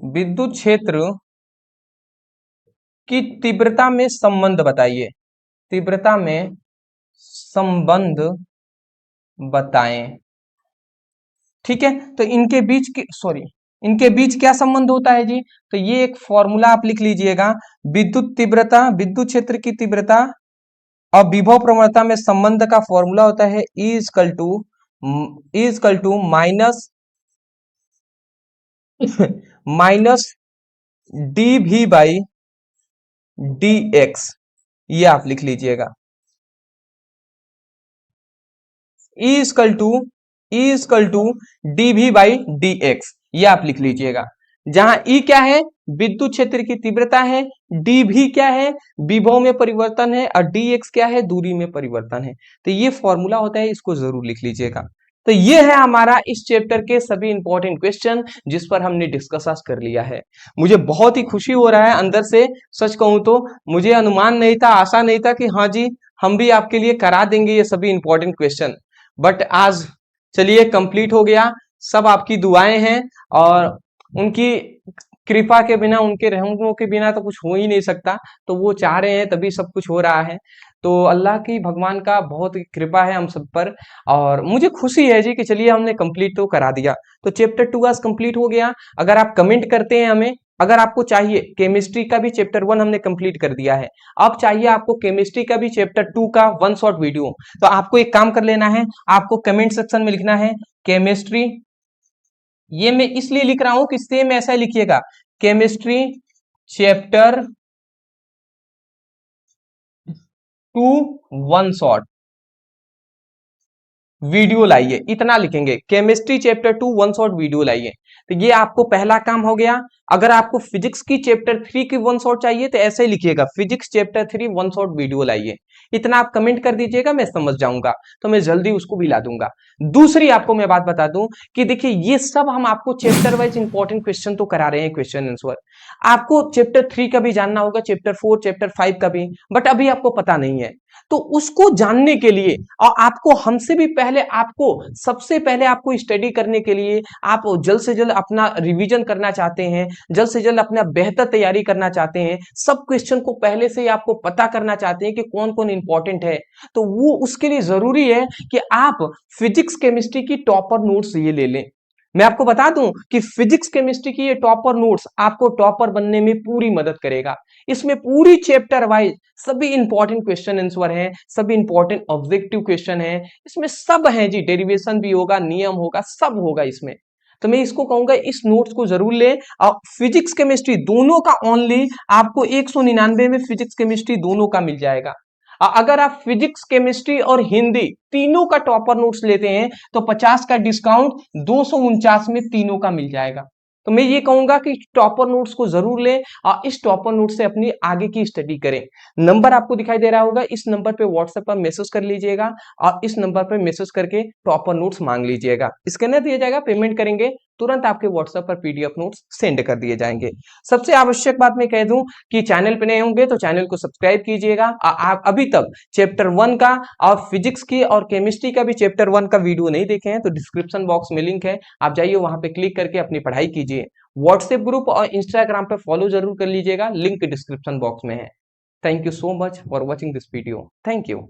विद्युत क्षेत्र की तीव्रता में संबंध बताइए, तीव्रता में संबंध बताएं। ठीक है, तो इनके बीच की इनके बीच क्या संबंध होता है जी, तो ये एक फॉर्मूला आप लिख लीजिएगा, विद्युत तीव्रता, विद्युत क्षेत्र की तीव्रता और विभव प्रवणता में संबंध का फॉर्मूला होता है E is to minus D V by D X, ये आप लिख लीजिएगा। E equal to D V by D X, ये आप लिख लीजिएगा। जहां E क्या है विद्युत क्षेत्र की तीव्रता है, डी भी क्या है विभव में परिवर्तन है, और डी एक्स क्या है दूरी में परिवर्तन है। तो ये फॉर्मूला होता है, इसको जरूर लिख लीजिएगा। तो ये है हमारा इस चैप्टर के सभी इंपॉर्टेंट क्वेश्चन जिस पर हमने डिस्कस कर लिया है। मुझे बहुत ही खुशी हो रहा है अंदर से, सच कहूं तो मुझे अनुमान नहीं था, आशा नहीं था कि हाँ जी हम भी आपके लिए करा देंगे ये सभी इंपॉर्टेंट क्वेश्चन, बट आज चलिए कंप्लीट हो गया। सब आपकी दुआएं हैं और उनकी कृपा के बिना, उनके रहमों के बिना तो कुछ हो ही नहीं सकता। तो वो चाह रहे हैं तभी सब कुछ हो रहा है। तो अल्लाह की, भगवान का बहुत कृपा है हम सब पर। और मुझे खुशी है जी कि चलिए हमने कंप्लीट तो करा दिया। तो चैप्टर 2 आज कंप्लीट हो गया। अगर आप कमेंट करते हैं हमें, अगर आपको चाहिए केमिस्ट्री का भी चैप्टर 1 हमने कंप्लीट कर दिया है, अब चाहिए आपको केमिस्ट्री का भी चैप्टर 2 का 1 शॉर्ट वीडियो, तो आपको एक काम कर लेना है, आपको कमेंट सेक्शन में लिखना है केमिस्ट्री। ये मैं इसलिए लिख रहा हूं कि सेम ऐसा ही लिखिएगा, केमिस्ट्री चैप्टर 2 1 शॉर्ट वीडियो लाइए, इतना लिखेंगे, केमिस्ट्री चैप्टर 2 1 शॉर्ट वीडियो लाइए। तो ये आपको पहला काम हो गया। अगर आपको फिजिक्स की चैप्टर 3 की 1 शॉर्ट चाहिए तो ऐसे ही लिखिएगा, फिजिक्स चैप्टर 3 1 शॉर्ट वीडियो लाइए। इतना आप कमेंट कर दीजिएगा, मैं समझ जाऊंगा, तो मैं जल्दी उसको भी ला दूंगा। दूसरी आपको मैं बात बता दूं कि देखिए ये सब हम आपको चैप्टर वाइज इंपॉर्टेंट क्वेश्चन तो करा रहे हैं, क्वेश्चन आंसर। आपको चैप्टर 3 का भी जानना होगा, चैप्टर 4 चैप्टर 5 का भी, बट अभी आपको पता नहीं है। तो उसको जानने के लिए और आपको हमसे भी पहले, आपको सबसे पहले आपको स्टडी करने के लिए, आप जल्द से जल्द अपना रिवीजन करना चाहते हैं, जल्द से जल्द अपना बेहतर तैयारी करना चाहते हैं, सब क्वेश्चन को पहले से ही आपको पता करना चाहते हैं कि कौन कौन इंपॉर्टेंट है, तो वो उसके लिए जरूरी है कि आप फिजिक्स केमिस्ट्री की टॉपर नोट्स ये ले लें। मैं आपको बता दूं कि फिजिक्स केमिस्ट्री की ये टॉपर नोट्स आपको टॉपर बनने में पूरी मदद करेगा। इसमें पूरी चैप्टर वाइज सभी इंपॉर्टेंट क्वेश्चन आंसर हैं, सभी इंपॉर्टेंट ऑब्जेक्टिव क्वेश्चन हैं, इसमें सब है जी, डेरिवेशन भी होगा, नियम होगा, सब होगा इसमें। तो मैं इसको कहूंगा इस नोट्स को जरूर लें। और फिजिक्स केमिस्ट्री दोनों का ओनली आपको 199 में फिजिक्स केमिस्ट्री दोनों का मिल जाएगा। अगर आप फिजिक्स केमिस्ट्री और हिंदी तीनों का टॉपर नोट्स लेते हैं तो 50 का डिस्काउंट 249 में तीनों का मिल जाएगा। तो मैं ये कहूंगा कि टॉपर नोट्स को जरूर लें और इस टॉपर नोट से अपनी आगे की स्टडी करें। नंबर आपको दिखाई दे रहा होगा, इस नंबर पे व्हाट्सएप पर मैसेज कर लीजिएगा और इस नंबर पर मैसेज करके टॉपर नोट्स मांग लीजिएगा। स्कैनर दिया जाएगा, पेमेंट करेंगे, तुरंत आपके व्हाट्सएप पर पीडीएफ नोट्स सेंड कर दिए जाएंगे। सबसे आवश्यक बात मैं कह दूं कि चैनल पे नए होंगे तो चैनल को सब्सक्राइब कीजिएगा। आप अभी तक चैप्टर 1 का और फिजिक्स की और केमिस्ट्री का भी चैप्टर 1 का वीडियो नहीं देखे हैं तो डिस्क्रिप्शन बॉक्स में लिंक है, आप जाइए वहां पे क्लिक करके अपनी पढ़ाई कीजिए। व्हाट्सएप ग्रुप और इंस्टाग्राम पे फॉलो जरूर कर लीजिएगा, लिंक डिस्क्रिप्शन बॉक्स में है। Thank you so much for watching this video. Thank you.